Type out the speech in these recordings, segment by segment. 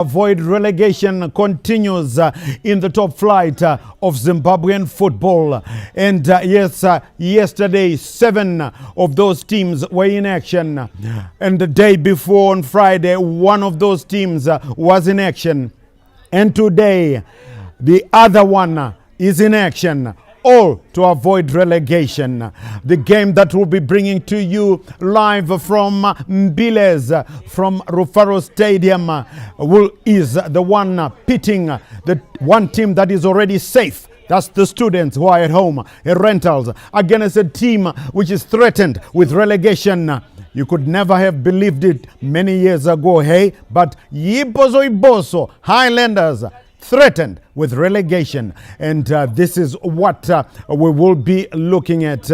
Avoid relegation continues in the top flight of Zimbabwean football. And yesterday, 7 of those teams were in action. And the day before, on Friday, 1 of those teams was in action. And today, the other one is in action. All to avoid relegation. The game that we'll be bringing to you live from Mbiles, from Rufaro Stadium, is the one pitting the one team that is already safe. That's the students who are at home, Herentals, against a team which is threatened with relegation. You could never have believed it many years ago, hey? But Iboso, Highlanders, threatened with relegation, and this is what we will be looking at.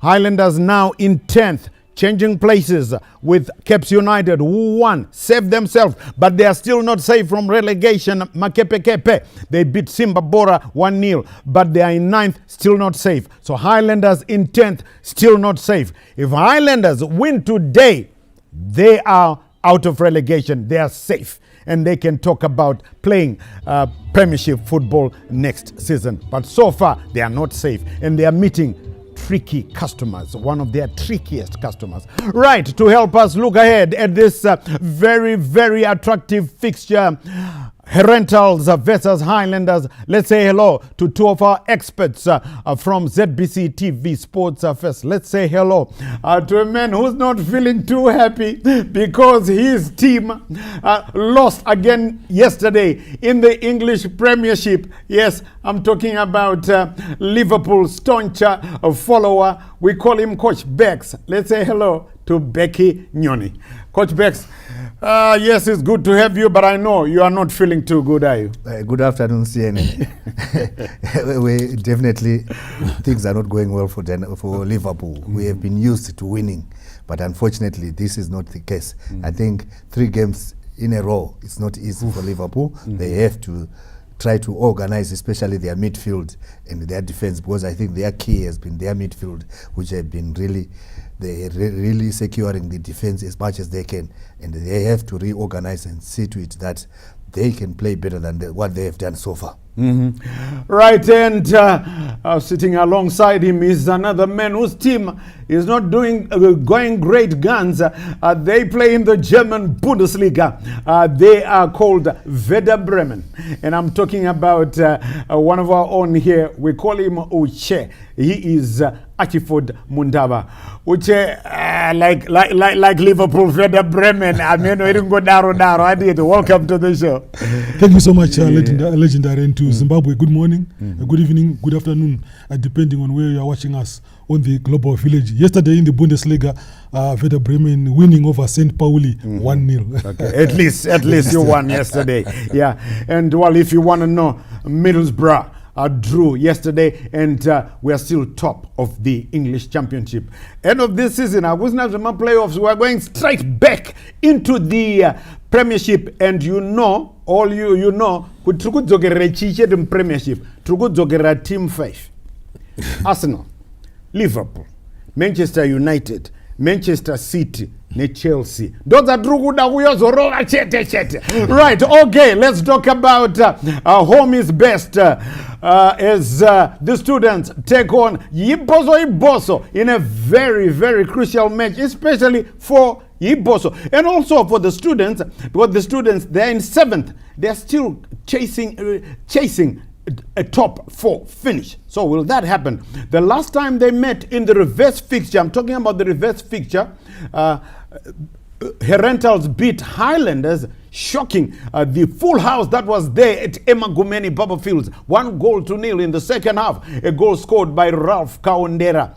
Highlanders now in 10th, changing places with Caps United, who won, saved themselves, but they are still not safe from relegation. Makepekepe, they beat Simba Bora 1-0, but they are in 9th, still not safe. So Highlanders in 10th, still not safe. If Highlanders win today, they are out of relegation, they are safe, and they can talk about playing Premiership football next season. But so far, they are not safe, and they are meeting tricky customers, one of their trickiest customers. Right, to help us look ahead at this very, very attractive fixture, Herentals versus Highlanders. Let's say hello to 2 of our experts from ZBC TV Sports. First, let's say hello to a man who's not feeling too happy because his team lost again yesterday in the English Premiership. Yes, I'm talking about Liverpool staunch follower. We call him Coach Bex. Let's say hello to Becky Nyoni. Coach Bex, yes, it's good to have you, but I know you are not feeling too good, are you? Good afternoon, CNN. We definitely, things are not going well for Liverpool. We have been used to winning, but unfortunately, this is not the case. I think 3 games in a row, it's not easy for Liverpool. They have to try to organize, especially their midfield and their defense, because I think their key has been their midfield, which have been really securing the defense as much as they can, and they have to reorganize and see to it that they can play better than what they have done so far. Right, and sitting alongside him is another man whose team is not going great guns. They play in the German Bundesliga. They are called Werder Bremen, and I'm talking about one of our own here. We call him Uche. He is Achiford Mundaba. Uche, like Liverpool, Werder Bremen. I mean, we didn't go down. Welcome to the show. Thank you so much, legendary, and to Zimbabwe. Good morning, good evening, good afternoon, depending on where you are watching us on the global village. Yesterday in the Bundesliga, Werder Bremen winning over St. Pauli 1-0. Okay. At least you won yesterday. Yeah, and well, if you want to know, Middlesbrough drew yesterday, and we are still top of the English Championship. End of this season, playoffs, we are going straight back into the Premiership, and you know, Premiership, Team 5. Arsenal, Liverpool, Manchester United, Manchester City, Chelsea. Those are right, okay, let's talk about home is best as the students take on Iboso in a very, very crucial match, especially for Iboso and also for the students, because the students, they're in 7th. They're still chasing a top 4 finish. So will that happen? The last time they met in the reverse fixture, I'm talking about the reverse fixture, Herentals beat Highlanders, shocking the full house that was there at Emagumeni Baba Fields. 1-0 in the second half. A goal scored by Ralph Kaondera.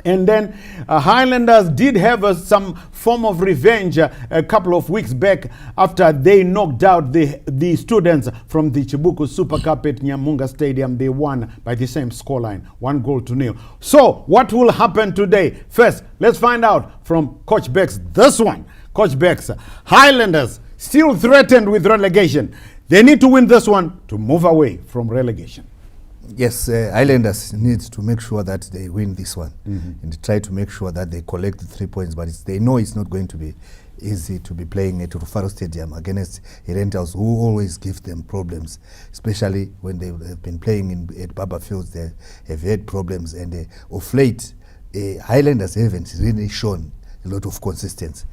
And then Highlanders did have some form of revenge a couple of weeks back after they knocked out the students from the Chibuku Super Cup at Nyamunga Stadium. They won by the same scoreline, 1-0. So what will happen today? First, let's find out from Coach Bex this one. Coach Bex, Highlanders still threatened with relegation. They need to win this one to move away from relegation. Yes, Highlanders need to make sure that they win this one and try to make sure that they collect the 3 points, but they know it's not going to be easy to be playing at Rufaro Stadium against Herentals, who always give them problems, especially when they have been playing at Baba Fields. They have had problems, and of late, Highlanders haven't really shown a lot of consistency.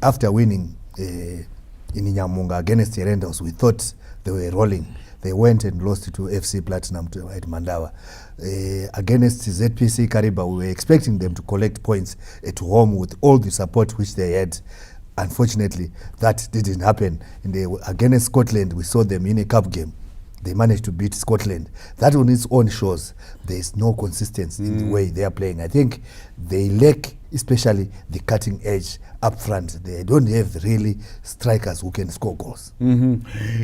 After winning in Inyamunga against Herentals, we thought they were rolling. They went and lost to FC Platinum at Mandawa. Against ZPC Kariba, we were expecting them to collect points at home with all the support which they had. Unfortunately, that didn't happen. Against Scotland, we saw them in a cup game. They managed to beat Scotland. That on its own shows there is no consistency in the way they are playing. I think they lack, especially the cutting edge up front. They don't have really strikers who can score goals.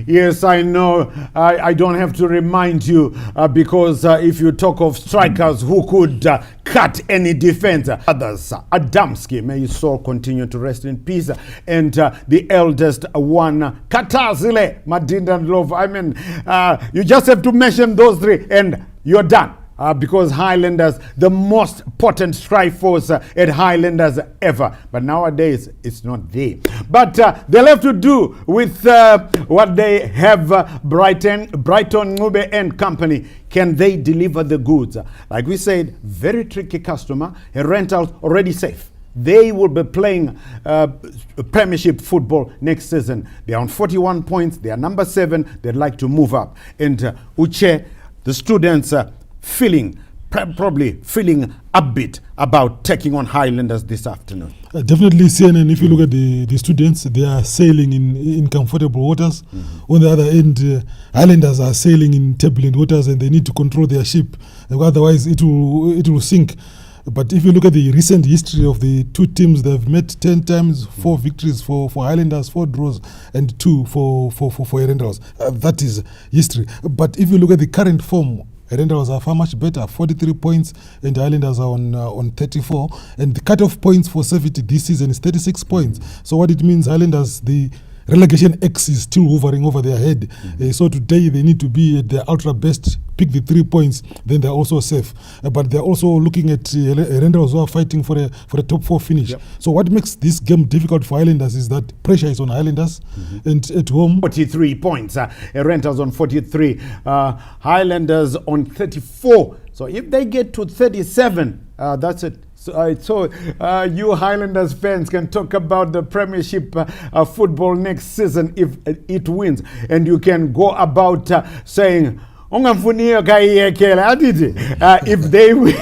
Yes, I know. I don't have to remind you because if you talk of strikers who could cut any defense, others, Adamski, may his soul continue to rest in peace, and the eldest one, Katazile, Madinda and Love. I mean, you just have to mention those three and you're done. Because Highlanders, the most potent strike force at Highlanders ever. But nowadays, it's not there. But they'll have to do with what they have, Brighton, Ngube and company. Can they deliver the goods? Like we said, very tricky customer. Herentals already safe. They will be playing Premiership football next season. They are on 41 points. They are number 7. They'd like to move up. And Uche, the students, probably feeling upbeat about taking on Highlanders this afternoon. Definitely, CNN, if you look at the students, they are sailing in comfortable waters. On the other end, Highlanders are sailing in turbulent waters, and they need to control their ship. Otherwise, it will sink. But if you look at the recent history of the two teams, they've met 10 times, 4 victories for Highlanders, 4 draws, and 2 for Herentals. That is history. But if you look at the current form, Herentals are far much better, 43 points, and Highlanders are on 34. And the cut-off points for safety this season is 36 points. So what it means, Highlanders, the relegation X is still hovering over their head. So today they need to be at their ultra best, pick the 3 points, then they're also safe. But they're also looking at Herentals who are fighting for a top 4 finish. Yep. So what makes this game difficult for Highlanders is that pressure is on Highlanders, and at home 43 points. Herentals on 43, Highlanders on 34. So if they get to 37, that's it. So you Highlanders fans can talk about the Premiership football next season if it wins, and you can go about saying, if they win,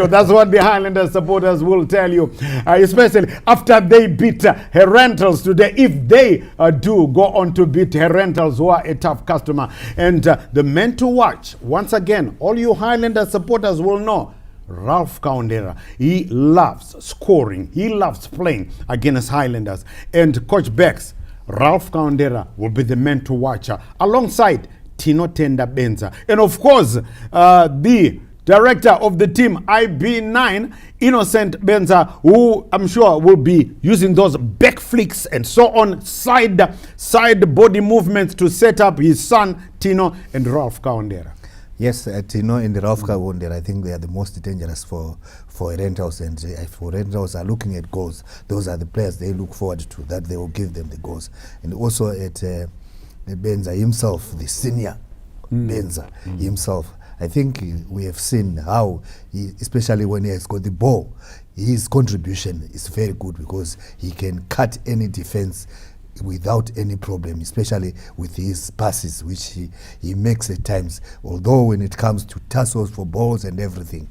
that's what the Highlanders supporters will tell you, especially after they beat Herentals today. If they do go on to beat Herentals, who are a tough customer, and the men to watch, once again, all you Highlanders supporters will know, Ralph Kaundera, he loves scoring, he loves playing against Highlanders, and Coach Bex, Ralph Kaundera will be the man to watch alongside Tino Tenda Benza. And of course, the director of the team, IB9, Innocent Benza, who I'm sure will be using those back flicks and so on, side body movements to set up his son, Tino and Ralph Kaundera. Yes, Tino and Ralph Kaundera, I think they are the most dangerous for Herentals, and for Herentals are looking at goals. Those are the players they look forward to, that they will give them the goals. And also at Benza himself, the senior Benza himself, I think we have seen how, especially when he has got the ball, his contribution is very good because he can cut any defense without any problem, especially with his passes, which he makes at times. Although when it comes to tussles for balls and everything,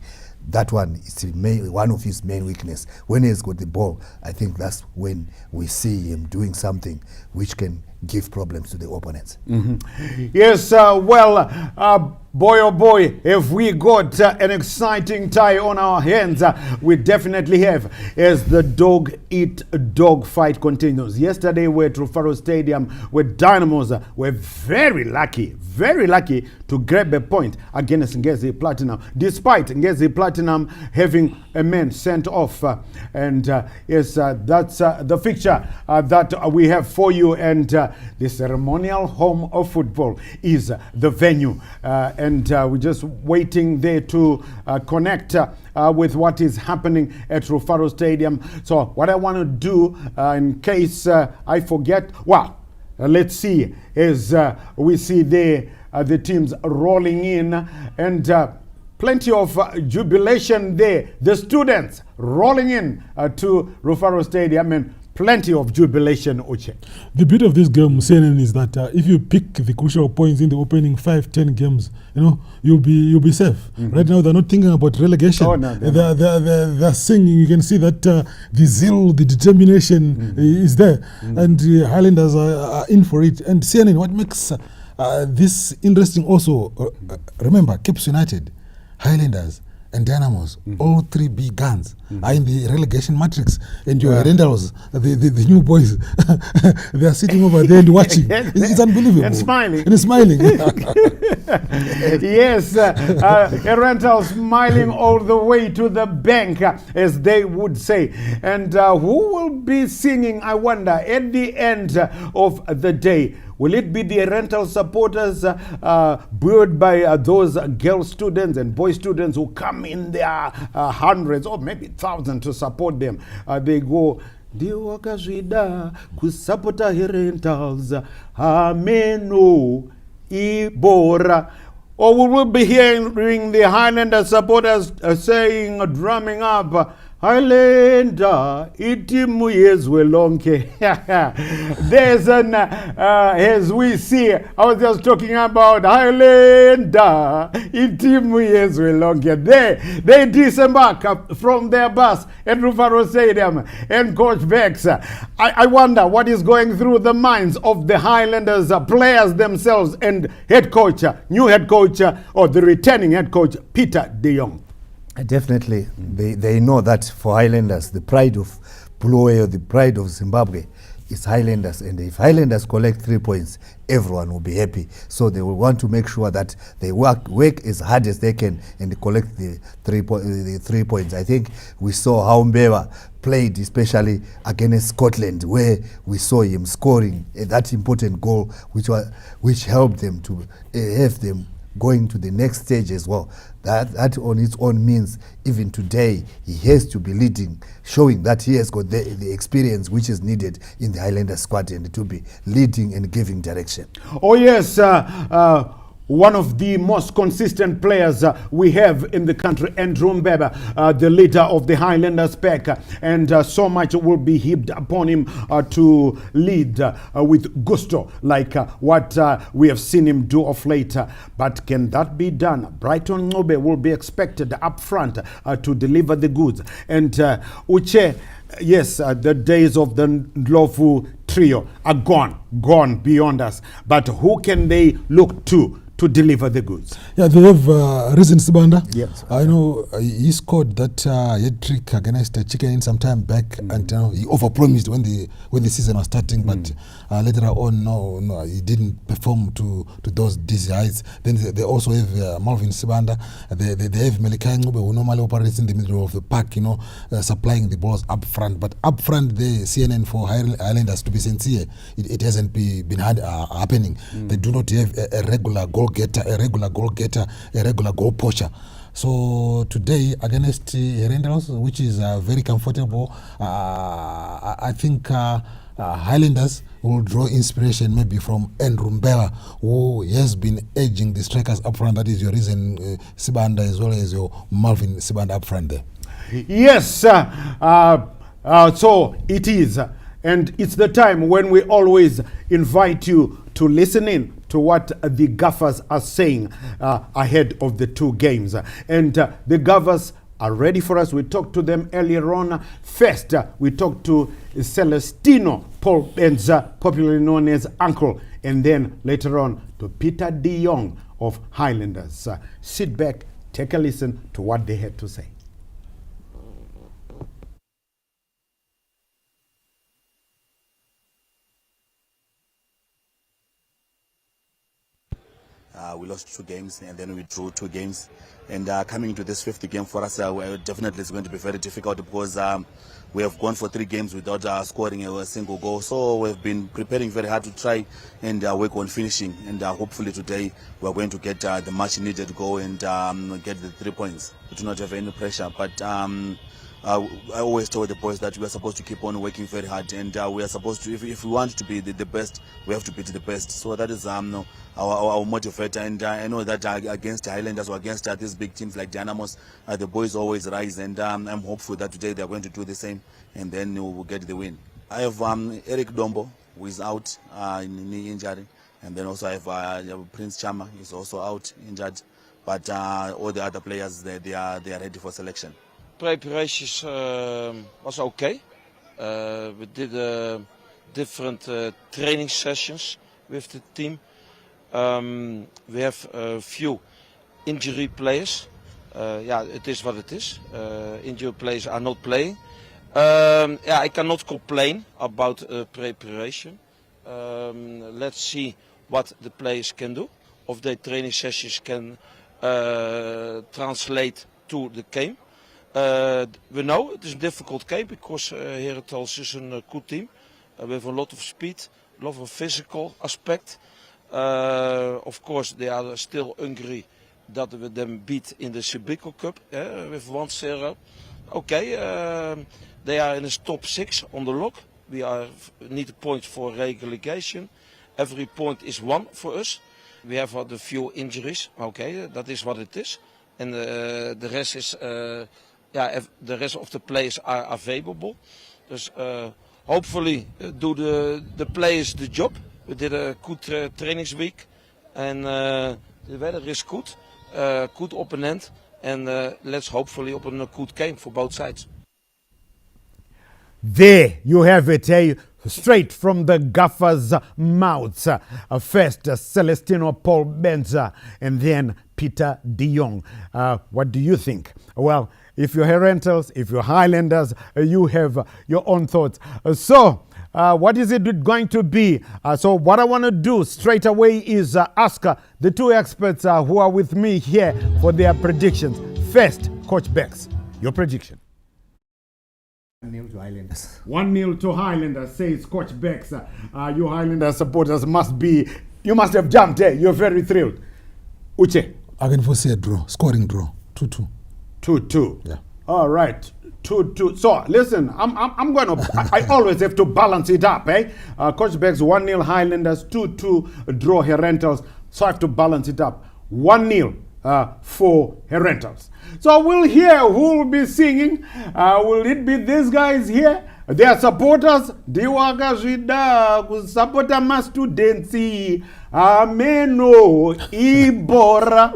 that one is one of his main weakness. When he's got the ball, I think that's when we see him doing something which can give problems to the opponents. Yes, boy oh boy, if we got an exciting tie on our hands, we definitely have, as the dog-eat-dog fight continues. Yesterday we were at Rufaro Stadium where Dynamos were very lucky to grab a point against Ngezi Platinum, despite Ngezi Platinum having a man sent off. Yes, that's the fixture that we have for you, and the ceremonial home of football is the venue. And we're just waiting there to connect with what is happening at Rufaro Stadium. So what I want to do, in case I forget, let's see, as we see there the teams rolling in, and plenty of jubilation there. The students rolling in to Rufaro Stadium, and plenty of jubilation, Uche. The beauty of this game, CNN, is that if you pick the crucial points in the opening 5-10 games, you'll be safe. Mm-hmm. Right now, they're not thinking about relegation. Oh, no, they're singing. You can see that the zeal, the determination is there, and the Highlanders are in for it. And CNN, what makes this interesting also, remember, Cape United, Highlanders, and Dynamos, all three big guns, are in the relegation matrix. And your Herentals, the new boys, they are sitting over there and watching. It's unbelievable. And smiling. And smiling. Yes, Herentals smiling all the way to the bank, as they would say. And who will be singing, I wonder, at the end of the day? Will it be the Herentals supporters buoyed by those girl students and boy students who come in their hundreds or maybe thousands to support them? They go, Diwakashida kusapota Herentals, ameno ibora. Or we will be hearing the Highlander supporters saying, drumming up, Highlander, itimu yezwe lonke. There's an, as we see, I was just talking about Highlander, itimu yezwe lonke. They disembark from their bus at Rufaro Stadium, and Coach Bex, I wonder what is going through the minds of the Highlanders players themselves and head coach, new head coach, or the returning head coach, Peter de Jong. Definitely, they know that for Highlanders, the pride of Bulawayo, the pride of Zimbabwe is Highlanders. And if Highlanders collect 3 points, everyone will be happy. So they will want to make sure that they work as hard as they can and collect the 3 points. I think we saw how Mbeva played, especially against Scotland, where we saw him scoring that important goal, which helped them to have them going to the next stage as well. That on its own means even today he has to be leading, showing that he has got the experience which is needed in the Highlander squad, and to be leading and giving direction. Oh yes, one of the most consistent players we have in the country, Andrew Mbeba, the leader of the Highlanders pack, and so much will be heaped upon him to lead with gusto, like what we have seen him do of late. But can that be done? Brighton Ngobe will be expected up front to deliver the goods. And Uche, yes, the days of the Ndlovu trio are gone beyond us. But who can they look to deliver the goods? Yeah, they have Risen Sibanda. Yes. I know he scored that hat trick against Chicken some time back, and he overpromised when the season was starting, but later on, no, he didn't perform to those dizzy heights. Then they also have Marvin Sibanda. They have Melikai Ngube, who normally operates in the middle of the park, supplying the balls up front. But up front, the CNN for Highlanders, to be sincere, it hasn't been happening. They do not have a regular goal getter, a regular goal poacher. So today against Herentals, which is very comfortable, I think Highlanders will draw inspiration maybe from Andrew Mbela, who has been edging the strikers up front. That is your Reason Sibanda as well as your Marvin Sibanda up front there. Yes, so it is. And it's the time when we always invite you to listen in to what the gaffers are saying ahead of the two games. And the gaffers are ready for us. We talked to them earlier on. First, we talked to Celestino Paul Benza, popularly known as Uncle. And then later on to Peter de Jong of Highlanders. Sit back, take a listen to what they had to say. we lost 2 games and then we drew 2 games. And coming into this 5th game for us, definitely it's going to be very difficult because we have gone for 3 games without scoring a single goal. So we've been preparing very hard to try and work on finishing. And hopefully today we're going to get the much needed goal and get the 3 points. We do not have any pressure, but I always tell the boys that we are supposed to keep on working very hard, and we are supposed to, if we want to be the best, we have to beat the best. So that is our motivator, and I know that against the Highlanders or against these big teams like Dynamos, the boys always rise, and I'm hopeful that today they are going to do the same, and then we will get the win. I have Eric Dombo, who is out in knee injury, and then also I have Prince Chama, is also out injured, but all the other players they are ready for selection. Preparations was okay. We did different training sessions with the team. We have a few injury players. It is what it is. Injury players are not playing. I cannot complain about preparation. Let's see what the players can do. Of their training sessions can translate to the game. We know it is a difficult game because Herentals is a good team with a lot of speed, a lot of physical aspect. Of course, they are still hungry that we them beat in the Subico Cup with 1-0. Okay, they are in the top 6 on the log. We need a point for relegation. Every point is 1 for us. We have had a few injuries. Okay, that is what it is, and the rest is. If the rest of the players are available. Dus hopefully do the players the job. We did a good trainingsweek and the weather is good. Good opponent and let's hopefully open a good game for both sides. There you have it, straight from the gaffer's mouths. First, Celestino Paul Benza, and then Peter de Jong. What do you think? Well, if you're Herentals, if you're Highlanders, you have your own thoughts. What is it going to be? So what I want to do straight away is ask the 2 experts who are with me here for their predictions. First, Coach Bex, your prediction. 1-0 to Highlanders. 1-0 to Highlanders, says Coach Bex. You Highlanders supporters you must have jumped, You're very thrilled. Uche? I can foresee a draw, scoring draw, 2-2. 2-2. Yeah. All right. 2-2. So listen, I'm going to. I always have to balance it up, Coach Beck's 1-0 Highlanders, 2-2 draw Herentals. So I have to balance it up. 1-0 for Herentals. So we'll hear who will be singing. Will it be these guys here? Their supporters, Diwaga Jida, supporter ma students, Ameno, Ibora.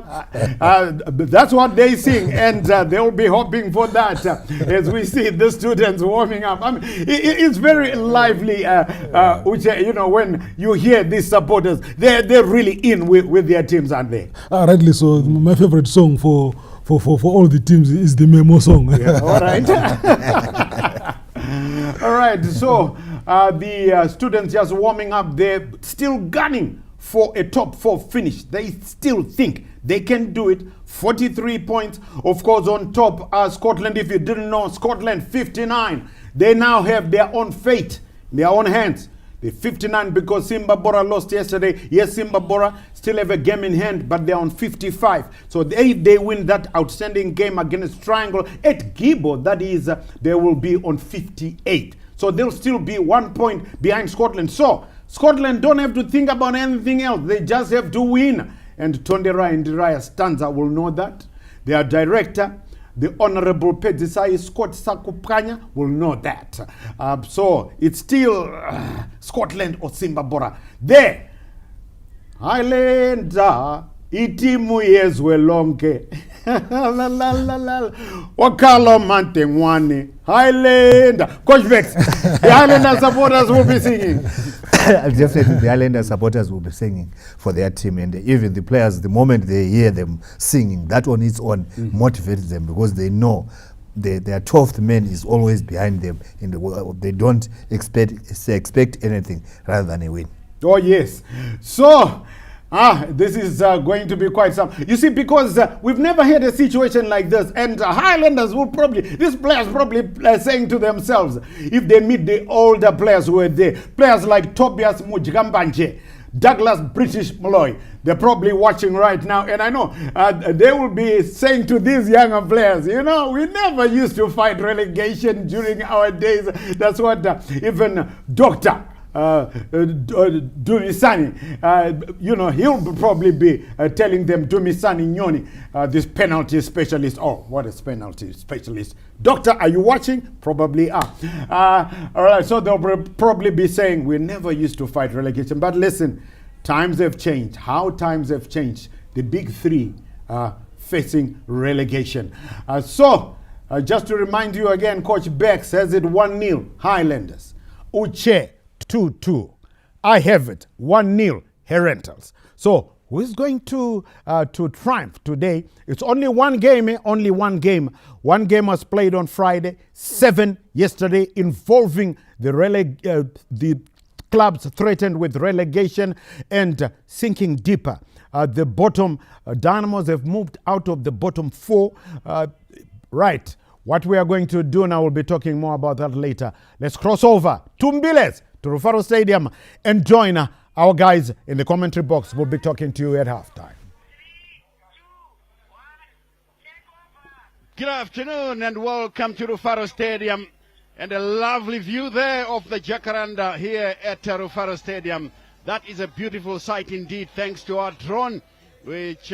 That's what they sing, and they'll be hoping for that as we see the students warming up. I mean, it's very lively, Uche, when you hear these supporters, they're really in with their teams, aren't they? Rightly so. My favorite song for all the teams is the Memo song. Yeah, all right. All right, so the students just warming up. They're still gunning for a top 4 finish. They still think they can do it. 43 points, of course, on top. Scotland, if you didn't know, Scotland 59. They now have their own fate in their own hands. They're 59 because Simba Bora lost yesterday. Yes, Simba Bora still have a game in hand, but they're on 55. So they win that outstanding game against Triangle at Gibo, that is, they will be on 58. So they'll still be 1 point behind Scotland. So Scotland don't have to think about anything else. They just have to win. And Tondera and Diraya Stanza will know that. Their director, the Honorable Pedzisai Scott Sakupkanya, will know that. So it's still Scotland or Simba Bora. There, Highlander, itimu yezwe lonke. Wakalo Mantengwane, Highlander. Coach Bex, the Highlander supporters will be singing. Definitely, the Highlanders supporters will be singing for their team, and even the players, the moment they hear them singing, that on its own motivates them because they know their 12th man is always behind them. They don't expect anything rather than a win. Oh yes. So This is going to be quite some. You see, because we've never had a situation like this, and Highlanders will probably, these players probably saying to themselves, if they meet the older players who were there, players like Tobias Mujigambanje, Douglas British Malloy, they're probably watching right now, and I know they will be saying to these younger players, you know, we never used to fight relegation during our days. That's what even Dr. Dumisani, you know, he'll probably be telling them, Dumisani Nyoni, this penalty specialist. Oh, what is penalty specialist? Doctor, are you watching? Probably are. All right, so they'll probably be saying, we never used to fight relegation. But listen, times have changed. How times have changed. The big three are facing relegation. Just to remind you again, Coach Bex has it 1-0 Highlanders. Uche 2-2. I have it 1-0 Herentals. So who is going to triumph today? It's only one game, only one game. One game was played on Friday, 7 yesterday, involving the clubs threatened with relegation and sinking deeper. The bottom Dynamos have moved out of the bottom 4. Right. What we are going to do now, we'll be talking more about that later. Let's cross over to Mbiles, to Rufaro Stadium, and join our guys in the commentary box. We'll be talking to you at halftime. Good afternoon and welcome to Rufaro Stadium, and a lovely view there of the Jacaranda here at Rufaro Stadium. That is a beautiful sight indeed, thanks to our drone, which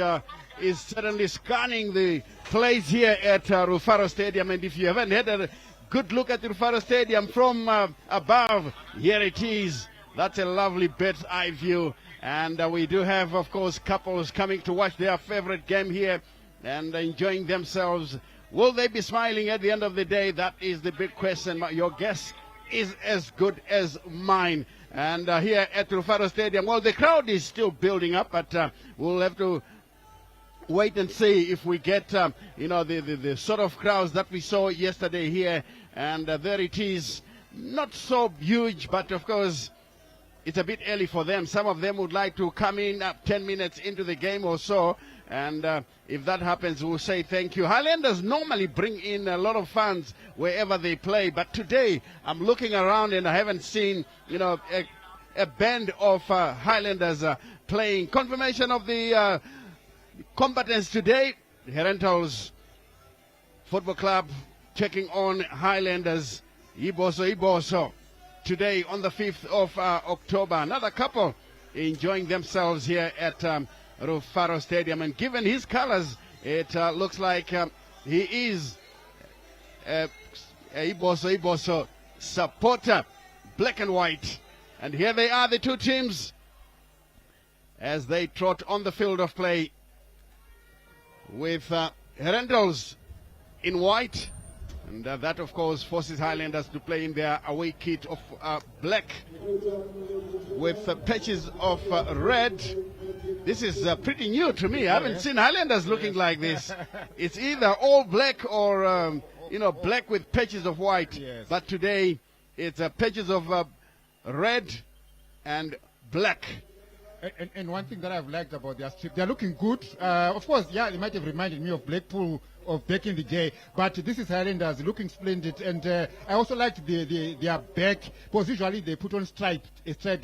is certainly scanning the place here at Rufaro Stadium. And if you haven't had a good look at Rufaro Stadium from above, here it is. That's a lovely bird's eye view. And we do have, of course, couples coming to watch their favorite game here and enjoying themselves. Will they be smiling at the end of the day? That is the big question. Your guess is as good as mine. And here at Rufaro Stadium, well, the crowd is still building up, but we'll have to wait and see if we get, you know, the sort of crowds that we saw yesterday here. And there it is, not so huge, but of course, it's a bit early for them. Some of them would like to come in 10 minutes into the game or so. And if that happens, we'll say thank you. Highlanders normally bring in a lot of fans wherever they play. But today, I'm looking around and I haven't seen, you know, a band of Highlanders playing. Confirmation of the combatants today. Herentals Football Club taking on Highlanders. Iboso. Today on the 5th of October. Another couple enjoying themselves here at Rufaro Stadium. And given his colors, it looks like he is a Iboso supporter. Black and white. And here they are, the two teams, as they trot on the field of play, with Herentals in white, and that of course forces Highlanders to play in their away kit of black with patches of red. This is pretty new to me. I haven't seen Highlanders looking like this. It's either all black or you know, black with patches of white. Yes. But today it's patches of red and black. And one thing that I've liked about their strip, they're looking good. Of course, yeah, it might have reminded me of Blackpool of back in the day, but this is Highlanders looking splendid. And I also liked their back, because usually they put on a striped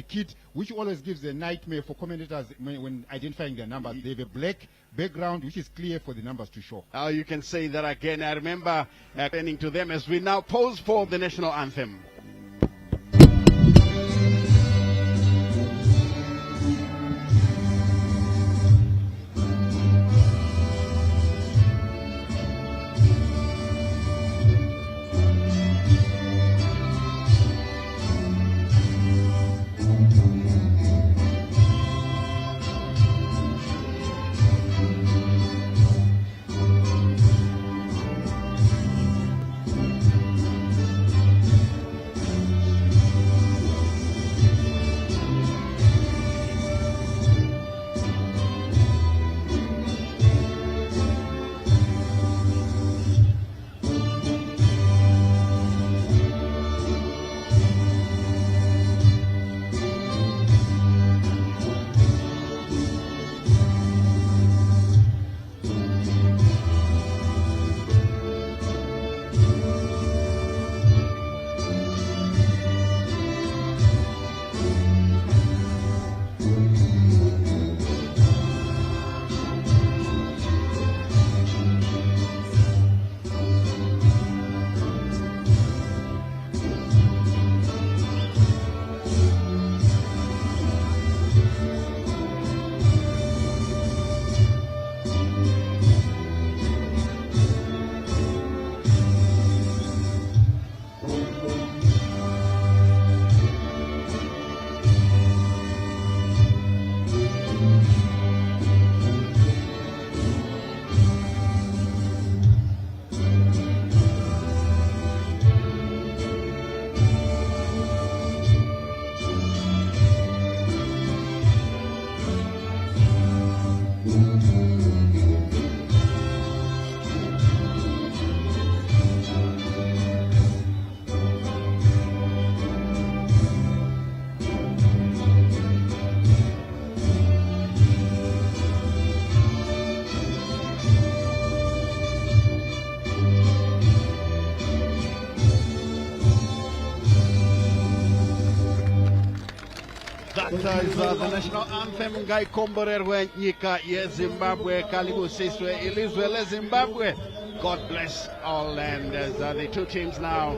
kit, which always gives a nightmare for commentators when identifying their numbers. They have a black background, which is clear for the numbers to show. Oh, you can say that again. I remember happening to them as we now pose for the national anthem. That is the national anthem Ngai Komborerwe Nyika ye Zimbabwe Kalibu Siswe Ilizwe Zimbabwe. God bless all land as the two teams now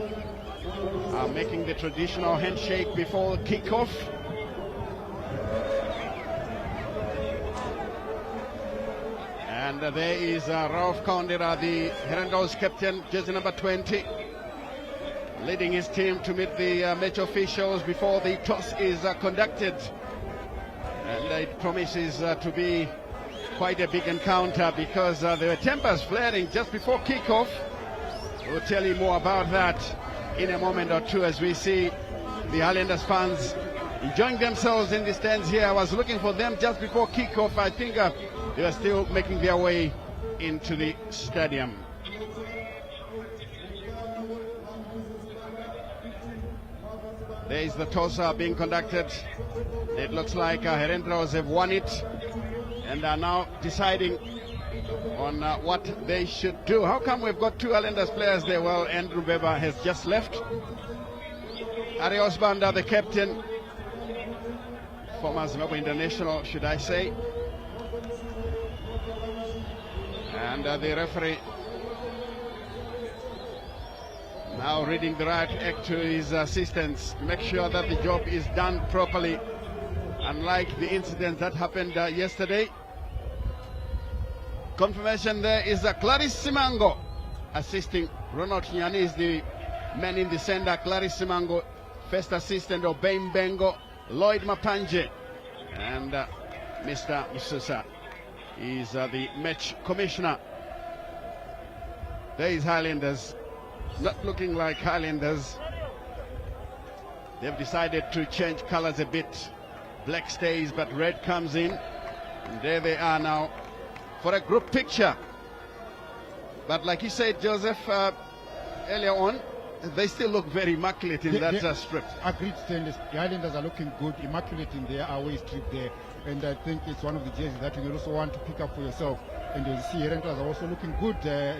are making the traditional handshake before kickoff. And there is Ralph Kondera, the Herentals captain, jersey number 20, leading his team to meet the match officials before the toss is conducted. And it promises to be quite a big encounter because there were tempers flaring just before kickoff. We'll tell you more about that in a moment or two as we see the Highlanders fans enjoying themselves in the stands here. I was looking for them just before kickoff. I think they are still making their way into the stadium. There is the toss being conducted. It looks like Herentals have won it and are now deciding on what they should do. How come we've got two Highlanders players there? Well, Andrew Weber has just left. Arios Banda, the captain, former Zimbabwe international, should I say. And the referee now reading the right act to his assistants to make sure that the job is done properly, unlike the incident that happened yesterday. Confirmation there is Clarice Simango assisting. Ronald Nyani is the man in the center. Clarice Simango, first assistant of Bain Bengo, Lloyd Mapanje, and Mr. Mususa is the match commissioner. There is Highlanders, not looking like Highlanders. They've decided to change colors a bit. Black stays, but red comes in. And there they are now for a group picture. But like you said, Joseph, earlier on, they still look very immaculate in that strip. Agreed, Stainless. The Highlanders are looking good, immaculate in their away strip there. And I think it's one of the jerseys that you also want to pick up for yourself. And you see Herentals are also looking good,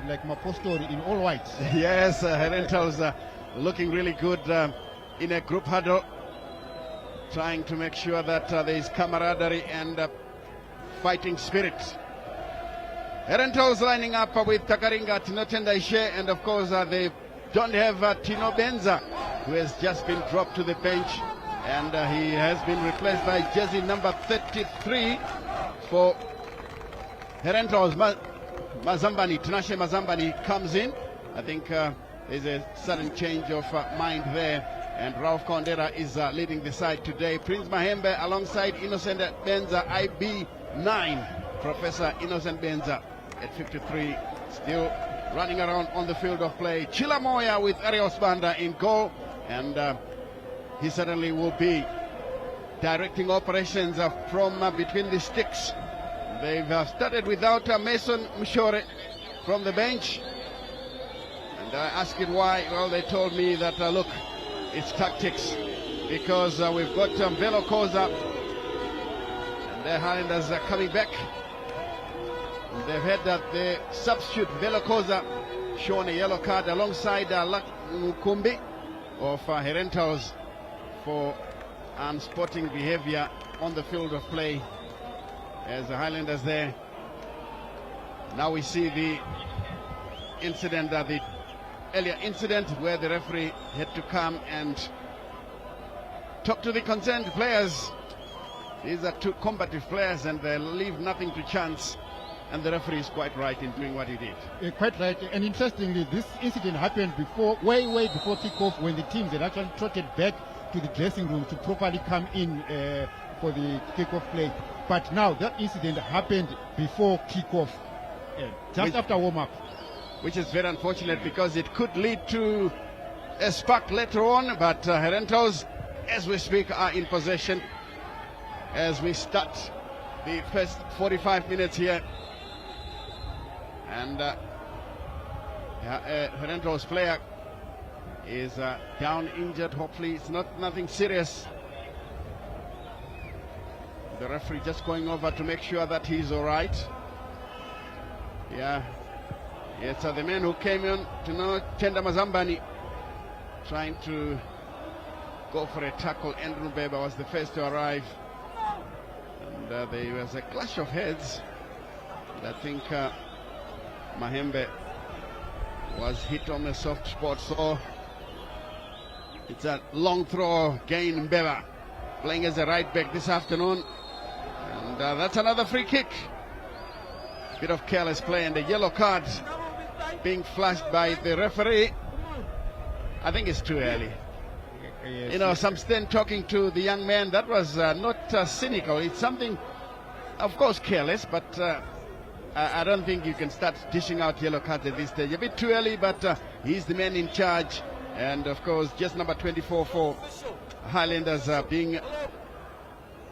like Mapostori in all white. Yes, Herentals looking really good in a group huddle, trying to make sure that there is camaraderie and fighting spirit. Herentals lining up with Takaringa, Tinotenda Ishe, and of course they don't have Tino Benza, who has just been dropped to the bench, and he has been replaced by jersey number 33 for Herentals. Mazambani, Tinashe Mazambani comes in. I think there's a sudden change of mind there, and Ralph Kondera is leading the side today. Prince Mahembe alongside Innocent Benza, IB9. Professor Innocent Benza at 53, still running around on the field of play. Chila Moya with Arios Banda in goal, and he certainly will be directing operations from between the sticks. They've started without Mason Mshore from the bench, and I asked it why. Well, they told me that look, it's tactics, because we've got Velo Koza, and the Highlanders are coming back. They've had the substitute Velo Koza shown a yellow card alongside Mukumbi of Herentals for unsporting behavior on the field of play as the Highlanders there. Now we see the incident, the earlier incident where the referee had to come and talk to the concerned players. These are two combative players and they leave nothing to chance. And the referee is quite right in doing what he did. Quite right. And interestingly, this incident happened before, way before kickoff, when the teams had actually trotted back to the dressing room to properly come in for the kickoff play. But now that incident happened before kickoff, just after warm-up. Which is very unfortunate because it could lead to a spark later on. But Herentals, as we speak, are in possession as we start the first 45 minutes here. And Herentals player is down injured. Hopefully it's nothing serious. The referee just going over to make sure that he's all right. Yeah, it's the man who came in to know Tenda Mazambani, trying to go for a tackle. Andrew Beba was the first to arrive. And there was a clash of heads. I think Mahembe was hit on the soft spot. So it's a long throw gain. Mbeba playing as a right back this afternoon. And that's another free kick. Bit of careless play and a yellow card being flashed by the referee. I think it's too early. You know, some stand talking to the young man. That was not cynical. It's something, of course, careless, but I don't think you can start dishing out yellow cards at this stage. A bit too early, but he's the man in charge. And, of course, just number 24 for Highlanders being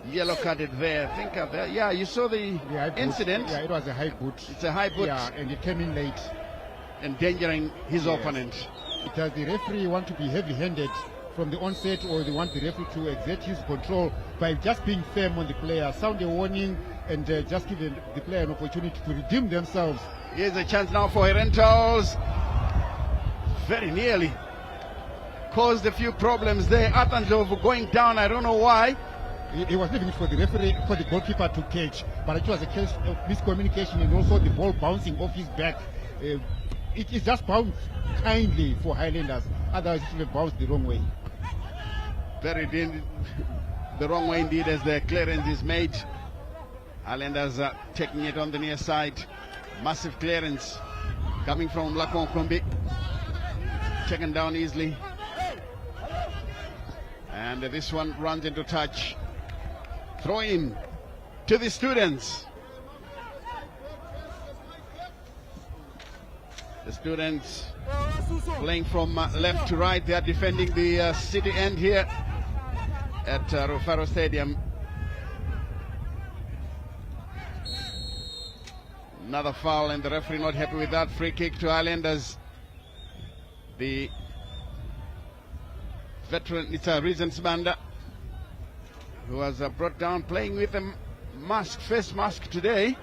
yellow carded there. Think of that. Yeah, you saw the incident. Yeah, it was a high boot. It's a high boot. Yeah, and it came in late. Endangering his opponent. Does the referee want to be heavy-handed from the onset, or they want the referee to exert his control by just being firm on the player, sound a warning, and just give the player an opportunity to redeem themselves? Here's a chance now for Herentals. Very nearly caused a few problems there. Atanjov going down, I don't know why. He was leaving it for the referee, for the goalkeeper to catch, but it was a case of miscommunication and also the ball bouncing off his back. It just bounced kindly for Highlanders, otherwise it would have bounced the wrong way. Very the wrong way indeed, as the clearance is made. Highlanders taking it on the near side. Massive clearance coming from Lakon Kombi. Taken down easily. And this one runs into touch. Throw in to the students. The students playing from left to right. They are defending the city end here at Rufaro Stadium. Another foul, and the referee not happy with that. Free kick to Highlanders. The veteran, it's a Reasons Banda, who was brought down playing with a mask, face mask today.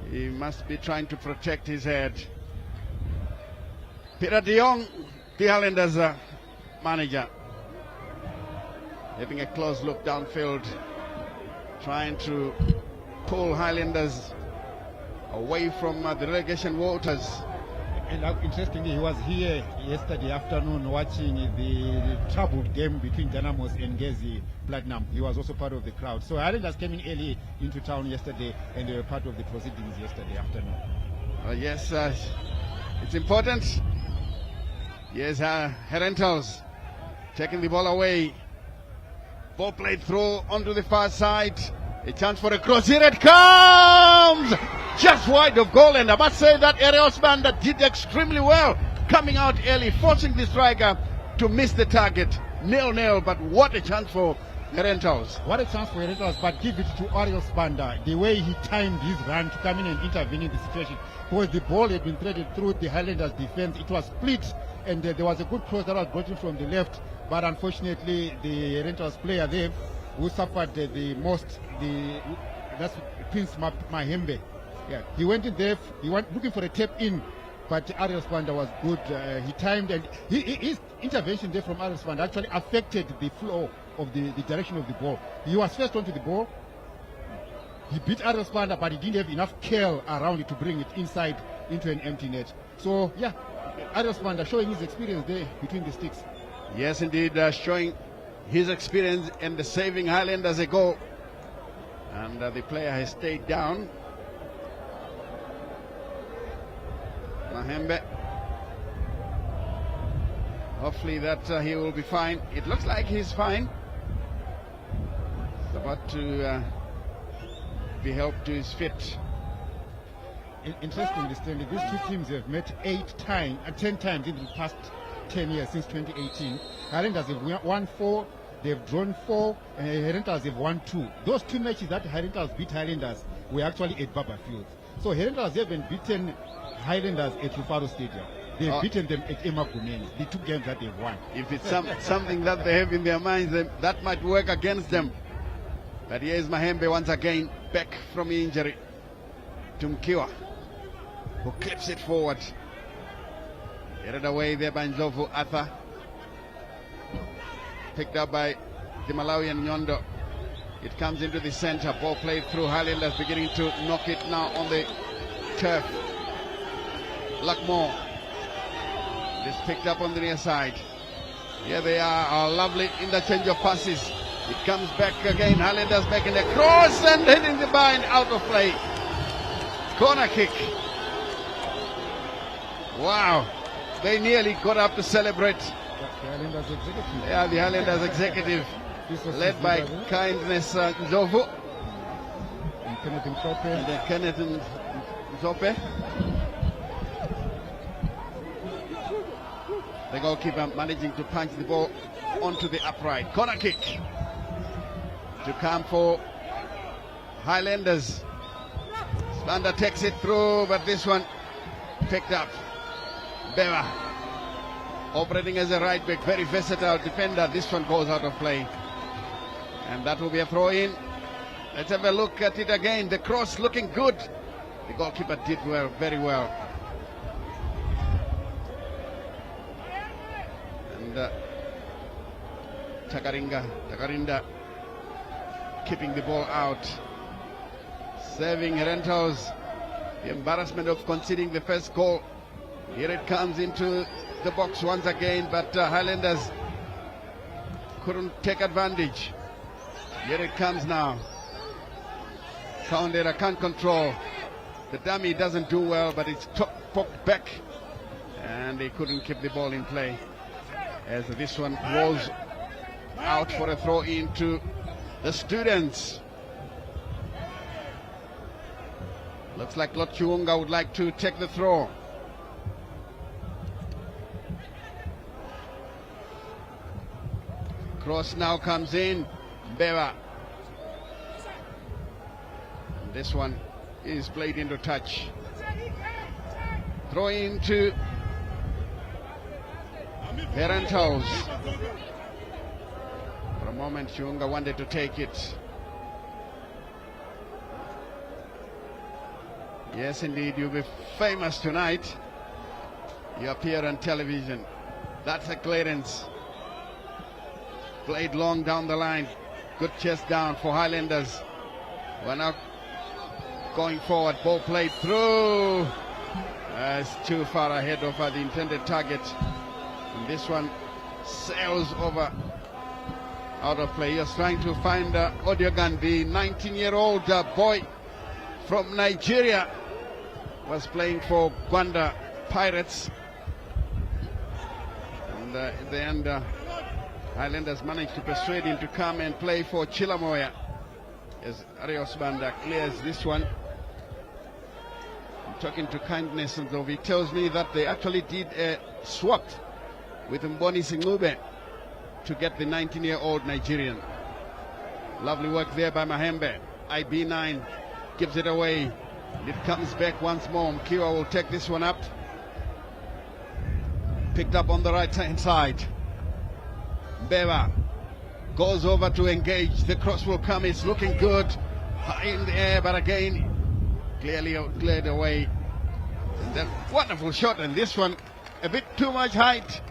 He must be trying to protect his head. Peter de Jong, the Highlanders manager, having a close look downfield, trying to pull Highlanders away from the relegation waters. And interestingly, he was here yesterday afternoon watching the troubled game between Dynamos and Ngezi Platinum. He was also part of the crowd. So Highlanders came in early into town yesterday, and they were part of the proceedings yesterday afternoon. Yes, it's important. Yes, Herentals taking the ball away. Ball played through onto the far side. A chance for a cross. Here it comes! Just wide of goal, and I must say that Arios Banda did extremely well, coming out early, forcing the striker to miss the target. 0-0, but what a chance for Herentals. What a chance for Herentals, but give it to Arios Banda. The way he timed his run to come in and intervene in the situation, because the ball had been threaded through the Highlanders defense. It was split, and there was a good cross that was brought in from the left, but unfortunately the Herentals player there, who suffered the most, that's Prince Mahembe. Yeah, he went in there, he went looking for a tap in, but Arios Banda was good. He timed, and his intervention there from Arios Banda actually affected the flow of the direction of the ball. He was first onto the ball. He beat Arios Banda, but he didn't have enough curl around it to bring it inside into an empty net. So, yeah, Arios Banda showing his experience there between the sticks. Yes, indeed, showing his experience and the saving Highlanders a goal. And the player has stayed down. Mahembe. Hopefully that he will be fine. It looks like he's fine. He's about to be helped to his feet. Interestingly, Stanley, these two teams have met 10 times in the past 10 years since 2018. Highlanders have won 4, they've drawn 4, and Herentals have won 2. Those 2 matches that Herentals beat Highlanders were actually at Barberfield. So Herentals haven't beaten Highlanders at Rufaro Stadium. They've beaten them at Emagumeni, the 2 games that they've won. If it's something that they have in their minds, that might work against them. But here is Mahembe once again, back from injury. To Mkiwa, who clips it forward. Headed away there by Nzovu Arthur. Picked up by the Malawian Nyondo. It comes into the center. Ball played through. Highlanders beginning to knock it now on the turf. Luckmore. It's picked up on the near side. Here they are, lovely interchange of passes. It comes back again. Highlanders back in the cross and hitting the bind, out of play. Corner kick. Wow. They nearly got up to celebrate. The Highlanders executive. Yeah, the Highlanders executive, led by Kindness Nzovu. And Kenneth Msope. And then Kenneth Nzope. The goalkeeper managing to punch the ball onto the upright. Corner kick to come for Highlanders. Slander takes it through, but this one picked up. Beva operating as a right back, very versatile defender. This one goes out of play. And that will be a throw in. Let's have a look at it again. The cross looking good. The goalkeeper did well, very well. And Takarinda keeping the ball out. Serving Herentals. The embarrassment of conceding the first goal. Here it comes into the box once again, but Highlanders couldn't take advantage. Here it comes now. Kaundera can't control. The dummy doesn't do well, but it's poked back, and they couldn't keep the ball in play. As this one rolls out for a throw into the students. Looks like Lot Chiunga would like to take the throw. Cross now comes in. Beva. This one is played into touch. Throw into Herentals. For a moment, Chiunga wanted to take it. Yes, indeed, you'll be famous tonight. You appear on television. That's a clearance. Played long down the line. Good chest down for Highlanders. We're now going forward. Ball played through. It's too far ahead of the intended target. And this one sails over out of play. He's trying to find Odiogan, the 19-year-old boy from Nigeria. Was playing for Gwanda Pirates. And in the end, Highlanders managed to persuade him to come and play for Chilamoya. As Arios Banda clears this one. I'm talking to Kindness and he tells me that they actually did a swap with Mboni Singube to get the 19-year-old Nigerian. Lovely work there by Mahembe. IB9 gives it away. It comes back once more. Mkiwa will take this one up. Picked up on the right-hand side. Beva goes over to engage. The cross will come. It's looking good. High in the air, but again, clearly cleared away. And that wonderful shot, and this one a bit too much height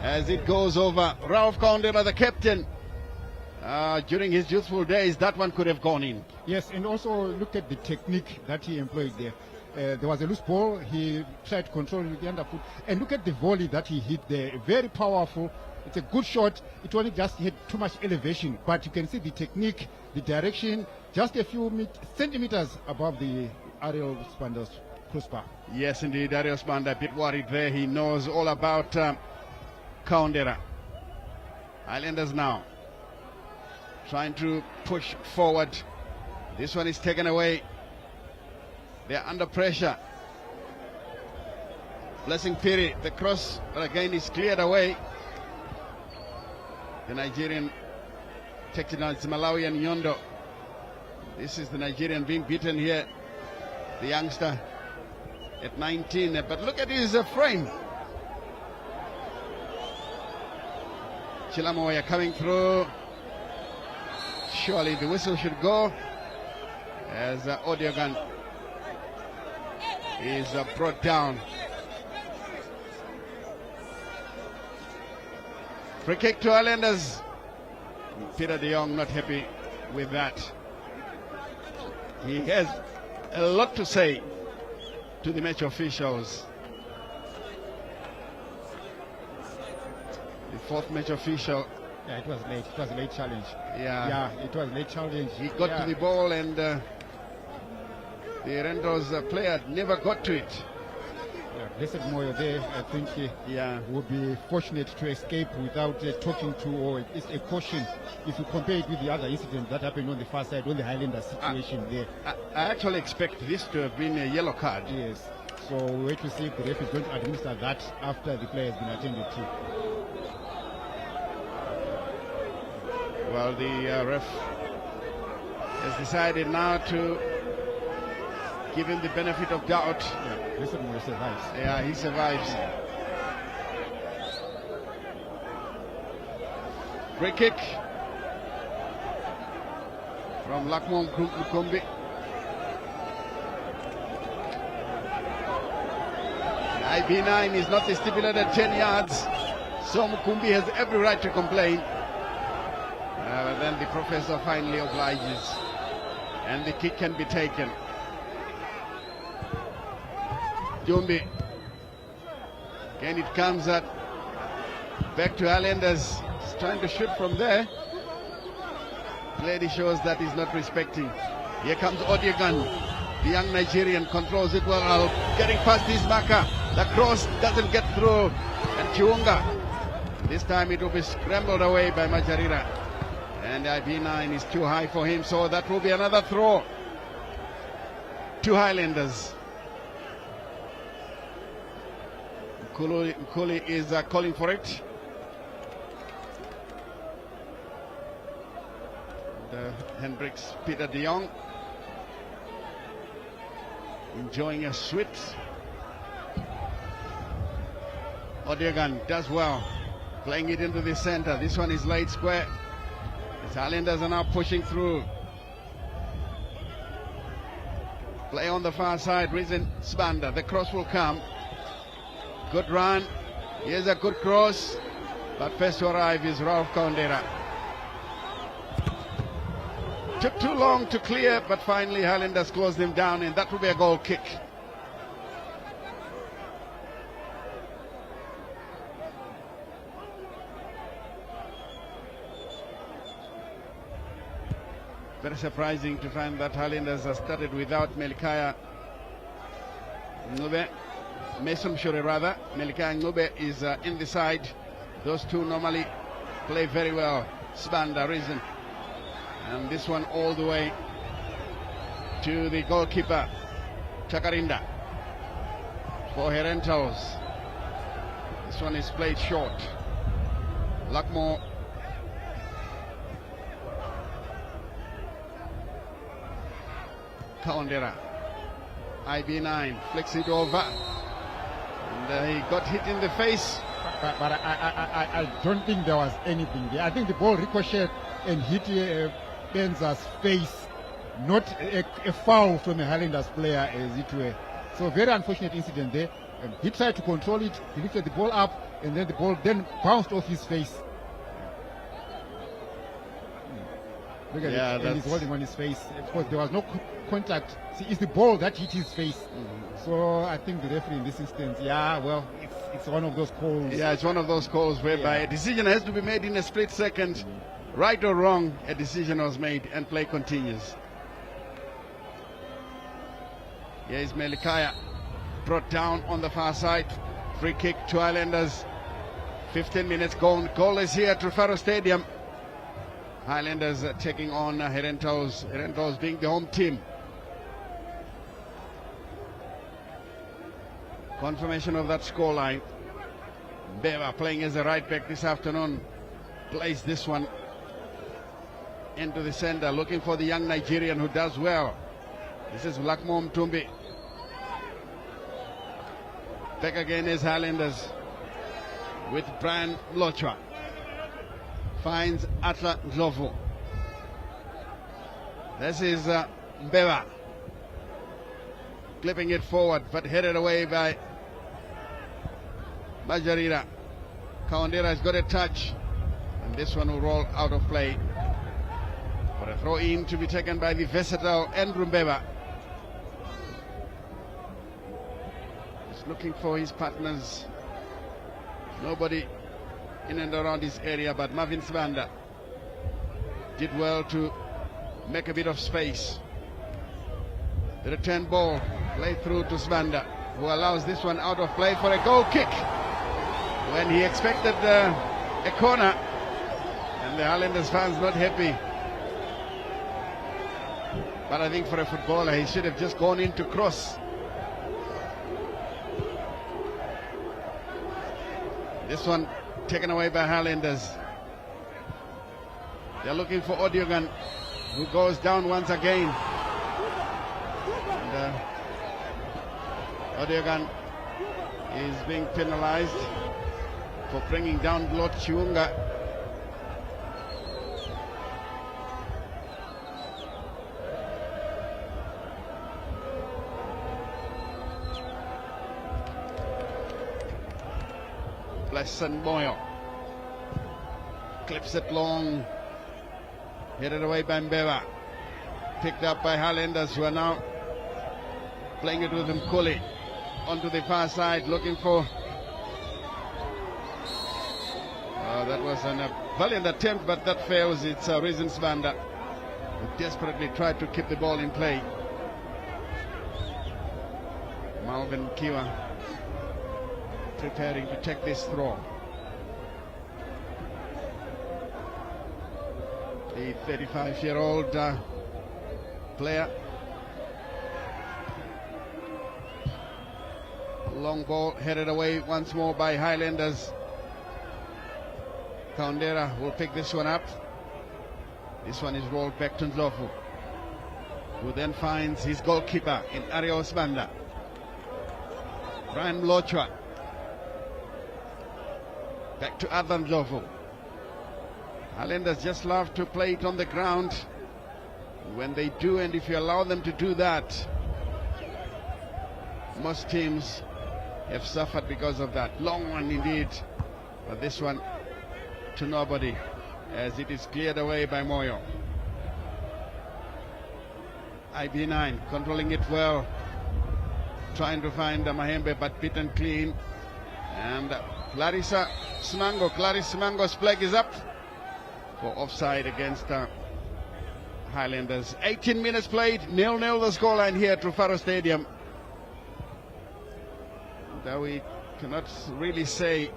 as it goes over. Ralph Kaundera, the captain. During his youthful days, that one could have gone in. Yes, and also look at the technique that he employed there. There was a loose ball. He tried to control it with the underfoot. And look at the volley that he hit there. Very powerful. It's a good shot. It only just had too much elevation. But you can see the technique, the direction, just a few centimeters above the Ariel Spander's crossbar. Yes, indeed. Ariel Spander a bit worried there. He knows all about Kaundera. Highlanders now trying to push forward. This one is taken away. They're under pressure. Blessing Piri, the cross, but again is cleared away. The Nigerian takes it on. It's Malawian Nyondo. This is the Nigerian being beaten here. The youngster at 19. But look at his frame. Chilamoya coming through. Surely the whistle should go as Odiogan is brought down. Free kick to Highlanders. Peter de Jong not happy with that. He has a lot to say to the match officials. The fourth match official. Yeah, it was late. It was a late challenge. Yeah, it was a late challenge. he got to the ball and the Herentals player never got to it. Blessed Moyo there, I think would be fortunate to escape without talking to, or at least a caution. If you compare it with the other incident that happened on the far side, on the Highlanders situation there. I actually expect this to have been a yellow card. Yes. So we wait to see if the ref is going to administer that after the player has been attended to. Well, the ref has decided now to give him the benefit of doubt. Blessed Moyo survives. Yeah, he survives. Free kick from Lakmon Mukombi. IB9 is not stipulated 10 yards, so Mukumbi has every right to complain. But then the professor finally obliges, and the kick can be taken. Jumbi. Again it comes at back to Highlanders. He's trying to shoot from there. Clearly shows that he's not respecting. Here comes Odiegan. The young Nigerian controls it well, getting past his marker. The cross doesn't get through. And Chiunga. This time it will be scrambled away by Majarira. And IB9 is too high for him, so that will be another throw to Highlanders. Nkuli is calling for it. Hendricks, Peter de Jong enjoying a sweet. Odiegan does well, playing it into the center. This one is laid square. The Highlanders are now pushing through. Play on the far side, Risen Sbanda. The cross will come. Good run. Here's a good cross. But first to arrive is Ralph Kaundera. Took too long to clear, but finally Highlanders closed them down, and that will be a goal kick. Very surprising to find that Highlanders have started without Melikaya Ngube. Mason Shure rather. Melikaya Ngube is in the side. Those two normally play very well. Sbanda, Risen. And this one all the way to the goalkeeper, Chakarinda, for Herentals. This one is played short. Luckmore. Kaundera. IB9 flicks it over. And he got hit in the face. But I don't think there was anything there. I think the ball ricocheted and hit Benza's face, not a foul from a Highlanders player as it were. So very unfortunate incident there. He tried to control it, he lifted the ball up, and then the ball then bounced off his face. Look at it, and he's holding on his face. Of course, there was no contact. See, it's the ball that hit his face. So I think the referee in this instance, it's one of those calls. Yeah, it's one of those calls whereby a decision has to be made in a split second. Right or wrong, a decision was made and play continues. Here is Melikaya, brought down on the far side. Free kick to Highlanders. 15 minutes gone. Goal is here at Rufaro Stadium. Highlanders taking on Herentals. Herentals being the home team. Confirmation of that scoreline. Beva playing as a right back this afternoon. Plays this one into the center, looking for the young Nigerian who does well. This is Lakmom Tumbi. Back again is Highlanders with Brian Lochwa. Finds Atla Ndlovu. This is Mbeva. Clipping it forward, but headed away by Majarira. Kaundera has got a touch. And this one will roll out of play for a throw in to be taken by the versatile Andrew Mbeba. He's looking for his partners. Nobody in and around this area, but Marvin Sibanda did well to make a bit of space. The return ball played through to Sibanda, who allows this one out of play for a goal kick when he expected a corner, and the Highlanders fans not happy. But I think for a footballer, he should have just gone in to cross. This one taken away by Highlanders. They're looking for Odiogan, who goes down once again. And Odiogan is being penalized for bringing down Lord Chiunga. Blessing Moyo clips it long, headed away by Mbeva, picked up by Highlanders, who are now playing it with Mkuli onto the far side, looking for that was a valiant attempt, but that fails. It's Reason Sibanda, who desperately tried to keep the ball in play. Malvin Kiwa preparing to take this throw. The 35-year-old player. Long ball headed away once more by Highlanders. Kaundera will pick this one up. This one is rolled back to Ndlovu, who then finds his goalkeeper in Ariel Sibanda. Brian Mlochwa. Back to Adam Ndlovu. Highlanders just love to play it on the ground. When they do, and if you allow them to do that, most teams have suffered because of that. Long one indeed, but this one to nobody, as it is cleared away by Moyo. IB9 controlling it well, trying to find Mahembe, but beaten clean. And Clarissa Simango's flag is up for offside against Highlanders. 18 minutes played, 0-0 the scoreline here at Rufaro Stadium. Though we cannot really say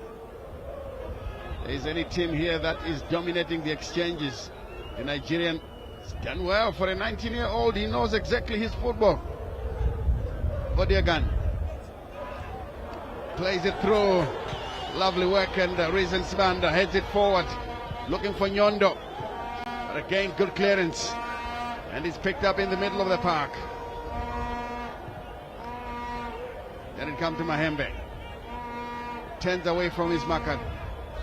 there is any team here that is dominating the exchanges. The Nigerian has done well for a 19-year-old. He knows exactly his football. Odiogan plays it through. Lovely work, and Reason Sibanda heads it forward, looking for Nyondo. But again, good clearance, and it's picked up in the middle of the park. Then it comes to Mahembe. Turns away from his marker.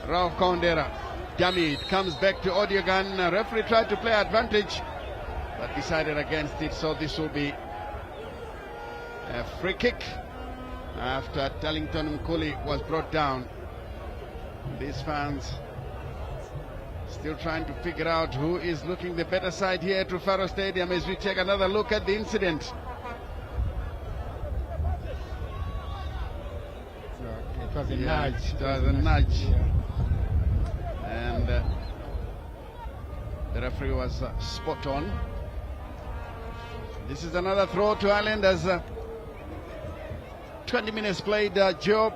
Ralph Kaundera. Dummy. It comes back to Odiogan. Referee tried to play advantage, but decided against it. So this will be a free kick after Tallington Mkuli was brought down. These fans still trying to figure out who is looking the better side here at Rufaro Stadium as we take another look at the incident. It was a nudge. It was a nudge. And the referee was spot on. This is another throw to Highlanders. 20 minutes played. Joe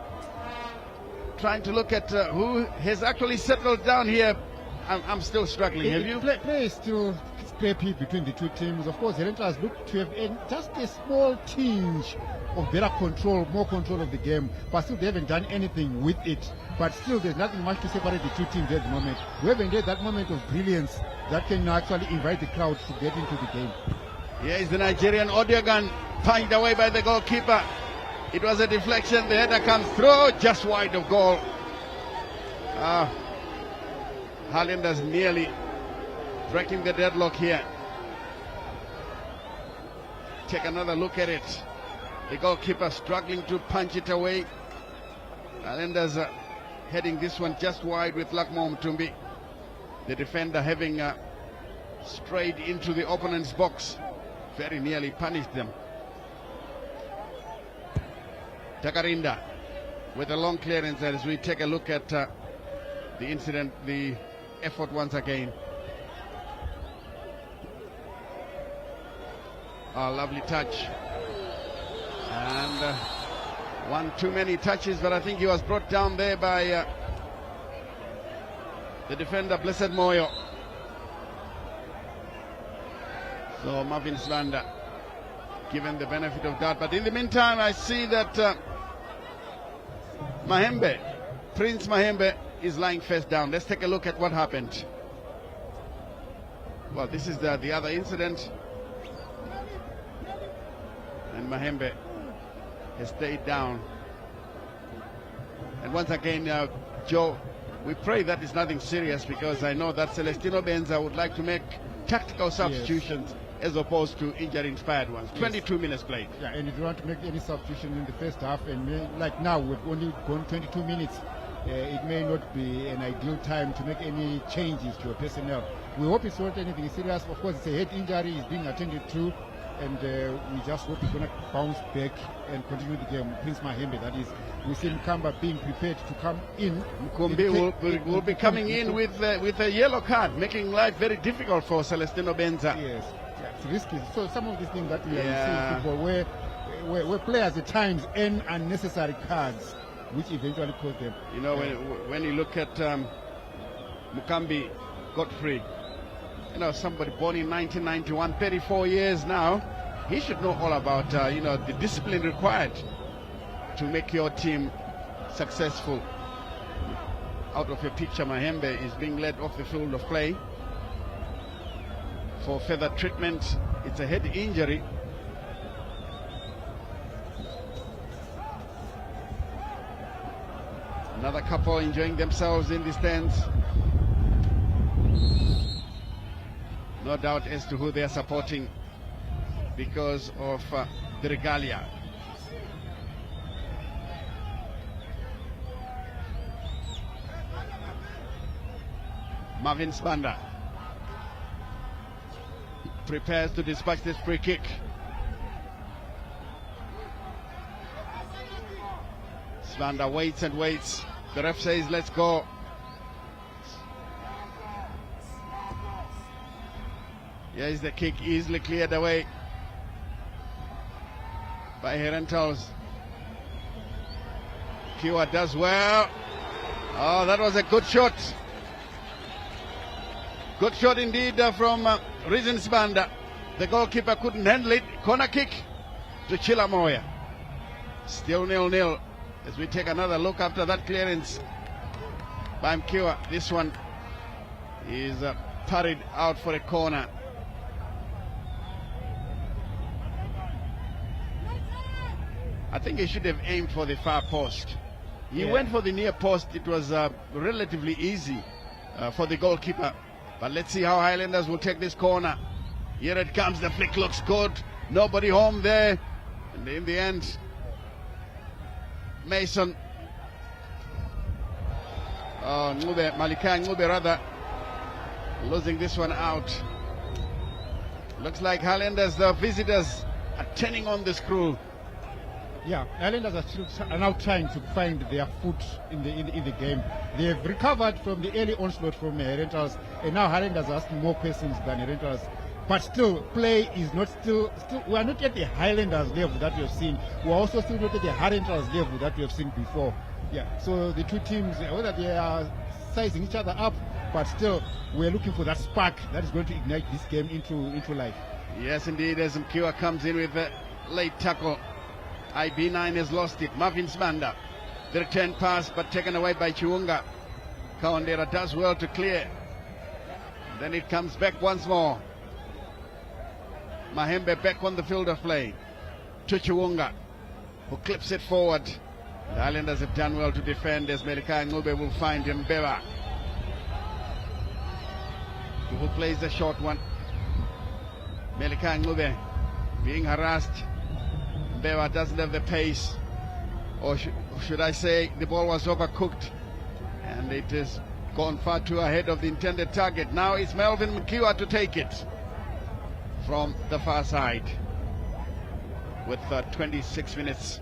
trying to look at who has actually settled down here. I'm still struggling. Have you? Play is still scrappy between the two teams. Of course, Herentals look to have just a small tinge of better control, more control of the game, but still they haven't done anything with it. But still, there's nothing much to separate the two teams at the moment. We haven't had that moment of brilliance that can actually invite the crowd to get into the game. Here is the Nigerian Odiogan, punched away by the goalkeeper. It was a deflection. The header comes through, just wide of goal. Highlanders nearly breaking the deadlock here. Take another look at it. The goalkeeper struggling to punch it away. Highlanders heading this one just wide with Lakmo Mtumbi. The defender having strayed into the opponent's box, very nearly punished them. Takarinda with a long clearance as we take a look at the incident, the effort once again. A lovely touch. And one too many touches, but I think he was brought down there by the defender, Blessed Moyo. So Marvin Slander given the benefit of doubt. But in the meantime, I see that Mahembe, Prince Mahembe, is lying face down. Let's take a look at what happened. Well, this is the other incident. And Mahembe has stayed down. And once again, Joe, we pray that it's nothing serious, because I know that Celestino Benza would like to make tactical substitutions as opposed to injury-inspired ones. 22 minutes played. Yeah, and if you want to make any substitution in the first half, and like now we've only gone 22 minutes, it may not be an ideal time to make any changes to your personnel. We hope it's not anything serious. Of course, it's a head injury, it's being attended to, and we just hope he's going to bounce back and continue the game. Prince Mahembe, that is, we see Mkamba being prepared to come in. Mkumbi will be coming in with a yellow card, making life very difficult for Celestino Benza. Yes, it's risky. So some of these things that we are seeing people where players at times earn unnecessary cards, which eventually cost them. You know, when you look at Mukambi Godfrey, you know, somebody born in 1991, 34 years now, he should know all about, the discipline required to make your team successful. Out of your picture, Mahembe is being led off the field of play for further treatment. It's a head injury. Another couple enjoying themselves in the stands. No doubt as to who they are supporting because of the regalia. Marvin Spanda prepares to dispatch this free kick. Spanda waits and waits. The ref says, let's go. Here is the kick, easily cleared away by Herentals. Kiwa does well. Oh, that was a good shot. Good shot indeed from Rizin Spanda. The goalkeeper couldn't handle it. Corner kick to Chilamoya. Still 0-0 as we take another look after that clearance by Mkiwa. This one is parried out for a corner. I think he should have aimed for the far post. He went for the near post. It was relatively easy for the goalkeeper. But let's see how Highlanders will take this corner. Here it comes. The flick looks good. Nobody home there. And in the end, Mason. Malika Ngube rather, losing this one out. Looks like Highlanders, the visitors, are turning on the screw. Yeah, Highlanders are now trying to find their foot in the game. They have recovered from the early onslaught from Herentals, and now Highlanders are asking more questions than Herentals. But still, play is not still. We are not at the Highlanders level that we have seen. We are also still not at the Herentals level that we have seen before. Yeah. So the two teams, whether they are sizing each other up, but still, we are looking for that spark that is going to ignite this game into life. Yes, indeed. As Mkiwa comes in with a late tackle. IB9 has lost it. Marvin Spanda. The return pass, but taken away by Chiunga. Kaondera does well to clear. Then it comes back once more. Mahembe back on the field of play. To Chiunga, who clips it forward. The Highlanders have done well to defend as Melikai Ngube will find Mbeva, who plays the short one. Melikai Ngube being harassed. Mbeva doesn't have the pace, or should I say the ball was overcooked, and it is gone far too ahead of the intended target. Now it's Melvin Mkiwa to take it from the far side. With 26 minutes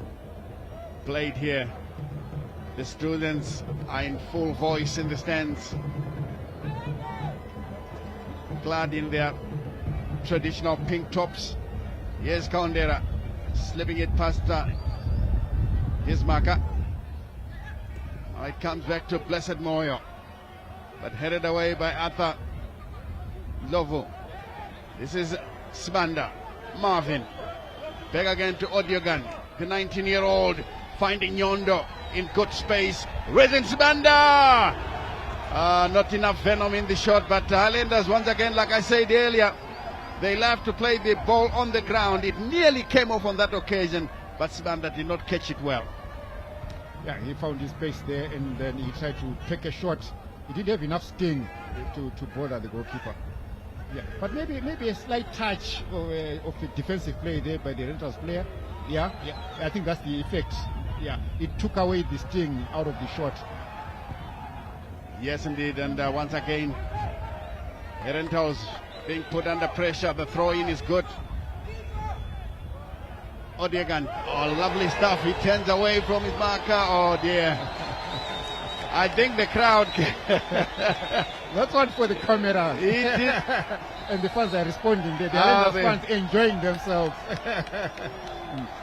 played here, the students are in full voice in the stands, clad in their traditional pink tops. Here's Kaundera, slipping it past his marker. Now it comes back to Blessed Moyo, but headed away by Arthur Lovo. This is Sibanda, Marvin. Back again to Odiogan, the 19-year-old, finding Nyondo in good space. Raising Sibanda! Not enough venom in the shot, but Highlanders once again, like I said earlier, they love to play the ball on the ground. It nearly came off on that occasion, but Sibanda did not catch it well. Yeah, he found his space there, and then he tried to take a shot. He didn't have enough sting to bother the goalkeeper. Yeah, but maybe a slight touch of the defensive play there by the Herentals player. Yeah, I think that's the effect. Yeah, it took away the sting out of the shot. Yes, indeed, and once again, Herentals being put under pressure. The throw-in is good. Odiegan, oh, lovely stuff. He turns away from his marker. Oh dear. I think the crowd. That's one for the camera. He did. And the fans are responding. The fans enjoying themselves.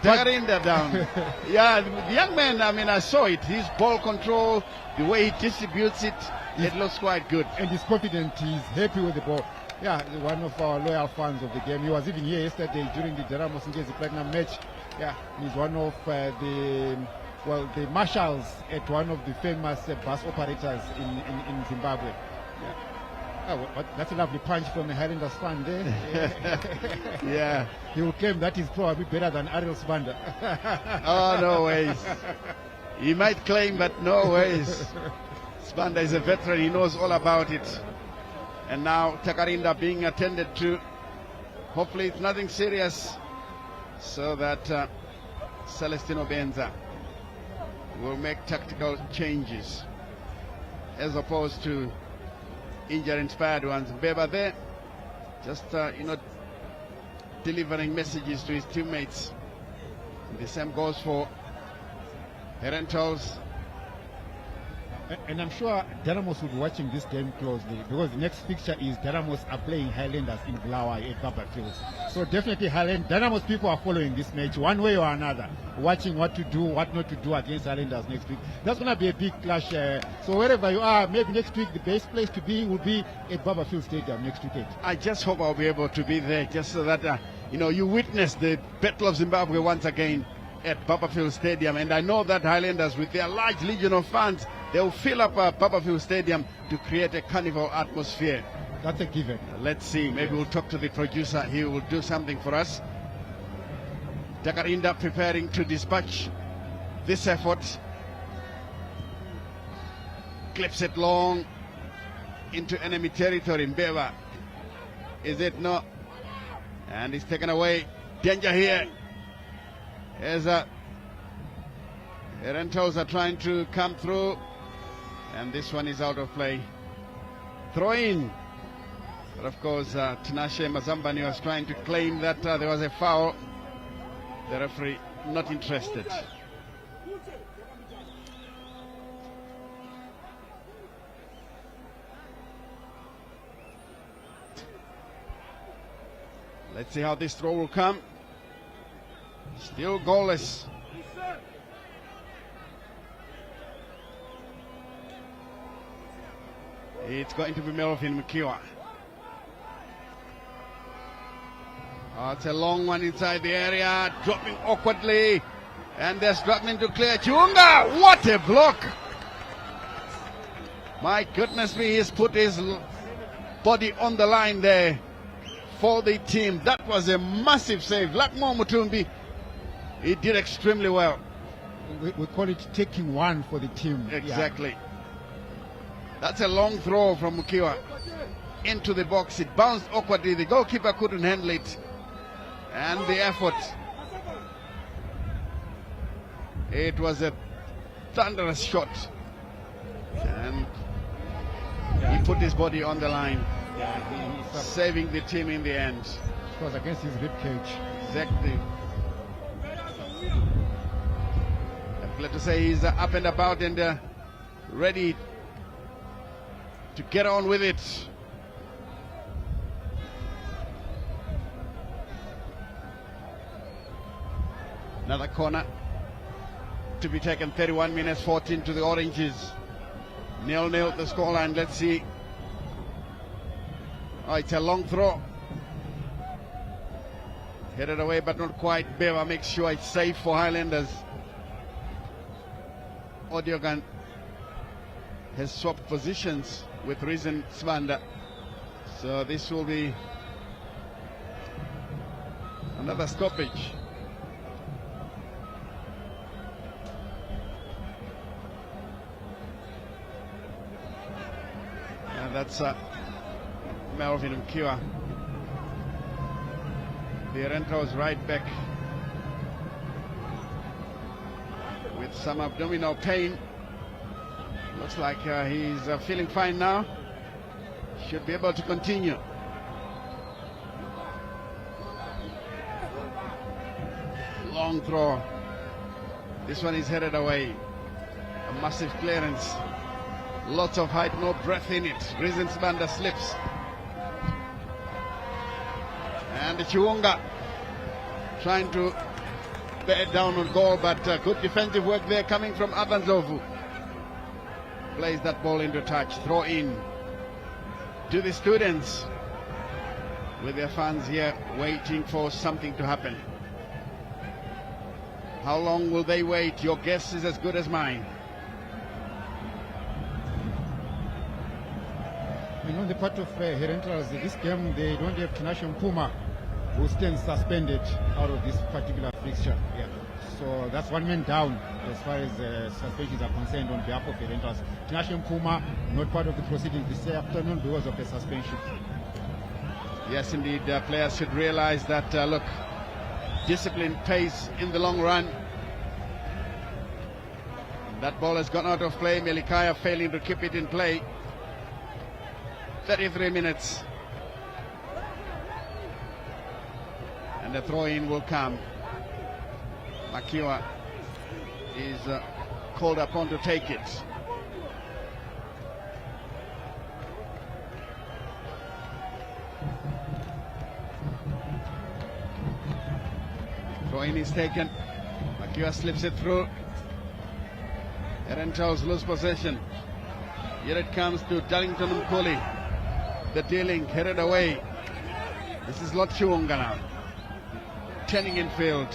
Tearing that down. Yeah, the young man, I mean, I saw it. His ball control, the way he distributes it, it looks quite good. And he's confident. He's happy with the ball. Yeah, one of our loyal fans of the game. He was even here yesterday during the Deramos Ngezi Platinum match. Yeah, he's one of the marshals at one of the famous bus operators in Zimbabwe. Yeah. Oh, that's a lovely punch from a Highlanders fan there. Yeah. He will claim that is probably better than Ariel Sibanda. Oh, no ways. He might claim, but no ways. Sibanda is a veteran. He knows all about it. And now Takarinda being attended to. Hopefully it's nothing serious, so that Celestino Benza will make tactical changes as opposed to injury-inspired ones. Beba there, just delivering messages to his teammates. The same goes for Herentals. And I'm sure Deramos will be watching this game closely, because the next fixture is Deramos are playing Highlanders in Bulawayo at Baba Fields. So definitely Deramos people are following this match one way or another, watching what to do, what not to do against Highlanders next week. That's going to be a big clash. So wherever you are, maybe next week the best place to be will be at Baba Fields Stadium next weekend. I just hope I'll be able to be there, just so that you witness the Battle of Zimbabwe once again at Baba Fields Stadium. And I know that Highlanders, with their large legion of fans, they will fill up Baba Fields Stadium to create a carnival atmosphere. That's a given. Let's see. Maybe we'll talk to the producer. He will do something for us. Takarinda preparing to dispatch this effort. Clips it long into enemy territory. Mbeva. Is it? No. And it's taken away. Danger here. As Herentals are trying to come through, and this one is out of play. Throw in. But of course, Tinashe Mazambani was trying to claim that there was a foul. The referee not interested. Let's see how this throw will come. Still goalless. It's going to be Melvin Mkiwa. Oh, it's a long one inside the area, dropping awkwardly, and they're struggling to clear. Chiunga, what a block! My goodness me, he's put his body on the line there for the team. That was a massive save. Lakmo Mutumbi, he did extremely well. We call it taking one for the team. Exactly. Yeah. That's a long throw from Mukiwa into the box. It bounced awkwardly. The goalkeeper couldn't handle it. And the effort. It was a thunderous shot. And put his body on the line, Yeah, he saving the team in the end. was against his rib cage. Exactly. I'm glad to say he's up and about and ready to get on with it. Another corner to be taken. 31 minutes, 14 to the Oranges. 0-0 the scoreline. Let's see. Oh, it's a long throw. Headed away, but not quite. Beva makes sure it's safe for Highlanders. Odiogan has swapped positions with Risen Svanda. So this will be another stoppage. And that's Melvin Mkiwa. The Herentals right back with some abdominal pain. Looks like he's feeling fine now. Should be able to continue. Long throw. This one is headed away. A massive clearance. Lots of height, no breath in it. Rizensbanda slips. And Chiwonga trying to bear down on goal, but good defensive work there coming from Avanzovu. Plays that ball into touch. Throw in to the students with their fans here waiting for something to happen. How long will they wait? Your guess is as good as mine. On the part of Herentals, this game they don't have Tinashe Mpuma, who stands suspended out of this particular fixture. Yeah. So that's one man down as far as suspensions are concerned on behalf of Herentals. Tinashe Mpuma not part of the proceedings this afternoon because of the suspension. Yes, indeed. Players should realize that, look, discipline pays in the long run. That ball has gone out of play. Melikaya failing to keep it in play. 33 minutes. And the throw-in will come. Makiwa is called upon to take it. Throw-in is taken. Makiwa slips it through. Herentals lose possession. Here it comes to Darlington Mkuli. The dealing headed away. This is Lot Chiwonga now. Turning in field.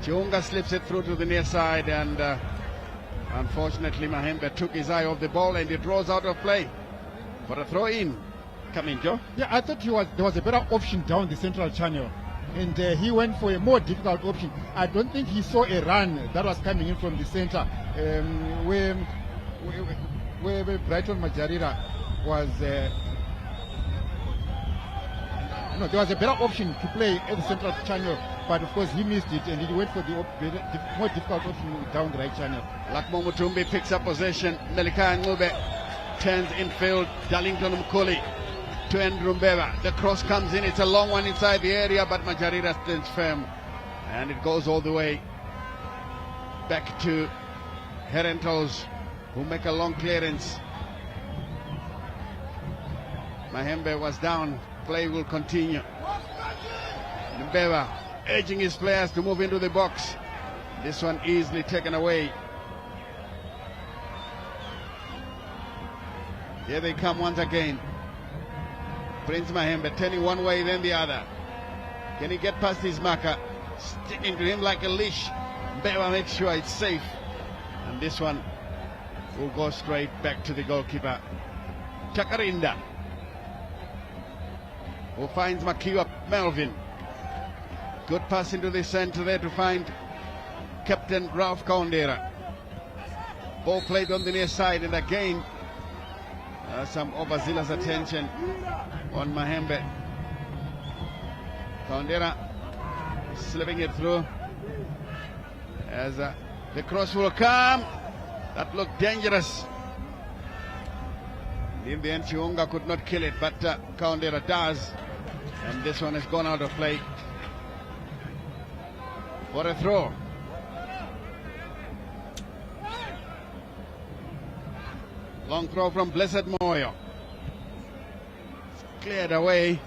Chiwonga slips it through to the near side, and unfortunately Mahembe took his eye off the ball and it rolls out of play for a throw in. Come in, Joe. Yeah, I thought there was a better option down the central channel, and he went for a more difficult option. I don't think he saw a run that was coming in from the center where Brighton Majarira was. No, there was a better option to play at the central channel, but of course he missed it and he went for the more difficult option down the right channel. Lakmo Mutumbi picks up possession. Melikaya Ngube turns infield. Darlington Mkuli to Andrew Mbeva. The cross comes in. It's a long one inside the area, but Majarira stands firm. And it goes all the way back to Herentals, who make a long clearance. Mahembe was down. Play will continue. Mbeva urging his players to move into the box. This one easily taken away. Here they come once again. Prince Mahembe turning one way then the other. Can he get past his marker? Sticking to him like a leash. Mbeva makes sure it's safe. And this one will go straight back to the goalkeeper, Chakarinda, who finds Makiwa Melvin. Good pass into the center there to find Captain Ralph Kaundera. Ball played on the near side, and again some overzealous attention on Mahembe. Kaundera slipping it through as the cross will come. That looked dangerous. In the end, Chiunga could not kill it, but Kaundera does. And this one has gone out of play for a throw. Long throw from Blessed Moyo. It's cleared away.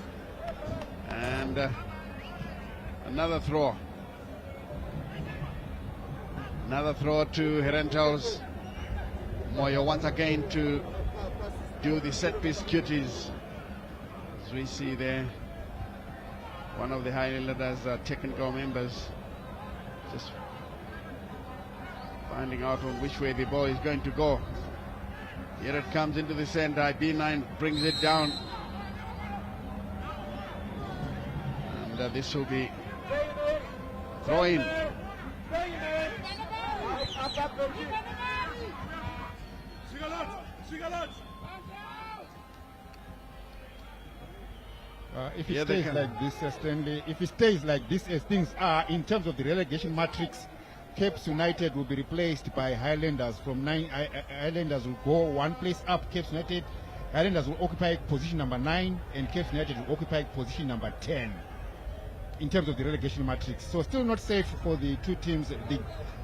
And another throw. Another throw to Herentals. Moyo once again to do the set piece duties. As we see there, one of the Highlanders technical members just finding out on which way the ball is going to go. Here it comes into the center. B9 brings it down. And this will be throw-in. If it stays like this, Stanley, if it stays like this as things are in terms of the relegation matrix, Capes United will be replaced by Highlanders from 9. Highlanders will go one place up. Capes United, Highlanders will occupy position number 9, and Capes United will occupy position number 10 in terms of the relegation matrix. So still not safe for the two teams, the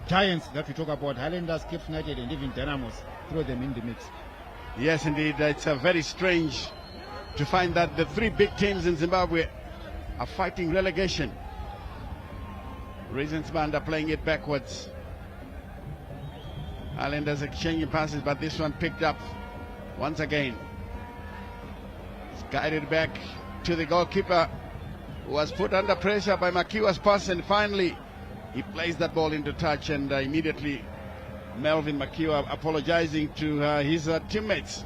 giants that we talk about, Highlanders, Capes United, and even Dynamos. Throw them in the mix. Yes, indeed. It's very strange to find that the three big teams in Zimbabwe are fighting relegation. Reasons Band are playing it backwards. Highlanders exchanging passes, but this one picked up once again. It's guided back to the goalkeeper, who was put under pressure by Makiwa's pass, and finally he plays that ball into touch, and immediately Melvin Makiwa apologizing to his teammates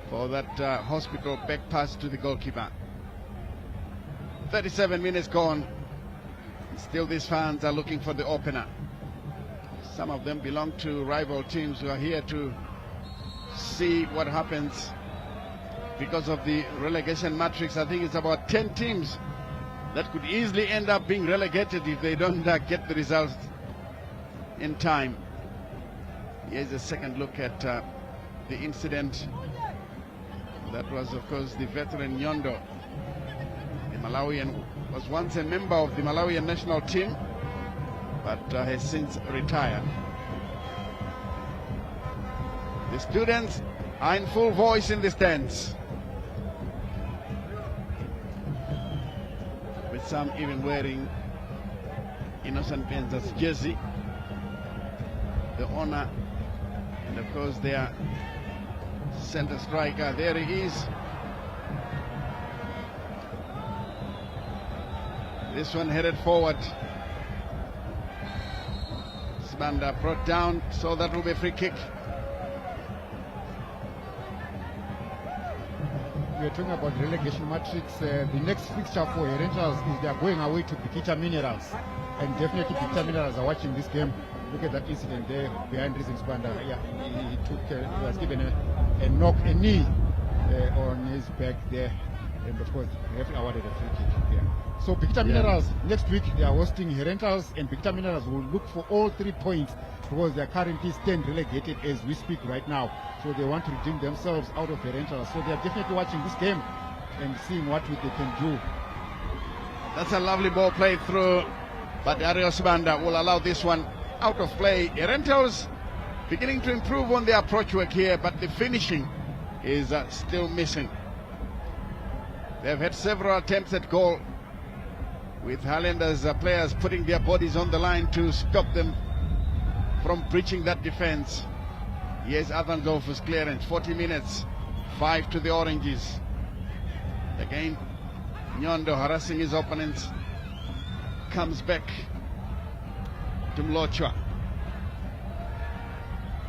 for that hospital back pass to the goalkeeper. 37 minutes gone. Still these fans are looking for the opener. Some of them belong to rival teams who are here to see what happens because of the relegation matrix. I think it's about 10 teams that could easily end up being relegated if they don't get the results in time. Here's a second look at the incident. That was, of course, the veteran Nyondo, the Malawian, was once a member of the Malawian national team, but has since retired. The students are in full voice in the stands, with some even wearing Innocent Benza's jersey, the honor, and of course their center striker. There he is. This one headed forward. Sibanda brought down, so that will be a free kick. We're talking about relegation matrix. The next fixture for Herentals is they are going away to Bikita Minerals, and definitely Bikita Minerals are watching this game. Look at that incident there behind Rizin Sibanda. Yeah, he was given a knock, a knee on his back there, and of course the referee awarded a free kick there. So Bikita Minerals, next week they are hosting Herentals, and Bikita Minerals will look for all 3 points because they are currently stand relegated as we speak right now. So they want to redeem themselves out of Herentals. So they are definitely watching this game and seeing what they can do. That's a lovely ball played through, but Dario Sibanda will allow this one out of play. Herentals beginning to improve on their approach work here, but the finishing is still missing. They've had several attempts at goal, with Highlanders players putting their bodies on the line to stop them from breaching that defense. Here's Adhansdorf's clearance, 40 minutes, 5 to the Oranges. Again, Nyondo harassing his opponents, comes back to Mlochwa.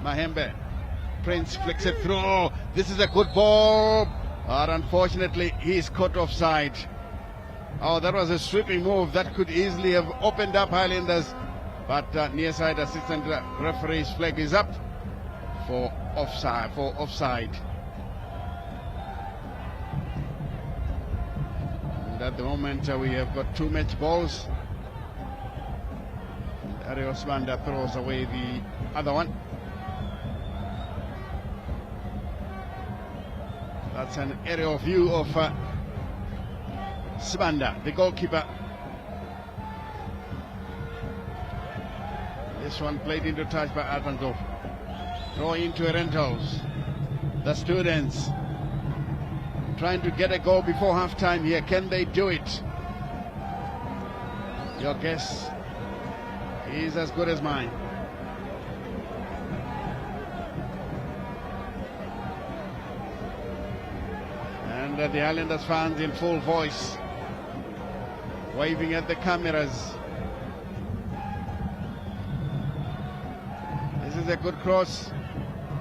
Mahembe, Prince flicks it through. This is a good ball, but unfortunately he's caught offside. Oh, that was a sweeping move that could easily have opened up Highlanders, but near side assistant referee's flag is up for offside. And at the moment we have got 2 match balls. Dario Sibanda throws away the other one. That's an aerial view of Sibanda, the goalkeeper. This one played into touch by Alpangov. Throw into Herentals. The students trying to get a goal before half-time here. Can they do it? Your guess is as good as mine. And the Highlanders fans in full voice, waving at the cameras. This is a good cross,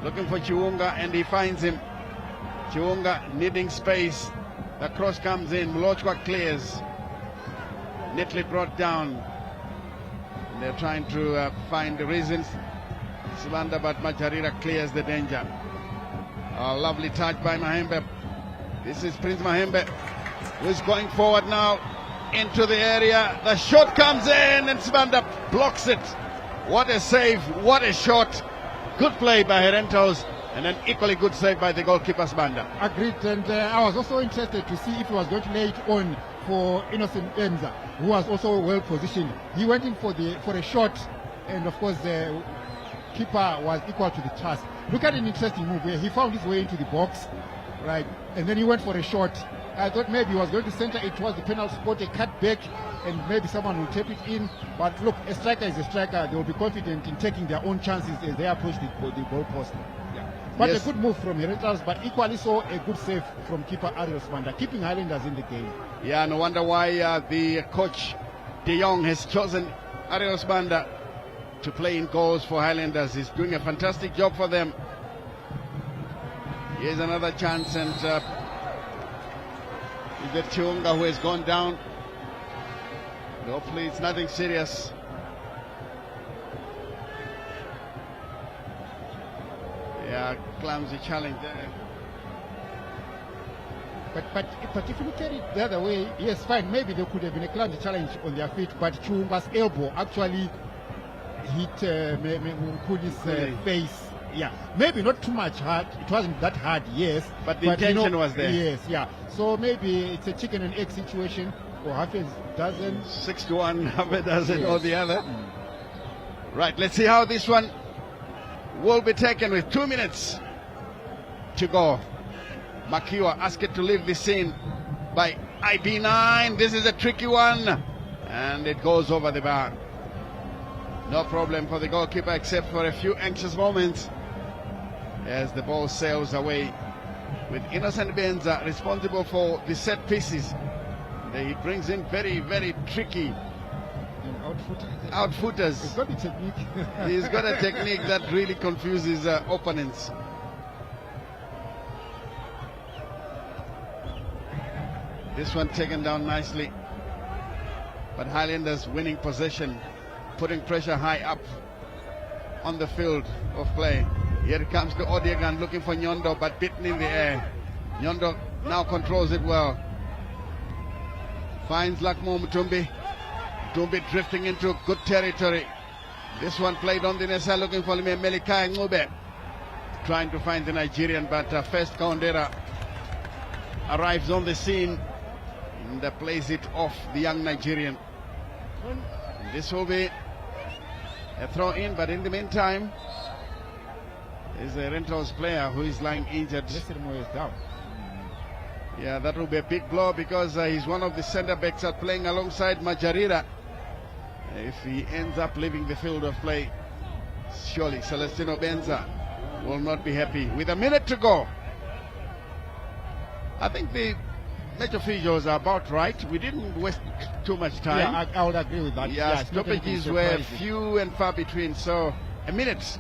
looking for Chiunga, and he finds him. Chiunga needing space. The cross comes in, Mlochwa clears. Neatly brought down. And they're trying to find the reasons. Sibanda, but Majarira clears the danger. A lovely touch by Mahembe. This is Prince Mahembe, who's going forward now into the area. The shot comes in and Sibanda blocks it. What a save, what a shot. Good play by Herentals and an equally good save by the goalkeeper Sibanda. Agreed, and I was also interested to see if he was going to lay it on for Innocent Benza, who was also well positioned. He went in for a shot, and of course the keeper was equal to the task. Look at an interesting move where he found his way into the box, right, and then he went for a shot. I thought maybe he was going to center it towards the penalty spot, a cut back, and maybe someone will tap it in. But look, a striker is a striker. They will be confident in taking their own chances as they approach the goal post. Yeah. But yes, a good move from Herentals, but equally so a good save from keeper Ariel Sibanda, keeping Highlanders in the game. Yeah, no wonder why the coach De Jong has chosen Ariel Sibanda to play in goals for Highlanders. He's doing a fantastic job for them. Here's another chance, and is it Chiunga who has gone down? Hopefully it's nothing serious. Yeah, clumsy challenge there. But if you look at it the other way, yes, fine, maybe there could have been a clumsy challenge on their feet, but Chiunga's elbow actually hit Mkuli's face. Yeah, maybe not too much hard. It wasn't that hard, yes. But the intention was there. Yes, yeah. So maybe it's a chicken and egg situation, or half a dozen. 6 to 1, half a dozen or the other. Right, let's see how this one will be taken with 2 minutes to go. Makiwa asked it to leave the scene by IB9. This is a tricky one, and it goes over the bar. No problem for the goalkeeper except for a few anxious moments as the ball sails away with Innocent Benza responsible for the set pieces. He brings in very, very tricky outfooters. He's got a technique. He's got a technique that really confuses opponents. This one taken down nicely, but Highlanders winning possession, putting pressure high up on the field of play. Here it comes to Odiegan looking for Nyondo, but beaten in the air. Nyondo now controls it well. Finds Lakmo Mutumbi. Mutumbi drifting into good territory. This one played on the Nessa looking for Melikai Ngube. Trying to find the Nigerian, but first Kaundera arrives on the scene and plays it off the young Nigerian. This will be a throw in, but in the meantime, is a Herentals player who is lying injured. Yeah, that will be a big blow because he's one of the centre backs playing alongside Majarira. If he ends up leaving the field of play, surely Celestino Benza will not be happy. With a minute to go, I think the match officials are about right. We didn't waste too much time. Yeah, I would agree with that. Yeah, stoppages were few and far between, so a minute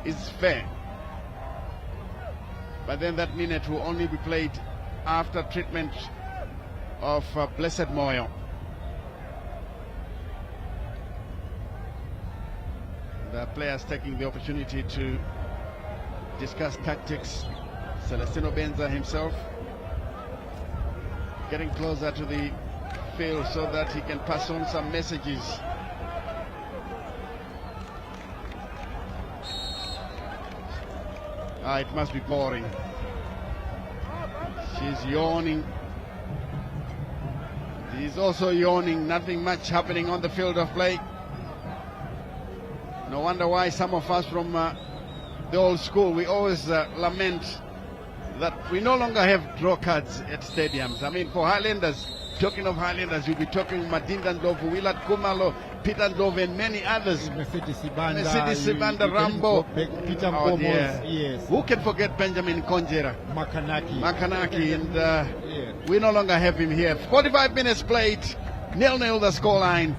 is fair. But then that minute will only be played after treatment of Blessed Moyo. The players taking the opportunity to discuss tactics. Celestino Benza himself getting closer to the field so that he can pass on some messages. It must be boring. He's yawning. He's also yawning. Nothing much happening on the field of play. No wonder why some of us from the old school, we always lament that we no longer have draw cards at stadiums. I mean, for Highlanders, talking of Highlanders, you'll be talking Madinda Ndlovu, Willard Kumalo, Peter Ndlovu, and many others. Mercedes Sibanda, Rambo. Peter Oh, Mbomos, dear. yes. Who can forget Benjamin Konjera? Makanaki. And Yeah. we no longer have him here. 45 minutes played, 0-0 the scoreline.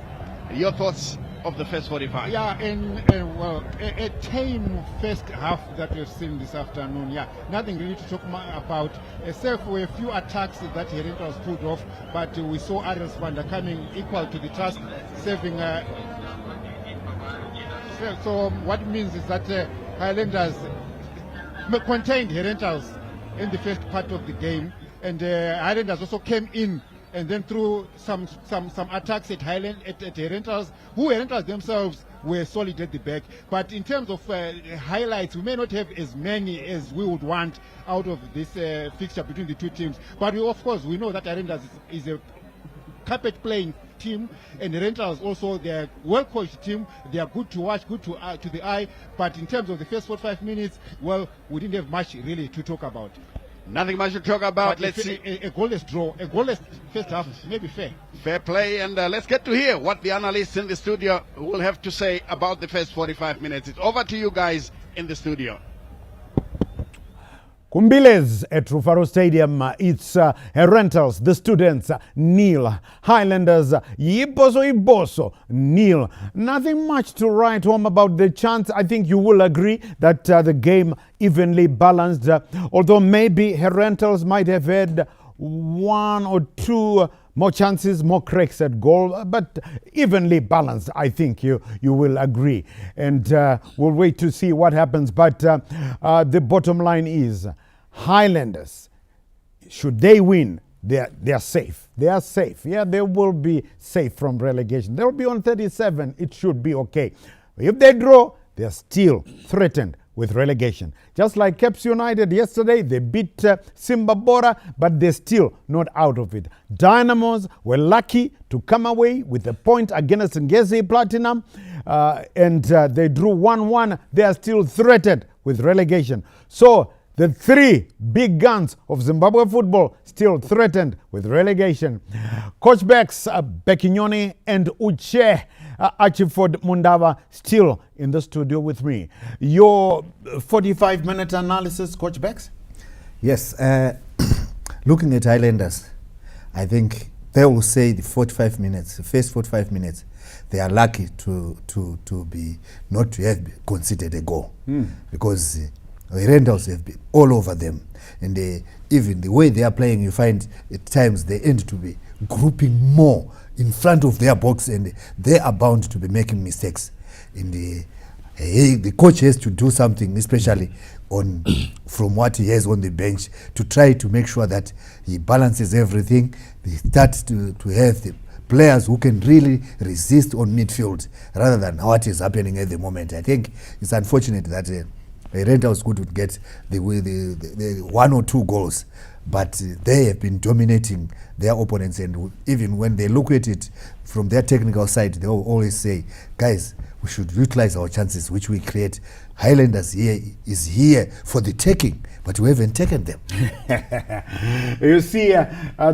Your thoughts of the first 45? Yeah, and well, a tame first half that we've seen this afternoon. Yeah, nothing really to talk about, except for a few attacks that Herentals pulled off, but we saw Ariel Spanda coming equal to the task, saving. So what it means is that Highlanders contained Herentals in the first part of the game, and Highlanders also came in and then through some attacks at Herentals, who Herentals themselves were solid at the back. But in terms of highlights, we may not have as many as we would want out of this fixture between the two teams. But we, of course, we know that Herentals is a carpet playing team, and Herentals also, they're a well-coached team. They are good to watch, good to the eye. But in terms of the first 45 minutes, well, we didn't have much really to talk about. Nothing much to talk about. But Let's see. A goalless draw, a goalless first half, maybe fair. Fair play, and let's get to hear what the analysts in the studio will have to say about the first 45 minutes. It's over to you guys in the studio. Kumbiles at Rufaro Stadium, it's Herentals, the students, nil. Highlanders, Iboso, nil. Nothing much to write home about the chance. I think you will agree that the game evenly balanced, although maybe Herentals might have had one or two more chances, more cracks at goal, but evenly balanced, I think you will agree. And we'll wait to see what happens. But the bottom line is, Highlanders, should they win, they are safe. They are safe. Yeah, they will be safe from relegation. They will be on 37. It should be okay. If they draw, they are still threatened with relegation. Just like Caps United yesterday, they beat Simba Bora, but they're still not out of it. Dynamos were lucky to come away with a point against Ngezi Platinum, and they drew 1-1. They are still threatened with relegation. So the three big guns of Zimbabwe football still threatened with relegation. Coach Bex, Bekinyoni, and Uche Achiford Mundava still in the studio with me. Your 45-minute analysis, Coach Bex? Yes, looking at Highlanders, I think they will say the 45 minutes, the first 45 minutes, they are lucky to be not to have conceded a goal, because Herentals have been all over them, and even the way they are playing, you find at times they end to be grouping more in front of their box, and they are bound to be making mistakes. And the coach has to do something, especially on from what he has on the bench, to try to make sure that he balances everything. He starts to have the players who can really resist on midfield rather than what is happening at the moment. I think it's unfortunate that Herentals could get the one or two goals, but they have been dominating their opponents, and even when they look at it from their technical side, they will always say, guys, we should utilize our chances which we create. Highlanders is here for the taking, but we haven't taken them. You see,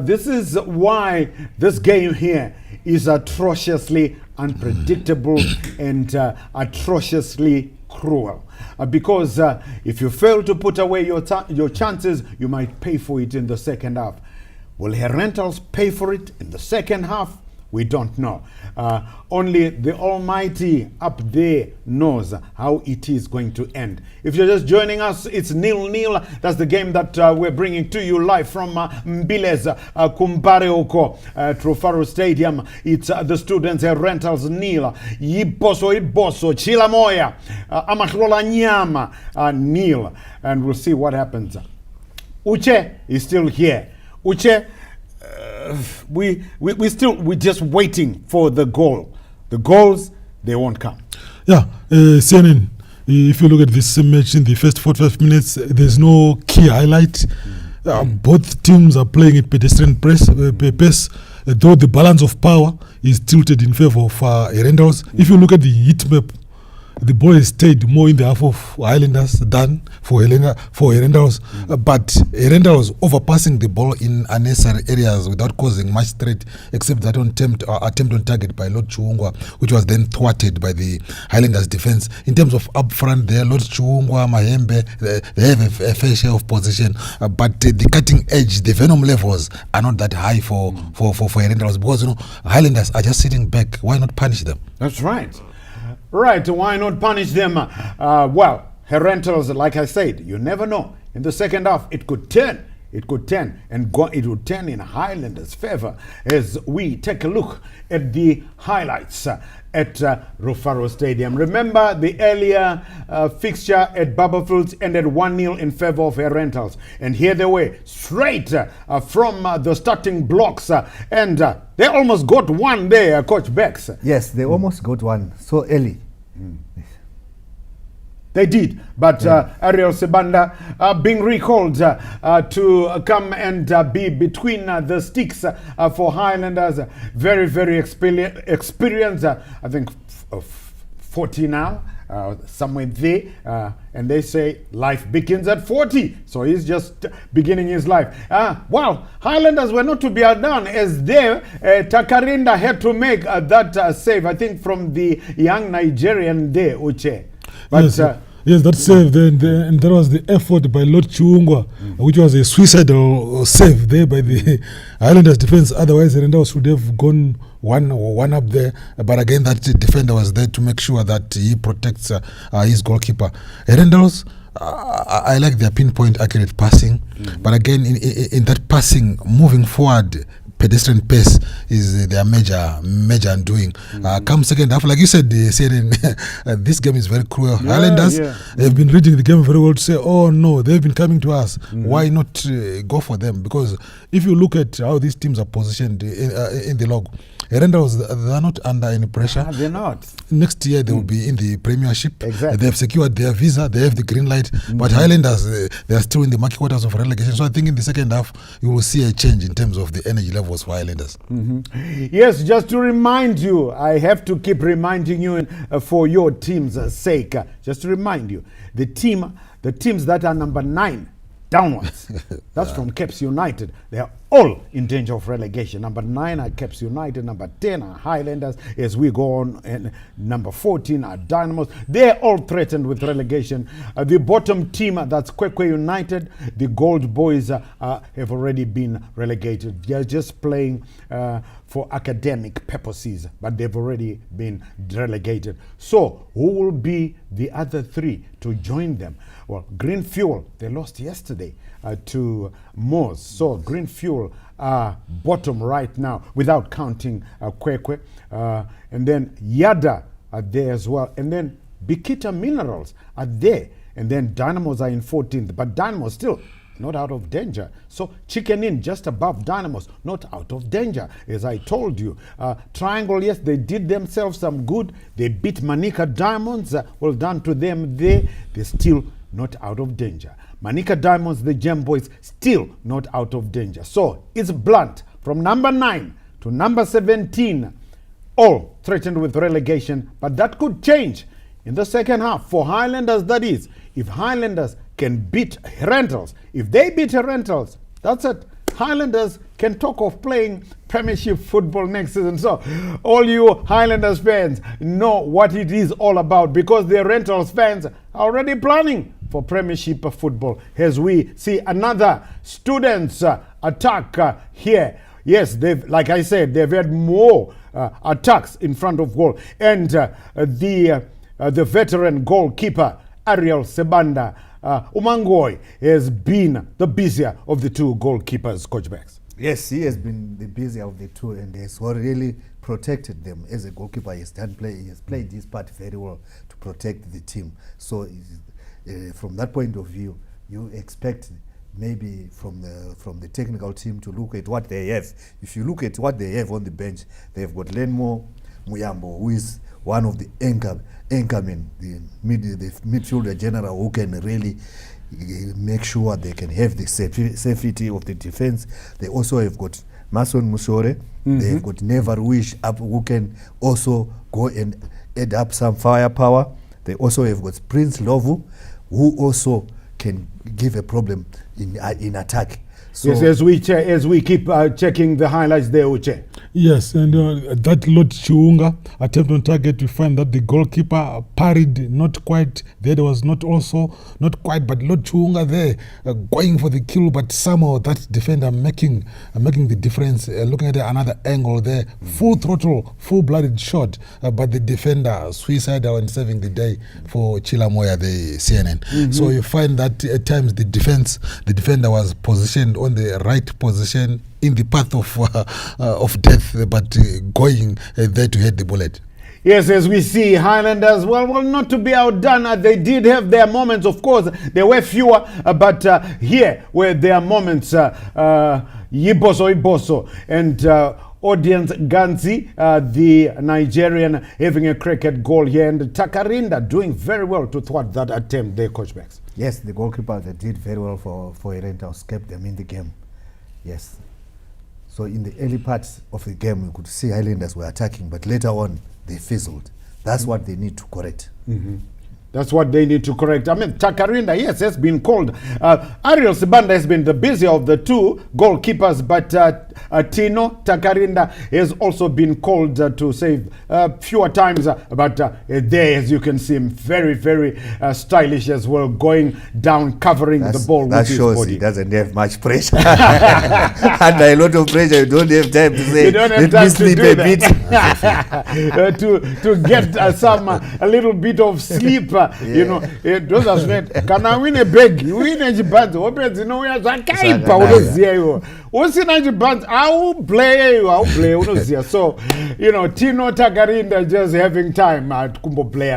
this is why this game here is atrociously unpredictable and atrociously cruel, because if you fail to put away your chances, you might pay for it in the second half. Will Herentals pay for it in the second half? We don't know. Only the Almighty up there knows how it is going to end. If you're just joining us, it's 0-0. That's the game that we're bringing to you live from Mbiles Kumbareoko Trofaro Stadium. It's the students Herentals nil. Iboso Chilamoya Amakrola Nyama nil. And we'll see what happens. Uche is still here. Uche, we're just waiting for the goal. The goals, they won't come. Yeah, CNN, if you look at this match in the first 45 minutes, there's no key highlight. Both teams are playing at pedestrian pace, though the balance of power is tilted in favor of Herentals. If you look at the heat map, the ball has stayed more in the half of Highlanders than for Herentals. But Herentals overpassing the ball in unnecessary areas without causing much threat, except that attempt on target by Lord Chuungwa, which was then thwarted by the Highlanders defense. In terms of up front there, Lord Chuungwa, Mahembe, they have a fair share of position. But the cutting edge, the venom levels are not that high for Herentals, because Highlanders are just sitting back. Why not punish them? That's right. Right, why not punish them? Well, Herentals, like I said, you never know. In the second half, it could turn. It would turn in Highlanders' favor as we take a look at the highlights at Rufaro Stadium. Remember, the earlier fixture at Barberfields ended 1-0 in favor of Herentals. And here they were, straight from the starting blocks. And they almost got one there, Coach Bex. Yes, they almost got one so early. They did, but Ariel Sebanda being recalled to come and be between the sticks for Highlanders. Very, very experienced. I think 40 now, somewhere there. And they say life begins at 40. So he's just beginning his life. Well, Highlanders were not to be outdone as they, Takarinda had to make that save, I think, from the young Nigerian there, Uche. But, yes, that save there, and there was the effort by Lord Chuungwa, which was a suicidal save there by the Highlanders defense. Otherwise, Herentals should have gone one up there. But again, that defender was there to make sure that he protects his goalkeeper. Herentals, I like their pinpoint accurate passing, but again, in that passing, moving forward, pedestrian pace is their major undoing. Come second half, like you said, this game is very cruel. Highlanders, they've been reading the game very well to say, oh no, they've been coming to us. Why not go for them? Because if you look at how these teams are positioned in the log, Herentals, they're not under any pressure. They're not. Next year, they will be in the Premiership. Exactly. They have secured their visa. They have the green light. But Highlanders, they are still in the market quarters of relegation. So I think in the second half, you will see a change in terms of the energy levels for Highlanders. Yes, just to remind you, I have to keep reminding you for your team's sake. Just to remind you, the teams that are number 9 downwards, that's from Caps United. They are all in danger of relegation. Number 9 are Caps United. Number 10 are Highlanders. As we go on, and number 14 are Dynamos. They're all threatened with relegation. The bottom team, that's Kwekwe United. The Gold Boys have already been relegated. They're just playing for academic purposes, but they've already been relegated. So who will be the other 3 to join them? Well, Green Fuel, they lost yesterday to Moors. So Green Fuel are bottom right now without counting Kwekwe. And then Yada are there as well. And then Bikita Minerals are there. And then Dynamos are in 14th. But Dynamos still not out of danger. So Chicken Inn just above Dynamos, not out of danger. As I told you, Triangle, yes, they did themselves some good. They beat Manica Diamonds. Well done to them there. They're still not out of danger. Manica Diamonds, the Gem Boys, still not out of danger. So it's blunt from number 9 to number 17, all threatened with relegation. But that could change in the second half for Highlanders. That is, if Highlanders can beat Herentals. If they beat Herentals, that's it. Highlanders can talk of playing Premiership football next season. So all you Highlanders fans know what it is all about, because the Herentals fans are already planning for Premiership football as we see another students attack here. Yes, they've, like I said, they've had more attacks in front of goal. And the veteran goalkeeper, Ariel Sebanda, Umangoy, has been the busier of the 2 goalkeepers, Coach Bex. Yes, he has been the busier of the 2, and has really protected them as a goalkeeper. He has played his part very well to protect the team. So from that point of view, you expect maybe from the technical team to look at what they have. If you look at what they have on the bench, they've got Lenmo Muyambo, who is one of the anchormen, the midfielder general, who can really make sure they can have the safety of the defense. They also have got Mason Musore. They've got Never Wish up who can also go and add up some firepower. They also have got Prince Lovu, who also can give a problem in attack. So yes, as we keep checking the highlights there, Uche. Yes, and that Lord Chiunga attempt on target, we find that the goalkeeper parried not quite. There was not quite, but Lord Chiunga there going for the kill, but somehow that defender making the difference. Looking at another angle there, full throttle, full-blooded shot, but the defender suicidal and saving the day for Chilamoya, the CNN. So you find that at times the defender was positioned on the right position in the path of death, but going there to hit the bullet. Yes, as we see, Highlanders, well, not to be outdone, they did have their moments, of course. There were fewer, but here were their moments. Iboso, and Audience Ganzi, the Nigerian, having a cricket goal here, and Takarinda doing very well to thwart that attempt there, Coach Bex. yes, the goalkeeper, they did very well for Herentals, kept them in the game. Yes. So in the early parts of the game, we could see Highlanders were attacking, but later on, they fizzled. That's what they need to correct. That's what they need to correct. I mean, Takarinda, yes, has been called. Ariel Sibanda has been the busier of the two goalkeepers, but Tino Takarinda has also been called to save fewer times. But there, as you can see, him very, very stylish as well, going down, covering the ball with his body. That shows he doesn't have much pressure. Under a lot of pressure, you don't have time to say, let me sleep a bit. To get a little bit of sleep. You know, those are smart. Can I win a bag? You win a band. Opens, you know, we are like, I'll play. So, you know, Tino Takarinda just having time at Kumbo play.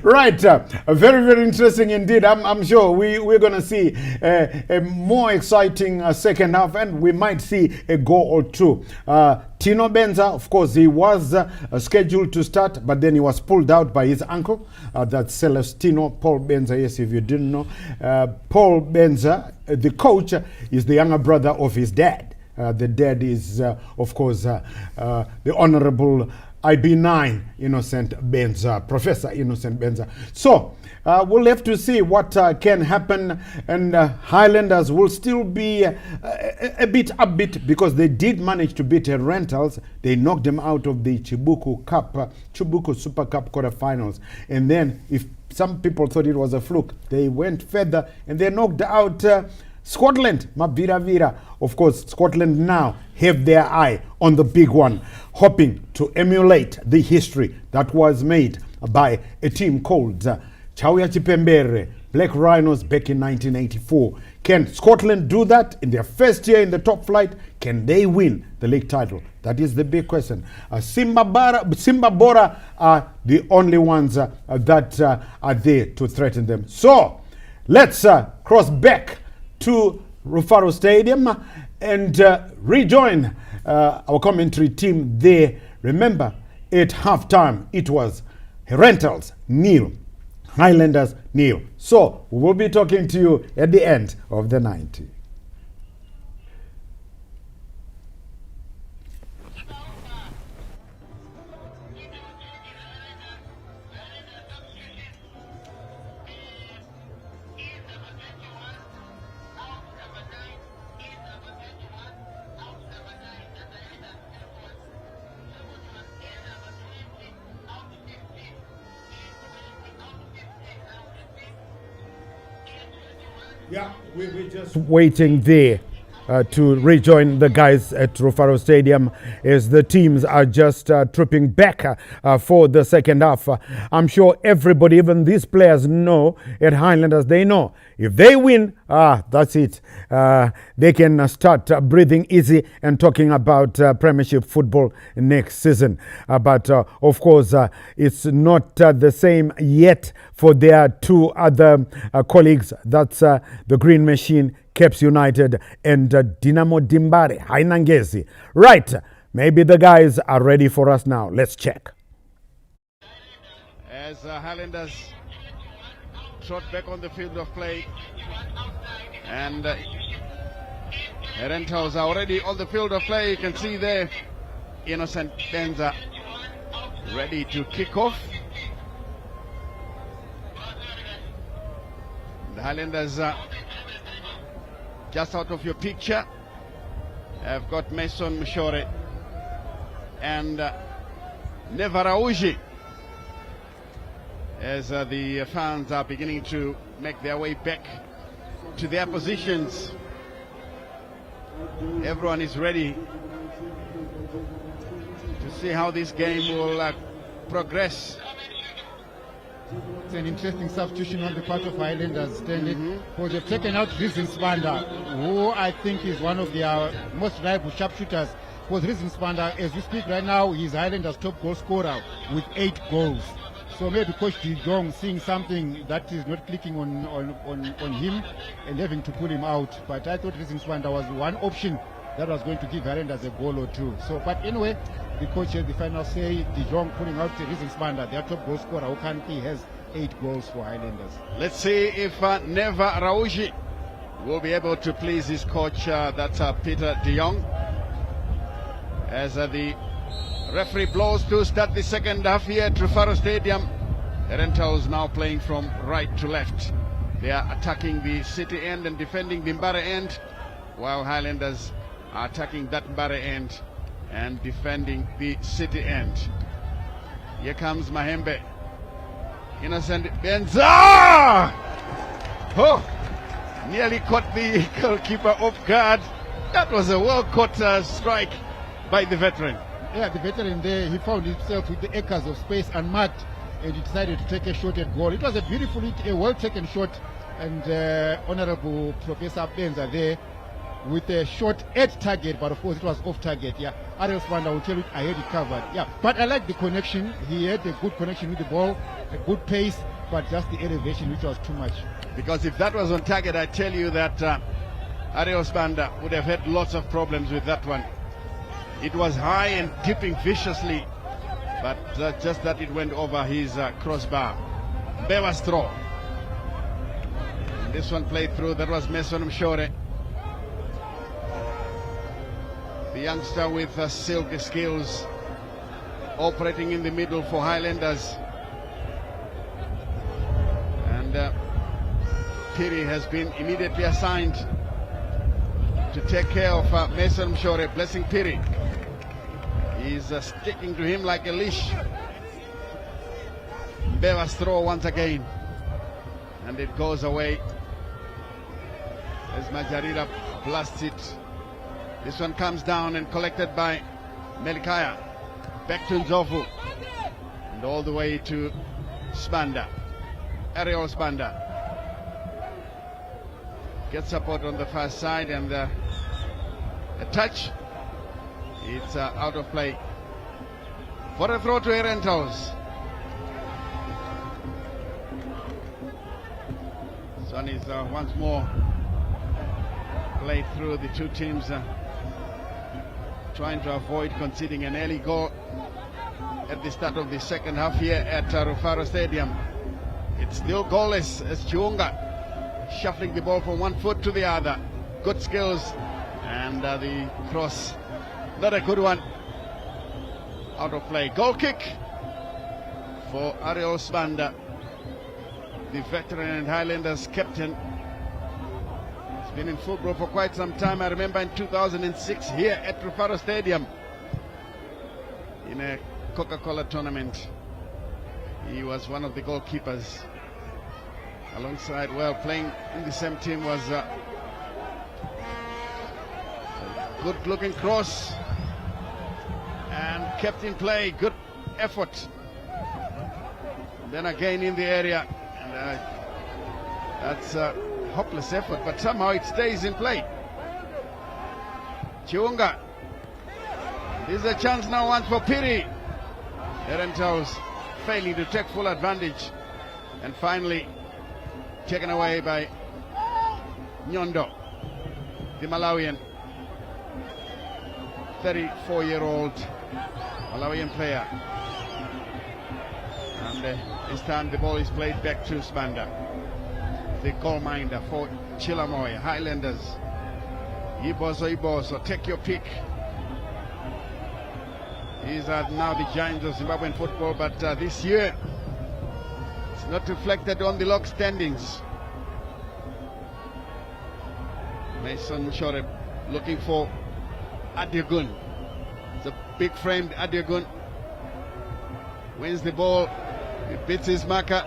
Right, very, very interesting indeed. I'm sure we're going to see a more exciting second half, and we might see a goal or two. Tino Benza, of course, he was scheduled to start, but then he was pulled out by his uncle. That's Celestino Paul Benza. Yes, if you didn't know, Paul Benza, the coach, is the younger brother of his dad. The dad is, of course, the Honorable IB9 Innocent Benza, Professor Innocent Benza. So we'll have to see what can happen, and Highlanders will still be a bit upbeat because they did manage to beat Herentals. They knocked them out of the Chibuku Super Cup quarterfinals, and then if some people thought it was a fluke, they went further and they knocked out Scotland, Mavira. Of course, Scotland now have their eye on the big one, hoping to emulate the history that was made by a team called Chauya Chipembere, Black Rhinos, back in 1984. Can Scotland do that in their first year in the top flight? Can they win the league title? That is the big question. Simba Bora are the only ones that are there to threaten them. So let's cross back to Rufaro Stadium and rejoin our commentary team there. Remember, at halftime, it was Herentals 0, Highlanders 0. So we will be talking to you at the end of the 90. Yeah, we're just waiting there to rejoin the guys at Rufaro Stadium as the teams are just trooping back for the second half. I'm sure everybody, even these players, know at Highlanders, they know if they win, that's it. They can start breathing easy and talking about Premiership football next season. But of course, it's not the same yet for their two other colleagues. That's the Green Machine, Caps United, and Dinamo Dimbare, Hainangezi. Right, maybe the guys are ready for us now. Let's check. As Highlanders trot back on the field of play. And Herentals are already on the field of play. You can see there, Innocent Benza ready to kick off. The Highlanders just out of your picture. I've got Mason Mshore and Nevarauji as the fans are beginning to make their way back to their positions. Everyone is ready to see how this game will progress. It's an interesting substitution on the part of Highlanders, Stanley, because they've taken out Rizin Spanda, who I think is one of their most reliable sharpshooters. Because Rizin Spanda, as we speak right now, he's Highlanders' top goal scorer with 8 goals. So maybe Coach De Jong seeing something that is not clicking on him and having to pull him out. But I thought Rizin Spanda was one option that was going to give Highlanders a goal or two. So, but anyway, the coach had the final say. De Jong pulling out Rizin Spanda, their top goal scorer, who currently has 8 goals for Highlanders. Let's see if Neva Rauji will be able to please his coach, that's Peter de Jong. As the referee blows to start the second half here at Trufaro Stadium. Herentals now playing from right to left. They are attacking the city end and defending the Mbare end, while Highlanders are attacking that Mbare end and defending the city end. Here comes Mahembe. Innocent Benza! Oh! Nearly caught the goalkeeper off guard. That was a well-caught strike by the veteran. Yeah, the veteran there, he found himself with the acres of space unmarked, and he decided to take a shot at goal. It was a beautiful, a well-taken shot, and Honorable Professor Benza there with a shot at target, but of course it was off target. Yeah, Ariel Spanda will tell you I had it covered. Yeah, but I like the connection. He had a good connection with the ball, a good pace, but just the elevation which was too much. Because if that was on target, I tell you that Ariel Spanda would have had lots of problems with that one. It was high and dipping viciously, but just that it went over his crossbar. Beva straw. This one played through. That was Mason Mshore, the youngster with silky skills, operating in the middle for Highlanders. And Piri has been immediately assigned to take care of Mason Mshore. Blessing Piri. He's sticking to him like a leash. Beva's throw once again, and it goes away as Majarira blasts it. This one comes down and collected by Melikaya. Back to Nzovu, and all the way to Spanda. Ariel Spanda gets support on the far side, and a touch. It's out of play for a throw to Herentals. This one is once more played through. The two teams trying to avoid conceding an early goal at the start of the second half here at Rufaro Stadium. It's still goalless as Chiunga shuffling the ball from one foot to the other. Good skills, and the cross, not a good one, out of play. Goal kick for Ariel Spanda, the veteran and Highlanders captain. He's been in football for quite some time. I remember in 2006 here at Rufaro Stadium in a Coca-Cola tournament. He was one of the goalkeepers. Alongside, well, playing in the same team was a good-looking cross and kept in play. Good effort. Then again in the area, and that's a hopeless effort, but somehow it stays in play. Chiunga. This is a chance now, one for Piri. Herentals failing to take full advantage, and finally taken away by Nyondo, the Malawian, 34-year-old Malawian player. And this time the ball is played back to Spanda. the goal minder for Chilamoy. Highlanders. Ibozo, take your pick. These are now the giants of Zimbabwean football, but this year it's not reflected on the log standings. Mason Shoreb looking for Adiogun. It's a big framed Adiogun. Wins the ball. He beats his marker.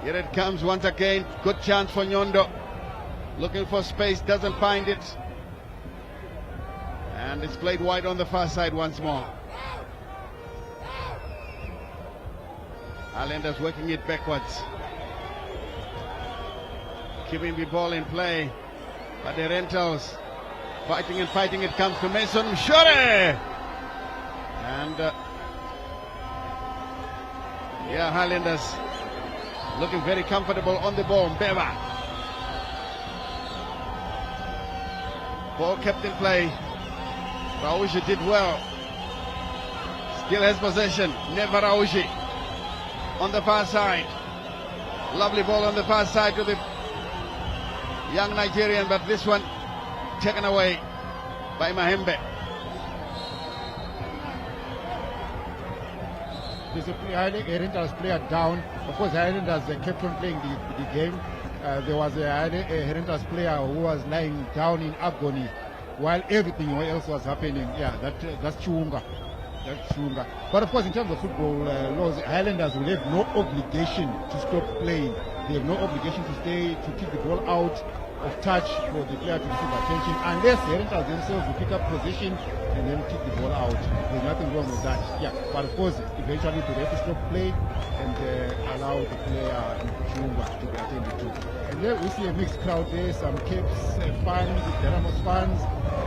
Here it comes once again. Good chance for Nyondo. Looking for space, doesn't find it. And it's played wide on the far side once more. Highlanders working it backwards. Keeping the ball in play. But the Herentals fighting and fighting. It comes to Mason Mshore. And yeah, Highlanders looking very comfortable on the ball. Mbeva. Ball kept in play. Rauji did well. Still has possession. Never Rauji. On the far side. Lovely ball on the far side to the young Nigerian, but this one taken away by Mahembe. There's a Herentals player down. Of course, Highlanders kept on playing the game. There was a Herentals player who was lying down in agony while everything else was happening. Yeah, that's Chiunga. That's Chiunga. But of course, in terms of football laws, Highlanders will have no obligation to stop playing. They have no obligation to stay, to keep the ball out of touch for the player to receive attention, unless the Herentals themselves will pick up position and then kick the ball out. There's nothing wrong with that. Yeah, but of course, eventually they have to stop play and allow the player Chiunga to be attended to. And there we see a mixed crowd there, some Capes fans, Deramos fans,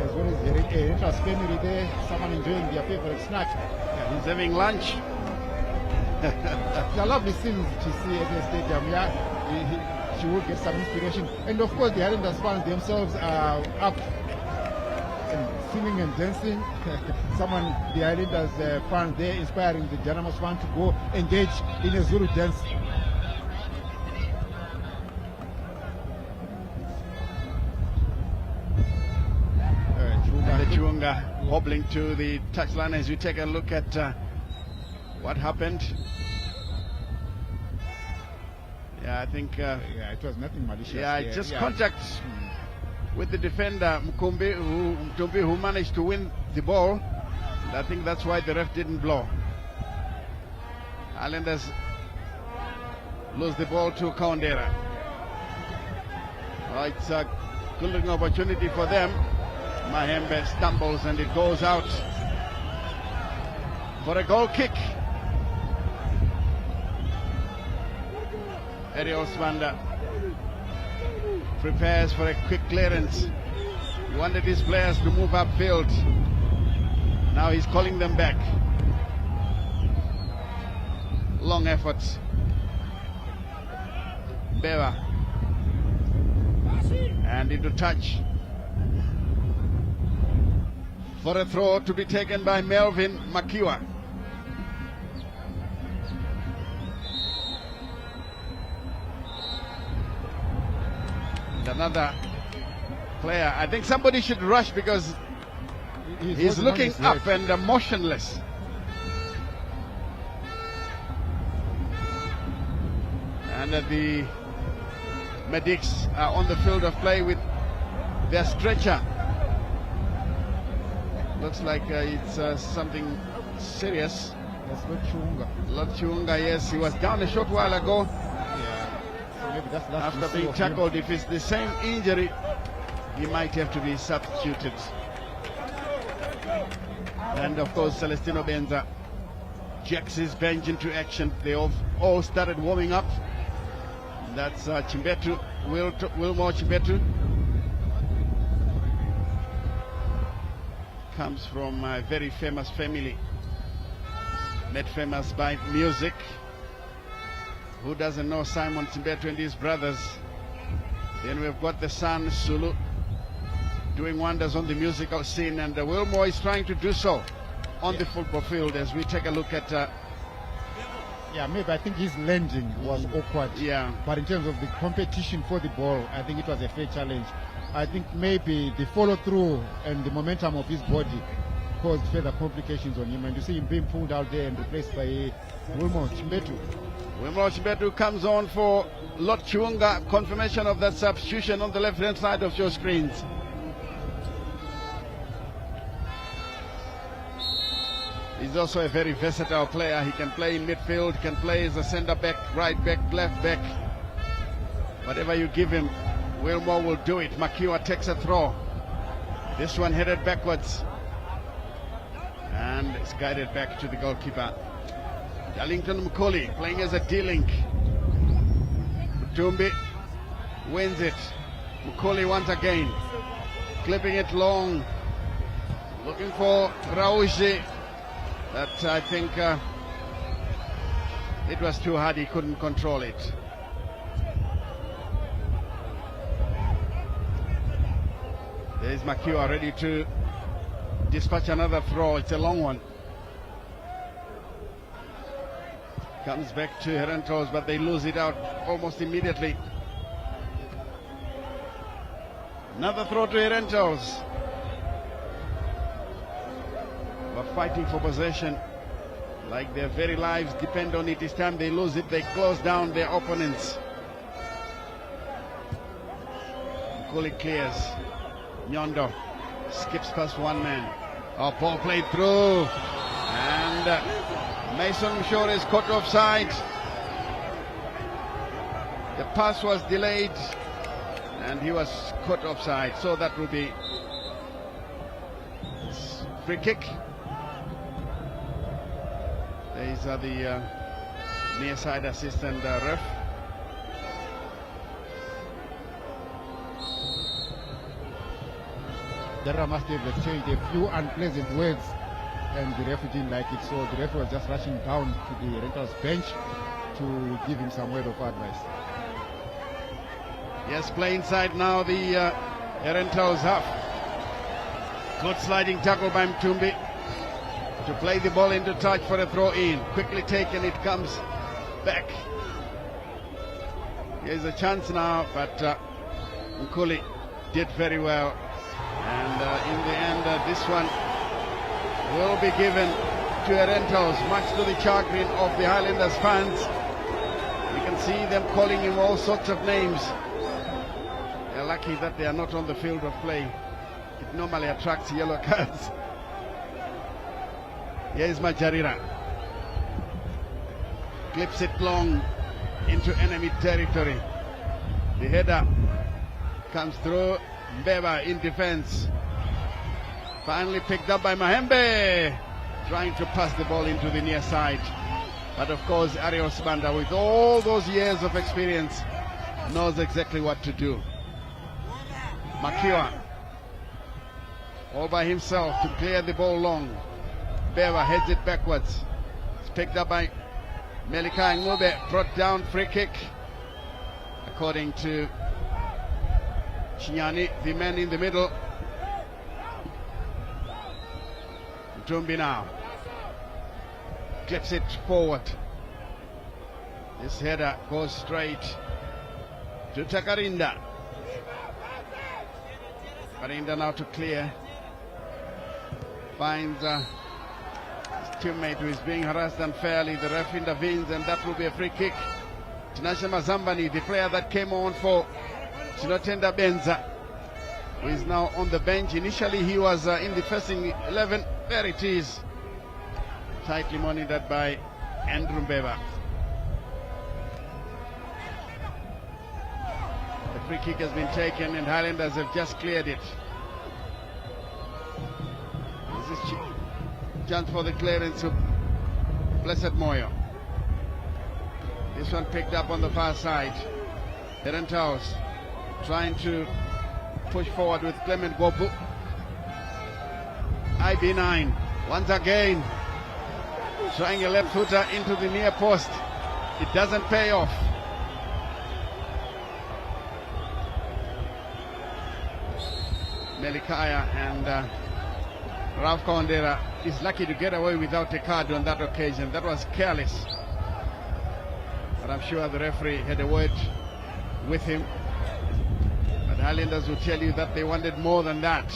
as well as the Herentals family there, someone enjoying their favorite snack. Yeah, he's having lunch. They're lovely scenes to see at the stadium. Yeah, she will get some inspiration. And of course, the Highlanders fans themselves are up and singing and dancing. Someone, the Highlanders fans, they're inspiring the Janamos fans to go engage in a Zulu dance. The Chiunga wobbling to the touchline as we take a look at what happened. Yeah, I think it was nothing malicious. Yeah, just contact with the defender Mtumbi, who managed to win the ball. And I think that's why the ref didn't blow. Highlanders lose the ball to Kaundera. Well, it's a good looking opportunity for them. Mahembe stumbles and it goes out for a goal kick. Ariel Swanda prepares for a quick clearance. He wanted his players to move upfield. Now he's calling them back. Long efforts. Beva. And into touch. For a throw to be taken by Melvin Makiwa. Another player. I think somebody should rush because he's looking up and motionless. And the medics are on the field of play with their stretcher. Looks like it's something serious. That's not Chiunga. Lord Chiunga, yes, he was down a short while ago. Maybe that's After being tackled, if it's the same injury, he might have to be substituted. And of course, Celestino Benza jacks his bench into action. They all started warming up. That's Chimbetu, Wilmore Chimbetu. Comes from a very famous family, made famous by music. Who doesn't know Simon Chimbetu and his brothers? Then we've got the son Sulu doing wonders on the musical scene, and Wilmore is trying to do so on the football field as we take a look at Yeah, maybe I think his landing was awkward. Yeah. But in terms of the competition for the ball, I think it was a fair challenge. I think maybe the follow through and the momentum of his body caused further complications on him. And you see him being pulled out there and replaced by Wilmo Chimbetu. Wilmo Chimbetu comes on for Lot Chiunga. Confirmation of that substitution on the left-hand side of your screens. He's also a very versatile player. He can play in midfield, can play as a centre back, right back, left back. Whatever you give him, Wilmore will do it. Makiwa takes a throw. This one headed backwards. And it's guided back to the goalkeeper. Darlington Mukoli playing as a D-link. Mutumbi wins it. Mukoli once again. Clipping it long. Looking for Rauji. But I think it was too hard. He couldn't control it. There's Makiwa ready to dispatch another throw. It's a long one. Comes back to Herentals, but they lose it out almost immediately. Another throw to Herentals. We're fighting for possession like their very lives depend on it. Each time they lose it, they close down their opponents. Mukuli clears. Nyondo skips past one man. Oh, ball played through. And Mason Mshore is caught offside. The pass was delayed and he was caught offside. So that will be free kick. These are the near side assistant ref. Dara must have exchanged a few unpleasant words and the referee didn't like it, so the referee was just rushing down to the Herentals bench to give him some word of advice. Yes, play inside now the Herentals half. Good sliding tackle by Mtumbi to play the ball into touch for a throw in. Quickly taken, it comes back. Here's a chance now, but Nkuli did very well. And in the end, this one will be given to Herentals, much to the chagrin of the Highlanders fans. You can see them calling him all sorts of names. They're lucky that they are not on the field of play. It normally attracts yellow cards. Here's Majarira. Clips it long into enemy territory. The header comes through. Mbeba in defense. Finally picked up by Mahembe. Trying to pass the ball into the near side. But of course, Arios Banda, with all those years of experience, knows exactly what to do. Makiwa, all by himself to clear the ball long. Mbeba heads it backwards. It's picked up by Melika Ngube. Brought down, free kick. According to Chinyani, the man in the middle. Mtumbi now clips it forward. This header goes straight to Takarinda. Takarinda now to clear. Finds his teammate who is being harassed unfairly. The ref intervenes and that will be a free kick. Tinashe Mazambani, the player that came on for Chinotenda Benza, who is now on the bench. Initially he was in the first 11. There it is. Tightly monitored by Andrew Mbeba. The free kick has been taken and Highlanders have just cleared it. This is chance for the clearance of Blessed Moyo. This one picked up on the far side. Herentals trying to push forward with Clement Gopu. IB9 once again trying a left footer into the near post. It doesn't pay off. Melikaya and Ralph Kondera is lucky to get away without a card on that occasion. That was careless. But I'm sure the referee had a word with him. But Highlanders will tell you that they wanted more than that.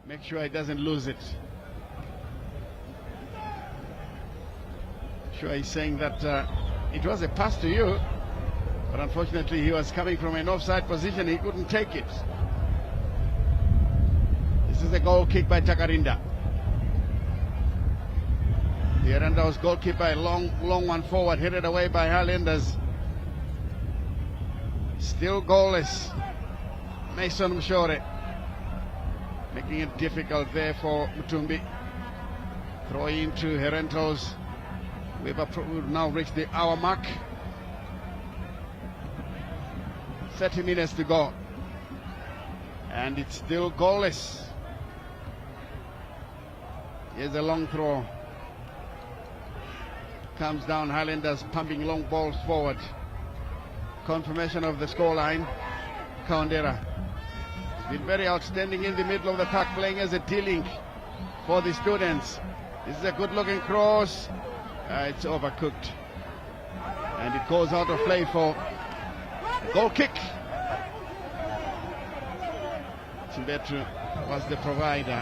Make sure he doesn't lose it. Sure, he's saying that it was a pass to you, but unfortunately he was coming from an offside position. He couldn't take it. This is a goal kick by Takarinda. The Herentals goalkeeper, a long one forward, headed away by Highlanders. Still goalless. Mason Mshore making it difficult there for Mutumbi. Throw into Herentals. We've now reached the hour mark. 30 minutes to go. And it's still goalless. Here's a long throw. Comes down, Highlanders pumping long balls forward. Confirmation of the scoreline. Kaundera. Been very outstanding in the middle of the park, playing as a D-link for the students. This is a good-looking cross. It's overcooked. And it goes out of play for a goal kick. Chimbetru was the provider.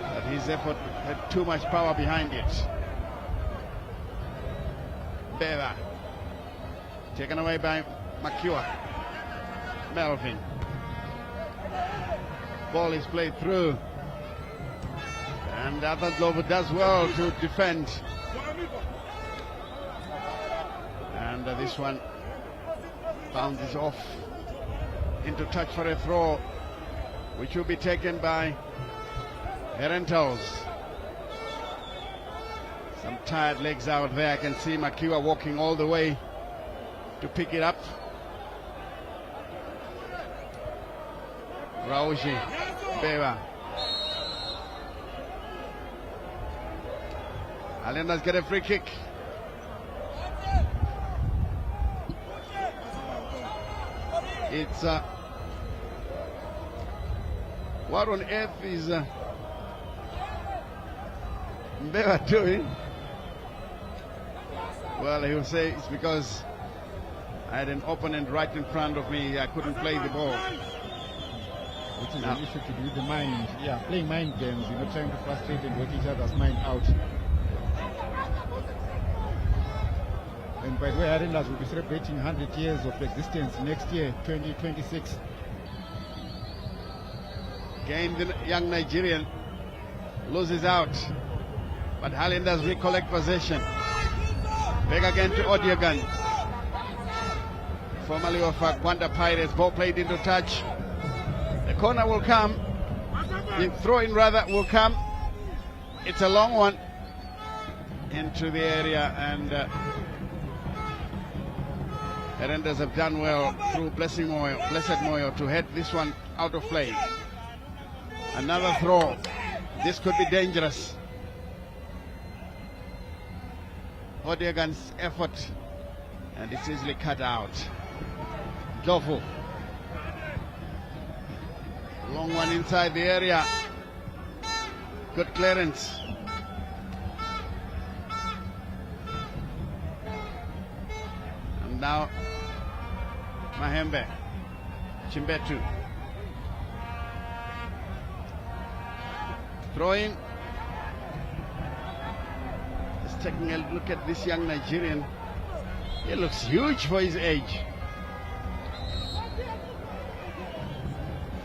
But his effort had too much power behind it. Beva. Taken away by Makiwa. Melvin. Ball is played through. And Adadlov does well to defend. And this one bounces off into touch for a throw, which will be taken by Herentals. Some tired legs out there. I can see Makiwa walking all the way to pick it up. Rauji, Beva. Highlanders get a free kick. It's what on earth is Beva doing? Well, he'll say it's because I had an opponent right in front of me. I couldn't play the ball. Which is an issue to do with the mind. Yeah, playing mind games, trying to frustrate and work each other's mind out. And by the way, Highlanders will be celebrating 100 years of existence next year, 2026. Again, the young Nigerian loses out. But Highlanders recollect possession. Back again to Odiogan. Formerly of Gwanda Pirates. Ball played into touch. The corner will come. The throw-in rather will come. It's a long one into the area, and Herentals have done well through Blessed Moyo to head this one out of play. Another throw. This could be dangerous. Odiogan's effort, and it's easily cut out. Dofu. Long one inside the area. Good clearance. And now Mahembe. Chimbetu. Throwing. Just taking a look at this young Nigerian. He looks huge for his age.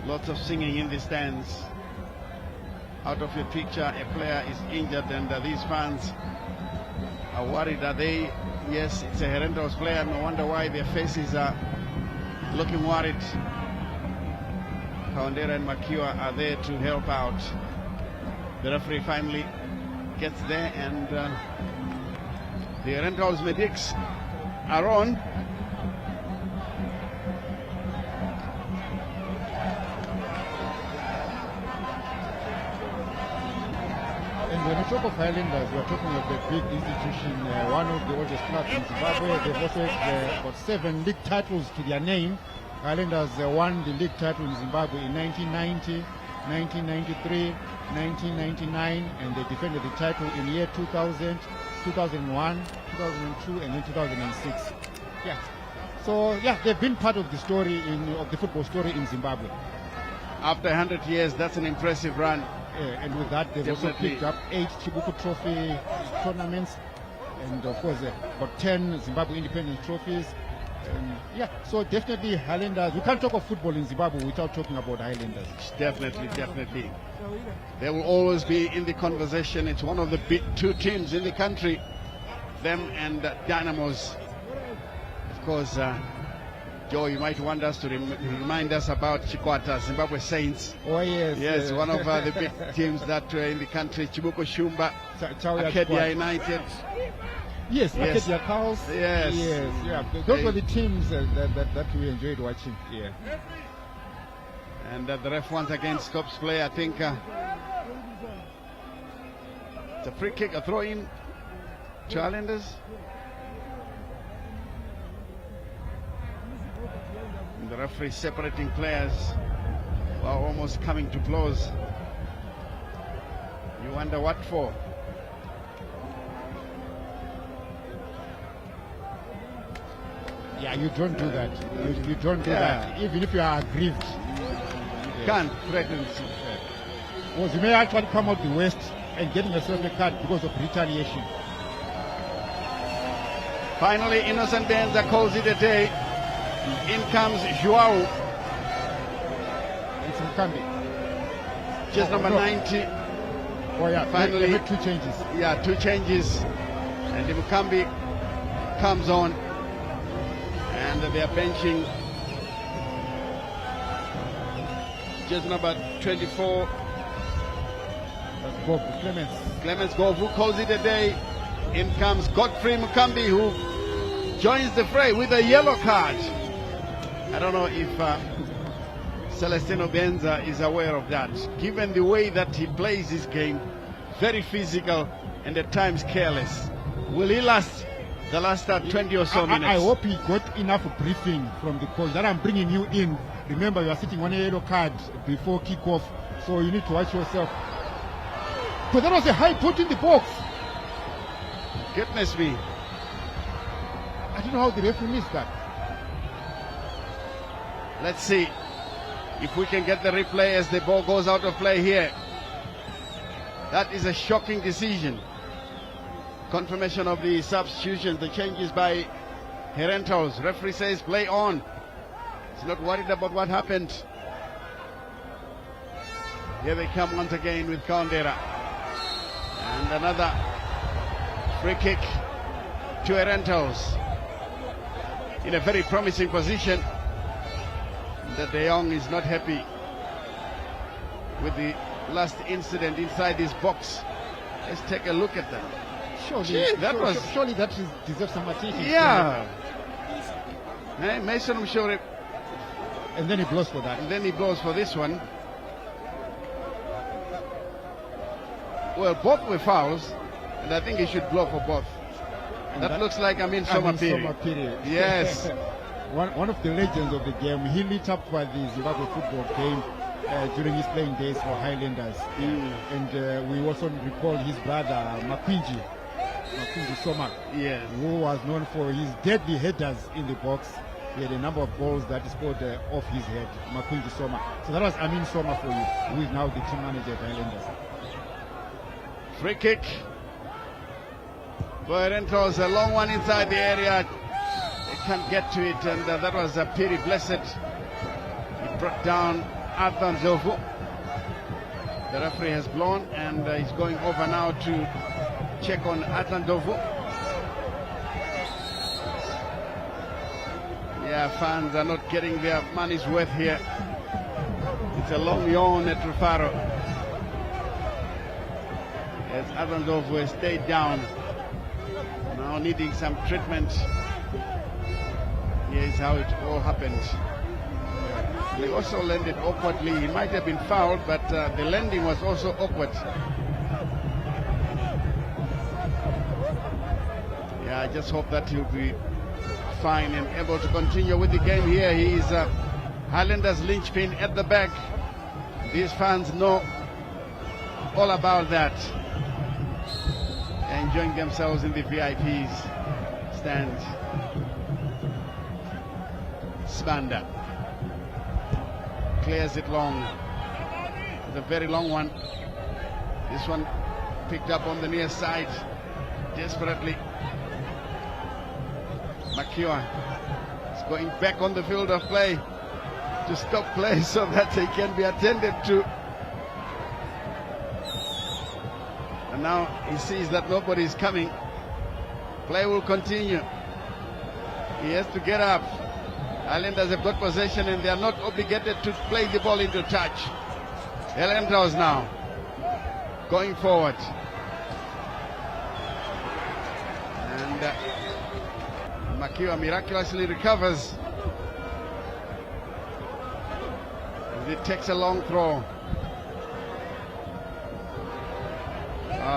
Lots of singing in the stands. Out of your picture, a player is injured, and these fans are worried. Are they? Yes, it's a Herentals player. No wonder why their faces are looking worried. Kaundera and Makiwa are there to help out. The referee finally gets there, and the Herentals medics are on. And when we talk of Highlanders, we're talking of a big institution, one of the oldest clubs in Zimbabwe. They've also had about 7 league titles to their name. Highlanders won the league title in Zimbabwe in 1990, 1993, 1999, and they defended the title in year 2000, 2001, 2002, and then 2006. Yeah. So yeah, they've been part of the story of the football story in Zimbabwe. After 100 years, that's an impressive run. And with that, they've also picked up 8 Chibuku Trophy tournaments, and of course about 10 Zimbabwe Independence trophies. Yeah, so definitely Highlanders. We can't talk of football in Zimbabwe without talking about Highlanders. Definitely, definitely. They will always be in the conversation. It's one of the big 2 teams in the country, them and Dynamos. Of course, Joe, you might want us to remind us about Chikwata, Zimbabwe Saints. Oh yes. Yes, one of the big teams that were in the country, Chibuko Shumba, Acadia United. Yes, Acadia Cows. Yes. Yes, yeah. Those were the teams that we enjoyed watching. Yeah. And the ref once again stops play. I think it's a free kick, a throw in to Highlanders. And the referee separating players while almost coming to blows. You wonder what for? Yeah, you don't do that. You don't do that. Even if you are aggrieved. Can't threaten. Well, you may actually come out the West and getting yourself a card because of retaliation. Finally, Innocent Benza calls it a day. In comes Joao. It's Mukambi. Just number 90. Oh yeah, Finally, they made 2 changes. Yeah, 2 changes. And Mukambi comes on. And they are benching just number 24. That's Bob Clements. Clements Govu calls it a day. In comes Godfrey Mukambi, who joins the fray with a yellow card. I don't know if Celestino Benza is aware of that. Given the way that he plays this game, very physical and at times careless. Will he last the last 20 or so minutes? I hope he got enough briefing from the coach that I'm bringing you in. Remember, you are sitting on a yellow card before kickoff, so you need to watch yourself. But that was a high put in the box. Goodness me. I don't know how the referee missed that. Let's see if we can get the replay as the ball goes out of play here. That is a shocking decision. Confirmation of the substitutions, the changes by Herentals. Referee says play on. He's not worried about what happened. Here they come once again with Kaundera. And another free kick to Herentals. In a very promising position. That De Jong is not happy with the last incident inside this box. Let's take a look at that. Surely that deserves some attention. Yeah. Mason Mshore. And then he blows for that. And then he blows for this one. Well, both were fouls, and I think he should blow for both. And that looks like Amin Somapiri. Yes. One of the legends of the game. He lit up for the Zimbabwe football game during his playing days for Highlanders. And we also recall his brother Makwinji Soma, who was known for his deadly headers in the box. He had a number of balls that he scored off his head, Makwinji Soma. So that was Amin Soma for you, who is now the team manager at Highlanders. Free kick for Herentals, a long one inside the area. They can't get to it, and that was Piri Blessed. He brought down Arthur Zovu. The referee has blown, and he's going over now to check on Arthur Zovu. Yeah, fans are not getting their money's worth here. It's a long yawn at Rufaro. as Arlandov will stay down. Now needing some treatment. Here's how it all happened. They also landed awkwardly. He might have been fouled, but the landing was also awkward. Yeah, I just hope that he'll be fine and able to continue with the game here. He is Highlanders linchpin at the back. These fans know all about that. Enjoying themselves in the VIPs stand. Sbanda clears it long. It's a very long one. This one picked up on the near side desperately. Makiwa is going back on the field of play to stop play so that they can be attended to. And now he sees that nobody is coming. Play will continue. He has to get up. Highlanders have got possession and they are not obligated to play the ball into touch. Herentals now going forward. And Makiwa miraculously recovers. It takes a long throw.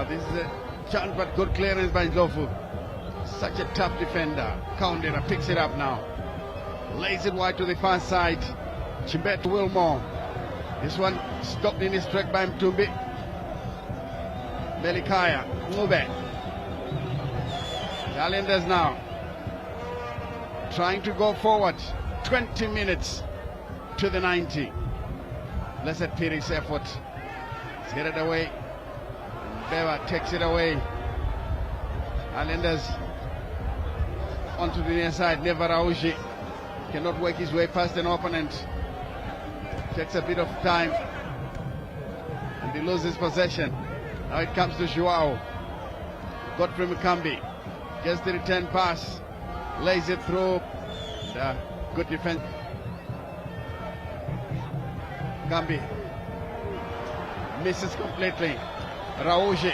This is a chance, but good clearance by Ndlovu. Such a tough defender. Kaundera picks it up now. Lays it wide to the far side. Chimbet Wilmore. This one stopped in his track by Mtumbi. Melikaya. Ngube. The Highlanders now trying to go forward. 20 minutes to the 90. Blessed Piri's effort. Let's get it away. Beva takes it away. Highlanders onto the near side. Never Auji cannot work his way past an opponent. Takes a bit of time. And he loses possession. Now it comes to Joao. Godfrey Mukambi gets the return pass. Lays it through. Good defense. Mukambi misses completely. Rauji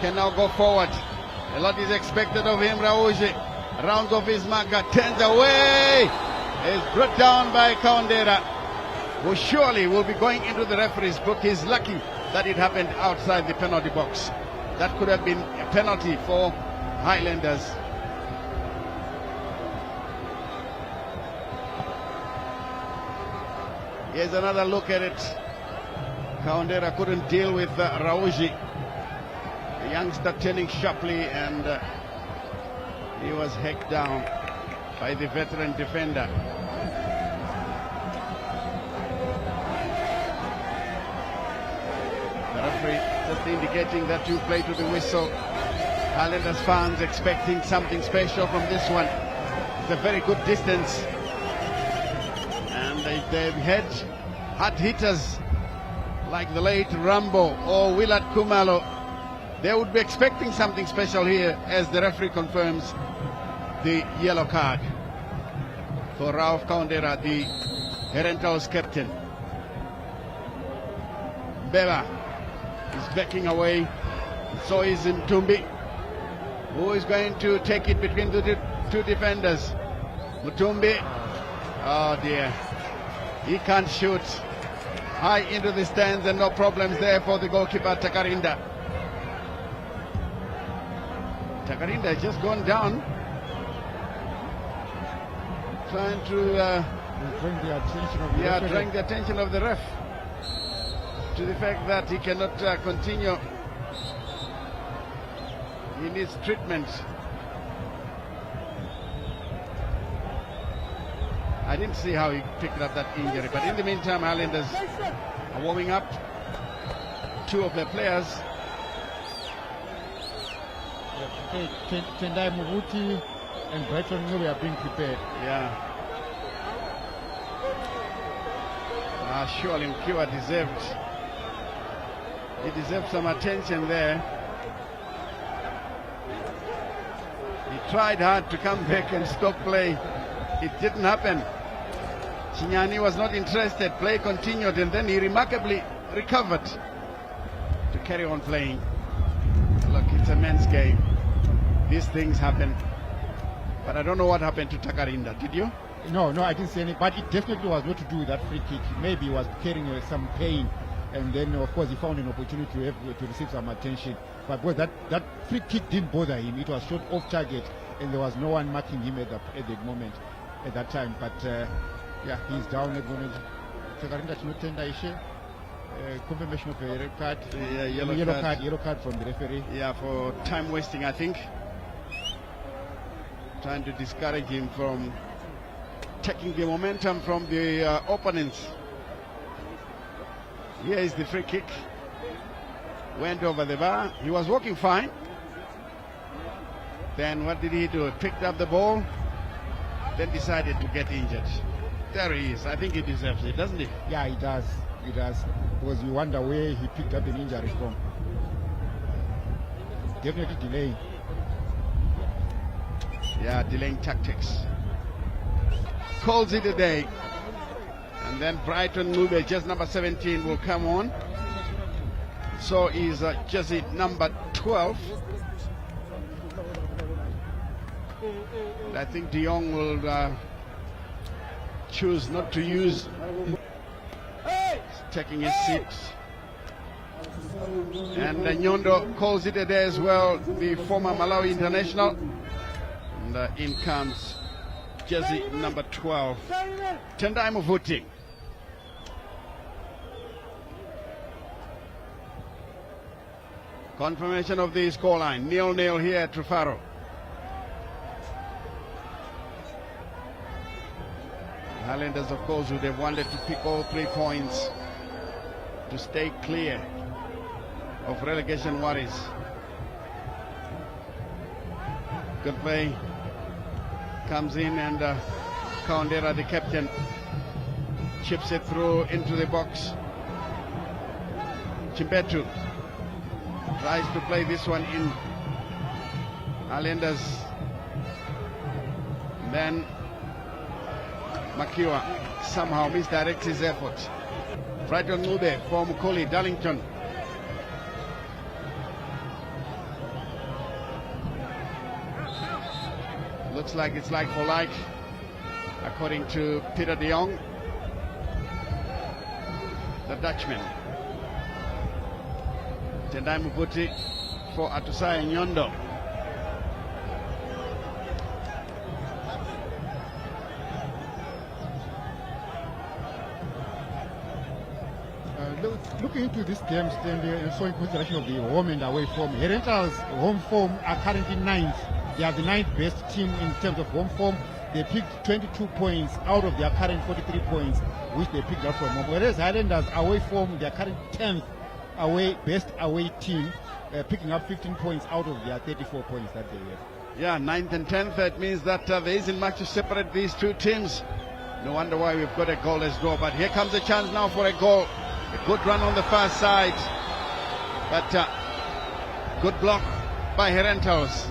can now go forward. A lot is expected of him. Rauji rounds off his marker, turns away. Is brought down by Kaundera, who surely will be going into the referee's book. He's lucky that it happened outside the penalty box. That could have been a penalty for Highlanders. Here's another look at it. Kaundera couldn't deal with Rauji. The youngster turning sharply, and he was hacked down by the veteran defender. The referee just indicating that you play to the whistle. Highlanders fans expecting something special from this one. It's a very good distance. And if they've had hard hitters like the late Rambo or Willard Kumalo, they would be expecting something special here, as the referee confirms the yellow card for Ralph Kaundera, the Herentals captain. Bela is backing away, so is Mtumbi, who is going to take it between the two defenders. Mutumbi, oh dear, he can't shoot. High into the stands and no problems there for the goalkeeper Takarinda. Takarinda has just gone down, trying to drawing the attention of the ref to the fact that he cannot continue. He needs treatment. I didn't see how he picked up that injury, but in the meantime, Highlanders are warming up. Two of their players. Tendai Muvuti and Brighton Ngube are being prepared. Yeah. Surely Mkiwa deserved some attention there. He tried hard to come back and stop play. It didn't happen. Chinyani was not interested. Play continued, and then he remarkably recovered to carry on playing. it's a men's game. These things happen. But I don't know what happened to Takarinda. Did you? No, I didn't see any. But it definitely was not to do with that free kick. Maybe he was carrying some pain, and then of course he found an opportunity to receive some attention. But boy, that free kick didn't bother him. It was shot off target, and there was no one marking him at the moment, at that time. But yeah, he's down at the moment. Takarinda should tender issue. Confirmation of a red card. Yellow card from the referee. Yeah, for time wasting, I think. Trying to discourage him from taking the momentum from the opponents. Here is the free kick. Went over the bar. He was walking fine. Then what did he do? Picked up the ball. Then decided to get injured. There he is. I think he deserves it, doesn't he? Yeah, he does. He does. Because you wonder where he picked up an injury from. Definitely delaying. Yeah, delaying tactics. Calls it a day. And then Brighton Mube, just number 17, will come on. So is jersey number 12. And I think De Jong will choose not to use. Taking his seat. And Nyondo calls it a day as well, the former Malawi international. And in comes jersey number 12, Tendai Mvuti. Confirmation of the scoreline, 0-0 here at Trufaro. Highlanders, of course, would have wanted to pick all 3 points to stay clear of relegation worries. Good play. Comes in and Kaundera, the captain, chips it through into the box. Chimbetu tries to play this one in. Highlanders. Then Makiwa somehow misdirects his effort. Brighton Mube for Mukoli Darlington. Looks like it's like for like, according to Peter de Jong, the Dutchman. Tendai Mvuti for Atusai Nyondo. Looking into this game, and so in consideration of the home and away form, Herentals' home form are currently 9th. They are the 9th best team in terms of home form. They picked 22 points out of their current 43 points, which they picked up from home. Whereas Highlanders' away form, their current 10th best away team, picking up 15 points out of their 34 points that they have. Yeah, 9th and 10th. That means that there isn't much to separate these two teams. No wonder why we've got a goalless draw. But here comes a chance now for a goal. A good run on the far side, but good block by Herentals.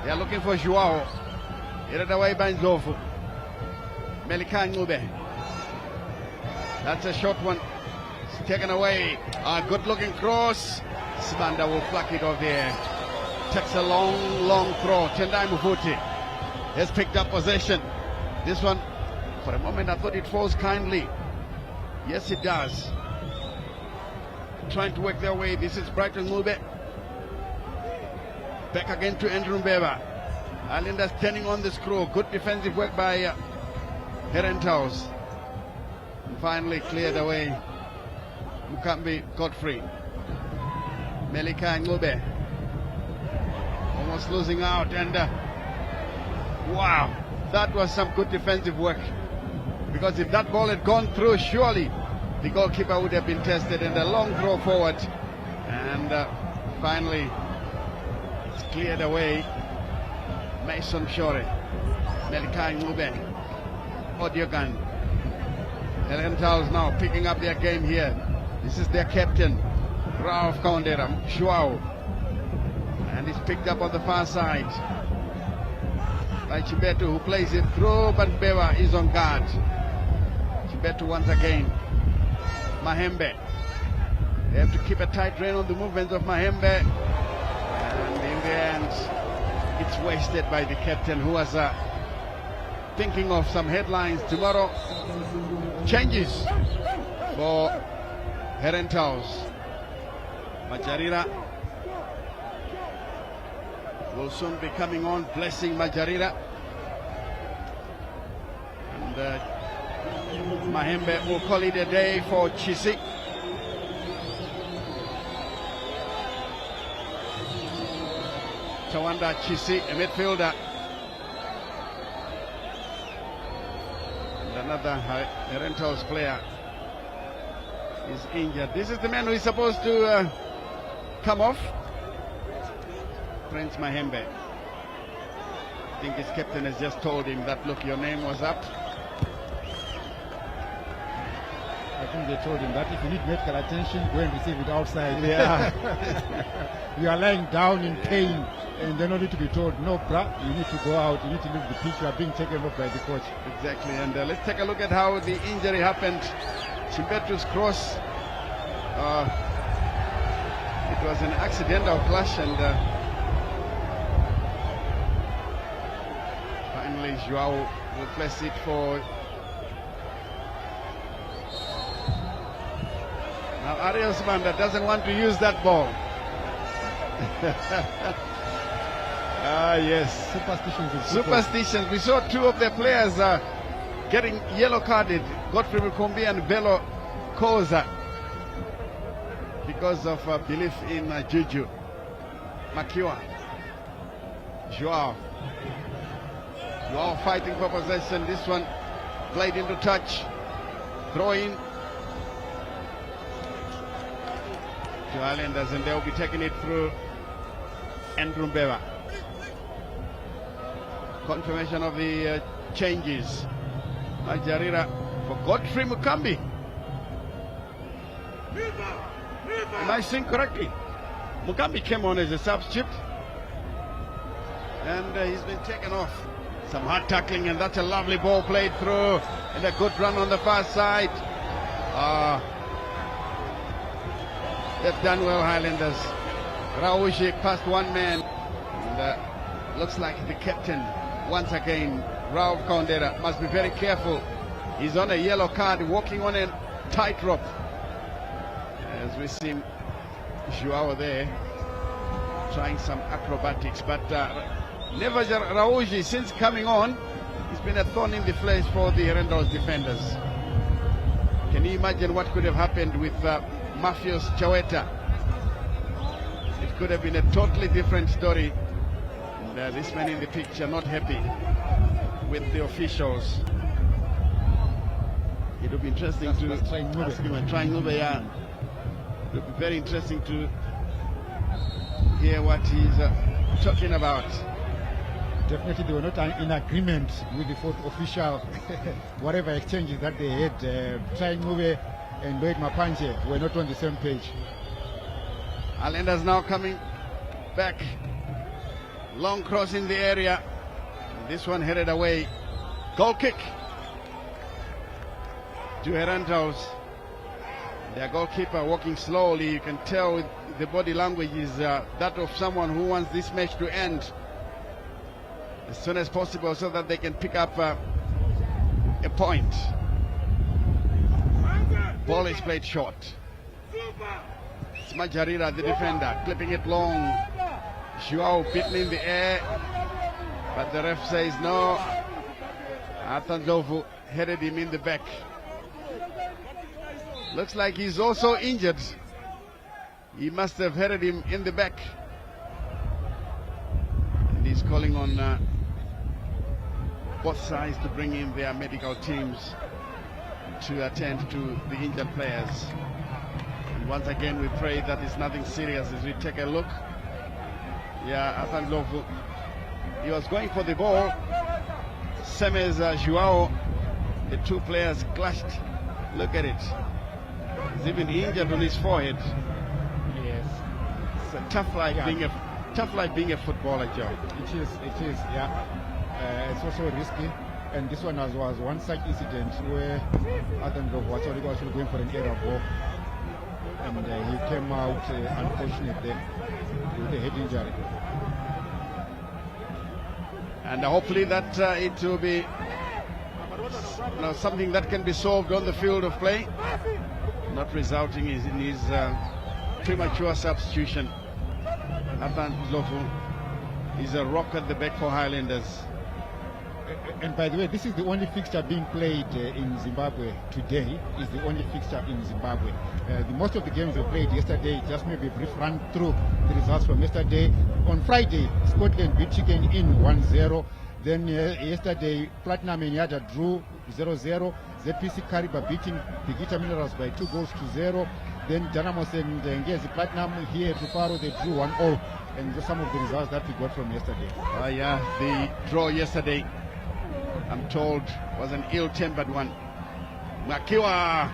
They are looking for Joao. Hit away by Nzofu. Melika Ngube. That's a short one. It's taken away. A good looking cross. Sibanda will pluck it off there. Takes a long throw. Tendai Mvuti has picked up possession. This one, for a moment I thought it falls kindly. Yes, it does. Trying to work their way. This is Brighton Mube. Back again to Andrew Mbeba. Highlanders turning on the screw. Good defensive work by Herentals. And finally cleared away. Mukambi Godfrey. Melika Ngube. Almost losing out. And wow, that was some good defensive work. Because if that ball had gone through, surely the goalkeeper would have been tested, and a long throw forward. And finally, it's cleared away. Mason Shore, Melika Ngube, Odiogan. Herentals now picking up their game here. This is their captain, Ralph Kaundera, Joao. And he's picked up on the far side by Chibetu, who plays it through, but Mbeva is on guard. Chibetu once again. Mahembe. They have to keep a tight rein on the movements of Mahembe. And in the end, it's wasted by the captain, who was thinking of some headlines tomorrow. Changes for Herentals. Majarira will soon be coming on, blessing Majarira. And Mahembe will call it a day for Chisi. Tawanda Chisi, a midfielder. And another Herentals player is injured. This is the man who is supposed to come off. Prince Mahembe. I think his captain has just told him that, look, your name was up. I think they told him that if you need medical attention, go and receive it outside. Yeah. You are lying down in pain, and then only to be told, no, bruh, you need to go out, you need to leave the pitch, you are being taken off by the coach. Exactly, and let's take a look at how the injury happened. Chimbetu's cross. It was an accidental clash, and finally Joao will place it for. Now Arias Banda doesn't want to use that ball. Yes. Superstitions. We saw two of their players getting yellow carded, Godfrey Mukombi and Bello Koza, because of belief in Juju. Makiwa. Joao fighting for possession. This one played into touch. Throw in to Highlanders, and they'll be taking it through Andrew Mbeva. Confirmation of the changes. Majarira for Godfrey Mukambi. Am I saying correctly? Mukambi came on as a substitute, and he's been taken off. Some hard tackling, and that's a lovely ball played through, and a good run on the far side. They've done well, Highlanders. Rauji past one man, and looks like the captain once again, Rauf Kaundera, must be very careful. He's on a yellow card, walking on a tightrope. As we see Joao there trying some acrobatics, but never Rauji, since coming on, he's been a thorn in the flesh for the Herentals defenders. Can you imagine what could have happened with Mafios Chaweta? It could have been a totally different story. And, this man in the picture not happy with the officials. It would be interesting to ask him, trying Nube, yeah. It would be very interesting to hear what he's talking about. Definitely they were not in agreement with the fourth official. Whatever exchanges that they had, Trying Nube and Lloyd Mapanje were not on the same page. Highlanders now coming back. Long cross in the area. This one headed away. Goal kick to Herentals. Their goalkeeper walking slowly. You can tell with the body language is that of someone who wants this match to end as soon as possible so that they can pick up a point. Ball is played short. It's Majarira, the defender, clipping it long. Joao beaten in the air, but the ref says no. Atanzovu headed him in the back. Looks like he's also injured. He must have headed him in the back. And he's calling on both sides to bring in their medical teams to attend to the injured players. And once again, we pray that it's nothing serious as we take a look. Yeah, Atanzovu, he was going for the ball. Same as Joao, the two players clashed. Look at it. He's even injured on his forehead. Yes. It's a tough life being a footballer, Joe. It is, yeah. It's also risky. And this one was one such incident where Atanzovu was actually going for an error ball. and he came out unfortunate there with a head injury. And hopefully that it will be something that can be solved on the field of play, not resulting in his premature substitution. Nathan Ndlovu is a rock at the back for Highlanders. And by the way, this is the only fixture being played in Zimbabwe today. Is the only fixture in Zimbabwe. Most of the games were played yesterday. Just maybe a brief run through the results from yesterday. On Friday, Scotland beat Chicken Inn 1-0. Then yesterday, Platinum and Yada drew 0-0. ZPC Kariba beating Bigita Minerals by 2-0. Then Janamos and Ngezi Platinum here to Faro, they drew 1-0. And just some of the results that we got from yesterday. Yeah, the draw yesterday, I'm told, was an ill-tempered one. Makiwa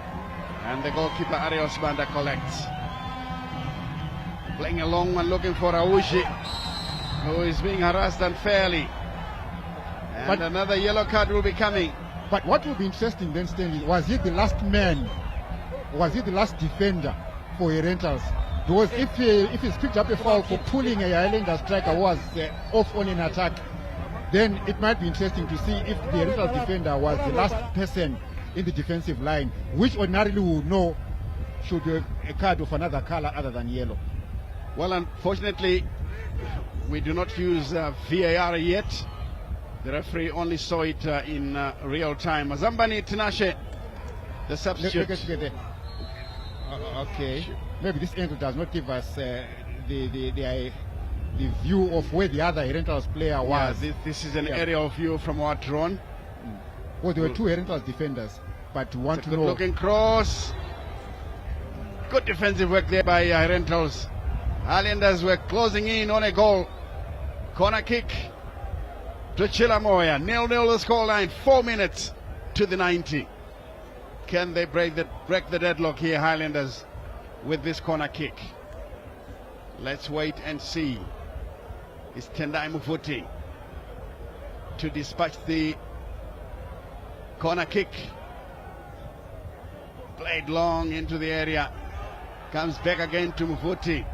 and the goalkeeper Arios Banda collects. Playing a long one, looking for Aushi, who is being harassed unfairly. And but another yellow card will be coming. But what will be interesting then, Stanley, was he the last man? Was he the last defender for Herentals? Because if he's picked up a foul for pulling a Highlander striker who was off on an attack, then it might be interesting to see if the Herentals defender was the last person in the defensive line, which ordinarily we would know should have a card of another color other than yellow. Well, unfortunately, we do not use VAR yet. The referee only saw it in real time. Mazambani Tinashe, the substitute. Okay. Maybe this angle does not give us the view of where the other Herentals player was. Yeah, this is an aerial view from our drone. Well, there were two Herentals defenders, but one to know. Good looking cross. Good defensive work there by Herentals. Highlanders were closing in on a goal. Corner kick to Chilamoya. 0-0 the scoreline. 4 minutes to the 90. Can they break the deadlock here, Highlanders, with this corner kick? Let's wait and see. It's Tendai Mufuti to dispatch the corner kick. Played long into the area. Comes back again to Mufuti.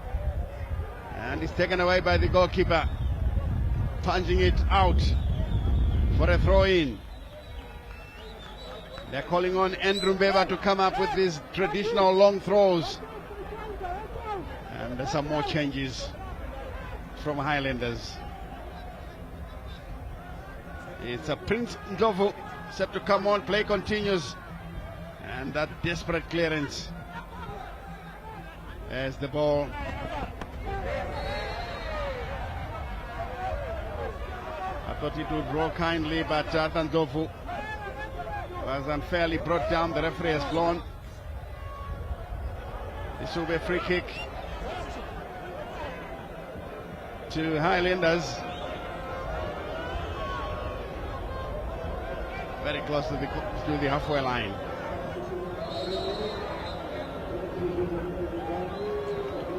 And it's taken away by the goalkeeper. Punching it out for a throw-in. They're calling on Andrew Mbeba to come up with these traditional long throws. And there's some more changes from Highlanders. It's a Prince Ndlovu set to come on. Play continues. And that desperate clearance as the ball I thought it would roll kindly, but Ndlovu was unfairly brought down. The referee has blown. This will be a free kick to Highlanders. Very close to the halfway line.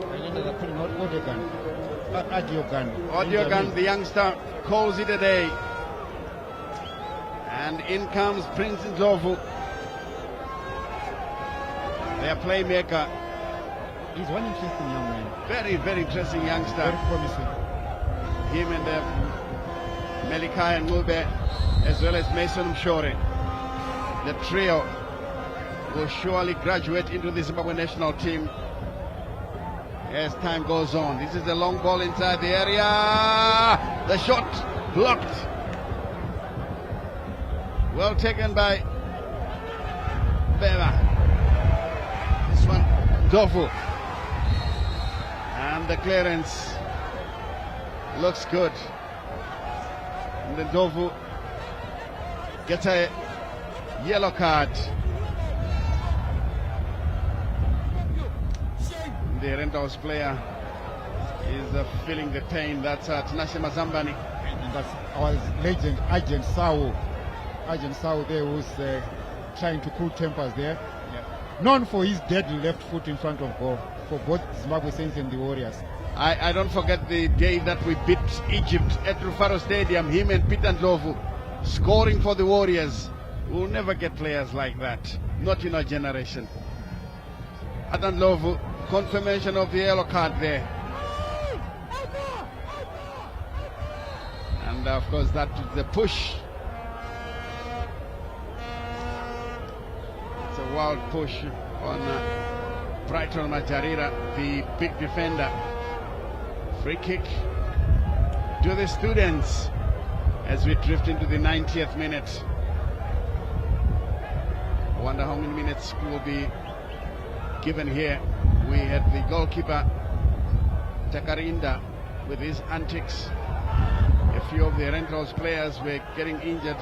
Highlanders are putting out Odiogan, the youngster, calls it a day. And in comes Prince Ndlovu, their playmaker. He's one interesting young man. Very, very interesting youngster. Very promising. Him and Melikai and Mulbe, as well as Mason Mshore. The trio will surely graduate into the Zimbabwe national team as time goes on. This is a long ball inside the area. The shot blocked. Well taken by Beva. This one, Ndlovu. And the clearance looks good. And then Ndlovu gets a yellow card. The Herentals player is feeling the pain. That's Tinashe Mazambani. And that's our legend, Agent Sawu. Agent Sawu there was trying to cool tempers there. Yeah. Known for his deadly left foot in front of goal for both Zimbabwe Saints and the Warriors. I don't forget the day that we beat Egypt at Rufaro Stadium, him and Peter Ndlovu scoring for the Warriors. We'll never get players like that, not in our generation. Adam Lovu, confirmation of the yellow card there. And of course that is the push. It's a wild push on Brighton Majarira, the big defender. Free kick to the students as we drift into the 90th minute. I wonder how many minutes will be given here. We had the goalkeeper Takarinda with his antics. A few of the Herentals players were getting injured.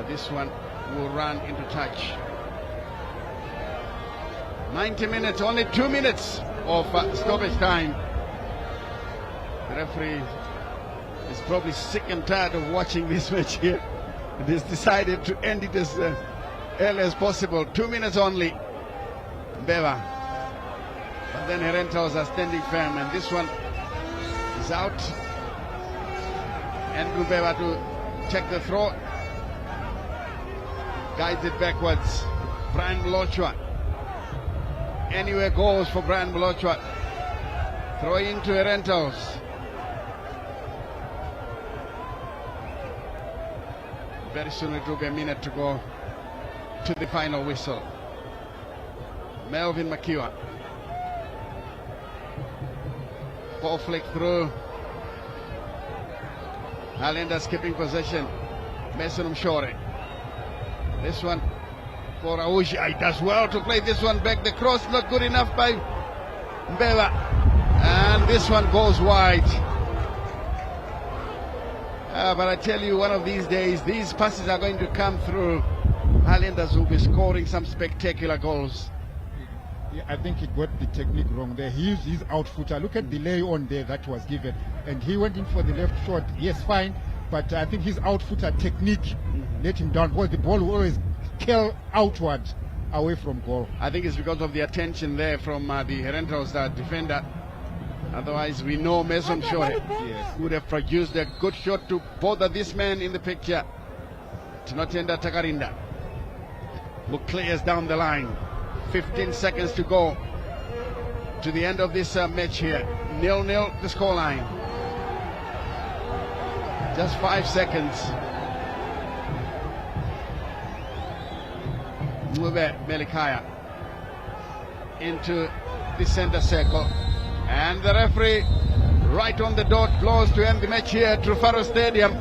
This one will run into touch. 90 minutes, only 2 minutes of stoppage time. The referee is probably sick and tired of watching this match here. It has decided to end it as early as possible. 2 minutes only. Beva. But then Herentals are standing firm, and this one is out. And Beva to check the throw. Guides it backwards. Brian Mlochwa. Anywhere goes for Brian Mlochwa. Throw into Herentals. Very soon it will be a minute to go to the final whistle. Melvin Makiwa. Ball flick through. Highlanders keeping possession. Mason Mshore. This one for Aushi. He does well to play this one back. The cross not good enough by Mbeva. And this one goes wide. But I tell you, one of these days, these passes are going to come through. Highlanders will be scoring some spectacular goals. Yeah, I think he got the technique wrong there. He used his out-footer. Look at the lay on there that was given. And he went in for the left shot. Yes, fine. But I think his out-footer technique let him down. Because the ball will always curl outward away from goal. I think it's because of the attention there from the Herentals defender. Otherwise, we know Mason Shore would have produced a good shot to bother this man in the picture. Tinotenda Takarinda, who clears down the line. 15 seconds to go to the end of this match here. 0-0 the scoreline. Just 5 seconds. Mube Melikaya into the center circle. And the referee right on the dot blows to end the match here at Rufaro Stadium.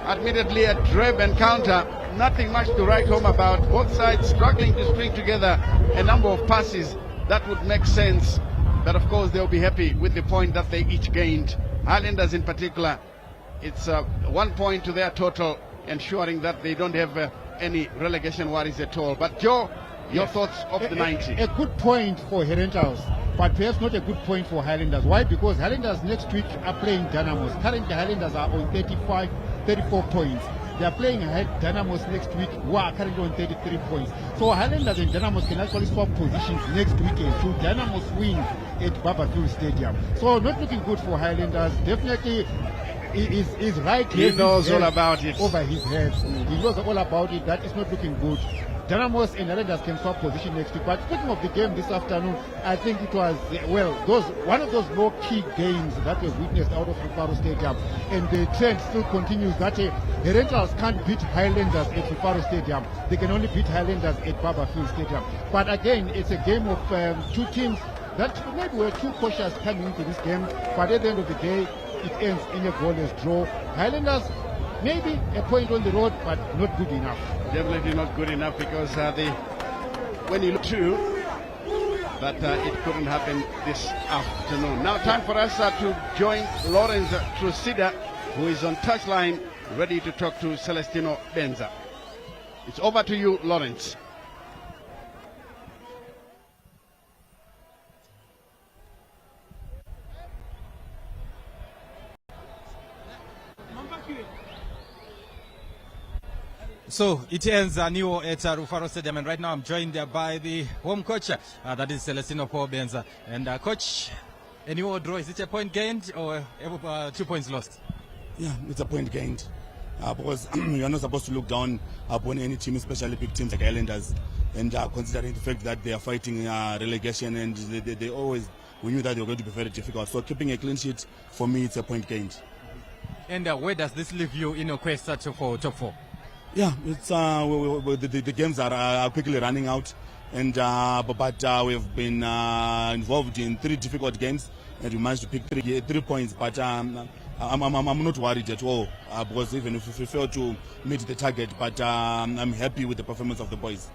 Admittedly a drab encounter. Nothing much to write home about. Both sides struggling to string together a number of passes that would make sense. But of course they'll be happy with the point that they each gained. Highlanders in particular, it's 1 point to their total, ensuring that they don't have any relegation worries at all. But Joe, your thoughts of the 90? A good point for Herentals, but perhaps not a good point for Highlanders. Why? Because Highlanders next week are playing Dynamos. Currently Highlanders are on 34 points. They are playing Dynamos next week, who are currently on 33 points. So Highlanders and Dynamos can actually swap positions next weekend should Dynamos win at Barberfield Stadium. So not looking good for Highlanders. Definitely is right. He knows all about it. Over his head. He knows all about it. That is not looking good. Dynamos and Highlanders can swap position next week. But speaking of the game this afternoon, I think it was, one of those low-key games that was witnessed out of Rufaro Stadium. And the trend still continues that Herentals can't beat Highlanders at Rufaro Stadium. They can only beat Highlanders at Barberfield Stadium. But again, it's a game of two teams that maybe were too cautious coming into this game. But at the end of the day, it ends in a goalless draw. Highlanders, maybe a point on the road, but not good enough. Definitely not good enough because when you look through, but it couldn't happen this afternoon. Now time for us to join Lawrence Trusida, who is on touchline, ready to talk to Celestino Benza. It's over to you, Lawrence. So it ends new at Rufaro Stadium, and right now I'm joined by the home coach, that is Celestino Benza. And coach, a new draw, is it a point gained or 2 points lost? Yeah, it's a point gained because you're not supposed to look down upon any team, especially big teams like Highlanders. and considering the fact that they are fighting relegation, and they always, we knew that they were going to be very difficult. So keeping a clean sheet, for me, it's a point gained. And where does this leave you in your quest for top 4? Yeah, it's the games are quickly running out, and but we have been involved in 3 difficult games, and we managed to pick 3 points. But I'm not worried at all because even if we fail to meet the target, but I'm happy with the performance of the boys.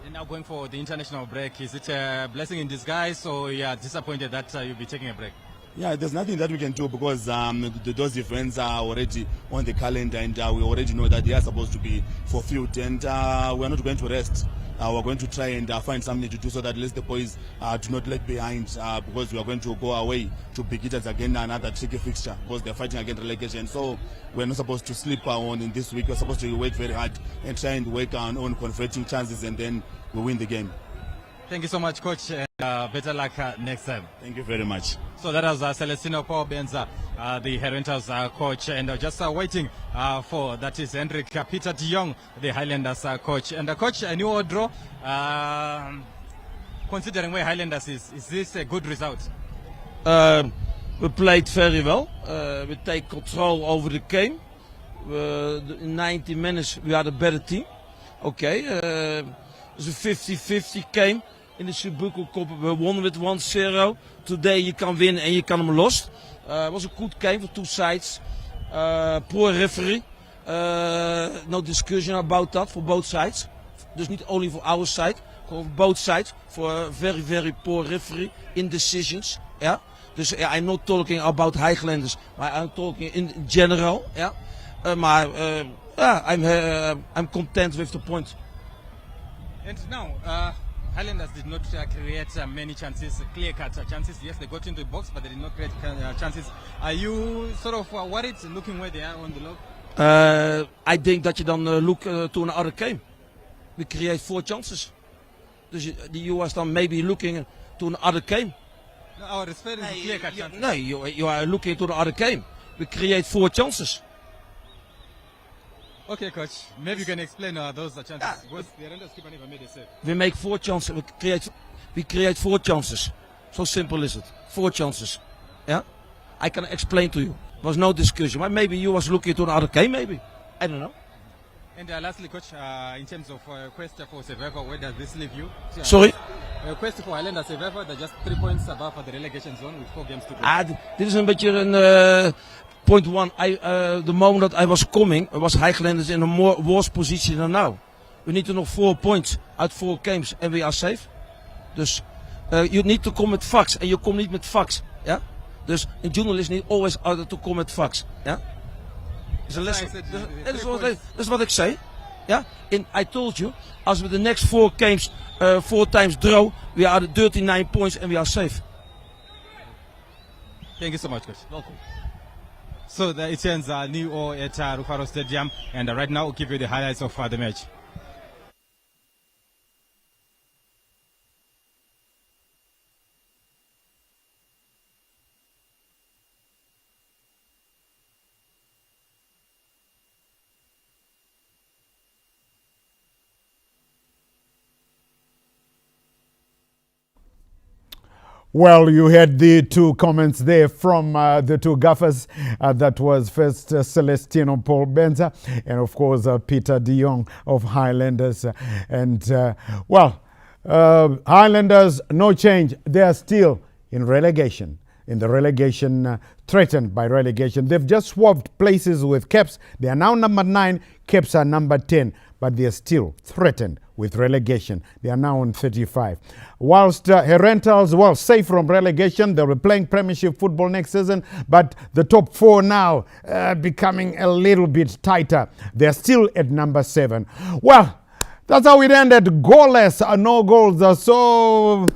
And now going for the international break, is it a blessing in disguise, or you are disappointed that you'll be taking a break? Yeah, there's nothing that we can do because those events are already on the calendar, and we already know that they are supposed to be fulfilled, and we are not going to rest. We're going to try and find something to do so that at least the boys do not lag behind because we are going to go away to Big Eaters again, another tricky fixture because they're fighting against relegation. So we're not supposed to sleep on in this week. We're supposed to work very hard and try and work on converting chances, and then we win the game. Thank you so much, Coach, and better luck next time. Thank you very much. So that was Celestino Paul Benza, the Herentals coach, and just waiting for, that is Hendrik Peter de Jong, the Highlanders coach. And Coach, a new draw, considering where Highlanders is this a good result? We played very well. We take control over the game. In 90 minutes we are the better team. Okay, it's a 50-50 game. In de Subuku Cup we won with 1-0. Today you can win and you can lose. It was a good game for 2 sides. Poor referee. No discussion about that for both sides. Dus not only for our side, for both sides. For a very, very poor referee in decisions. Yeah. Dus I'm not talking about Highlanders, but I'm talking in general. Yeah. I'm content with the point. And now, Highlanders did not create many chances, clear-cut chances. Yes, they got into the box, but they did not create chances. Are you sort of worried looking where they are on the log? I think that you dan look to another game. We create 4 chances. Dus you was dan maybe looking to another game. No, I was referring to clear-cut chances. No, you are looking to another game. We create 4 chances. Okay, Coach. Maybe you can explain those chances. Because the Herentals keeper never made a save. We make 4 chances. We create 4 chances. So simple is it. 4 chances. Yeah. I can explain to you. There was no discussion. But maybe you was looking to another game. Maybe. I don't know. And lastly, Coach, in terms of quest for survival, where does this leave you? Sorry. Quest for Highlanders survival, they're just 3 points above the relegation zone with 4 games to go. Dit is een beetje een. Point 1, the moment that I was coming, was Highlanders in a more worse position than now. We need to know 4 points out 4 games and we are safe. Dus you need to come met facts en je komt niet met facts. Ja? Dus een journalist need always to come met facts. Ja? That's what I say. Ja? And I told you, as with the next 4 games, 4 times draw, we are at 39 points and we are safe. Thank you so much, Coach. Welcome. So it ends new at Rufaro Stadium, and right now we'll give you the highlights of the match. Well, you had the 2 comments there from the 2 gaffers. That was first Celestino Paul Benza and, of course, Peter de Jong of Highlanders. Highlanders, no change. They are still in relegation. In the relegation, threatened by relegation. They've just swapped places with Caps. They are now number 9. Caps are number 10. But they are still threatened with relegation. They are now on 35. Whilst Herentals, safe from relegation, they'll be playing Premiership football next season, but the top 4 now becoming a little bit tighter. They're still at number 7. Well, that's how it ended. Goalless, no goals. So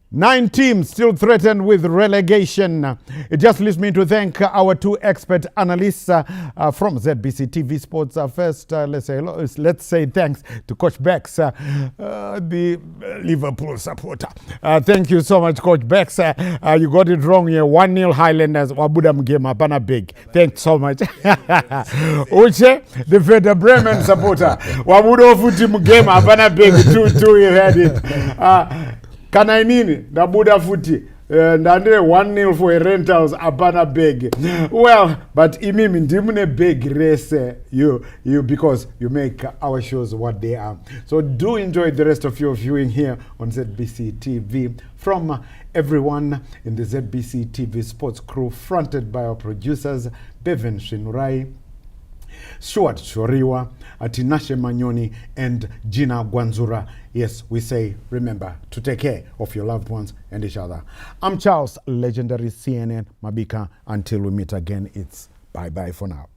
9 teams still threatened with relegation. It just leaves me to thank our 2 expert analysts from ZBC TV Sports. First, let's say thanks to Coach Bex, the Liverpool supporter. Thank you so much, Coach Bex. You got it wrong here. 1-0 Highlanders. Wabuda Mgema, Bana Big. Thanks so much. Uche, the Werder Bremen supporter. Wabuda Futi Mgema, Bana Big. 2-2, he had it. Kanainini, Nabuda Futi, Nande 1-0 for Herentals, Abana Beg. Well, but imimi ndimune big race you because you make our shows what they are. So do enjoy the rest of your viewing here on ZBC TV from everyone in the ZBC TV Sports crew, fronted by our producers Bevan Shinurai, Stuart Choriwa, Atinashe Manyoni, and Gina Gwanzura. Yes, we say, remember to take care of your loved ones and each other. I'm Charles, legendary CNN Mabika. Until we meet again, it's bye-bye for now.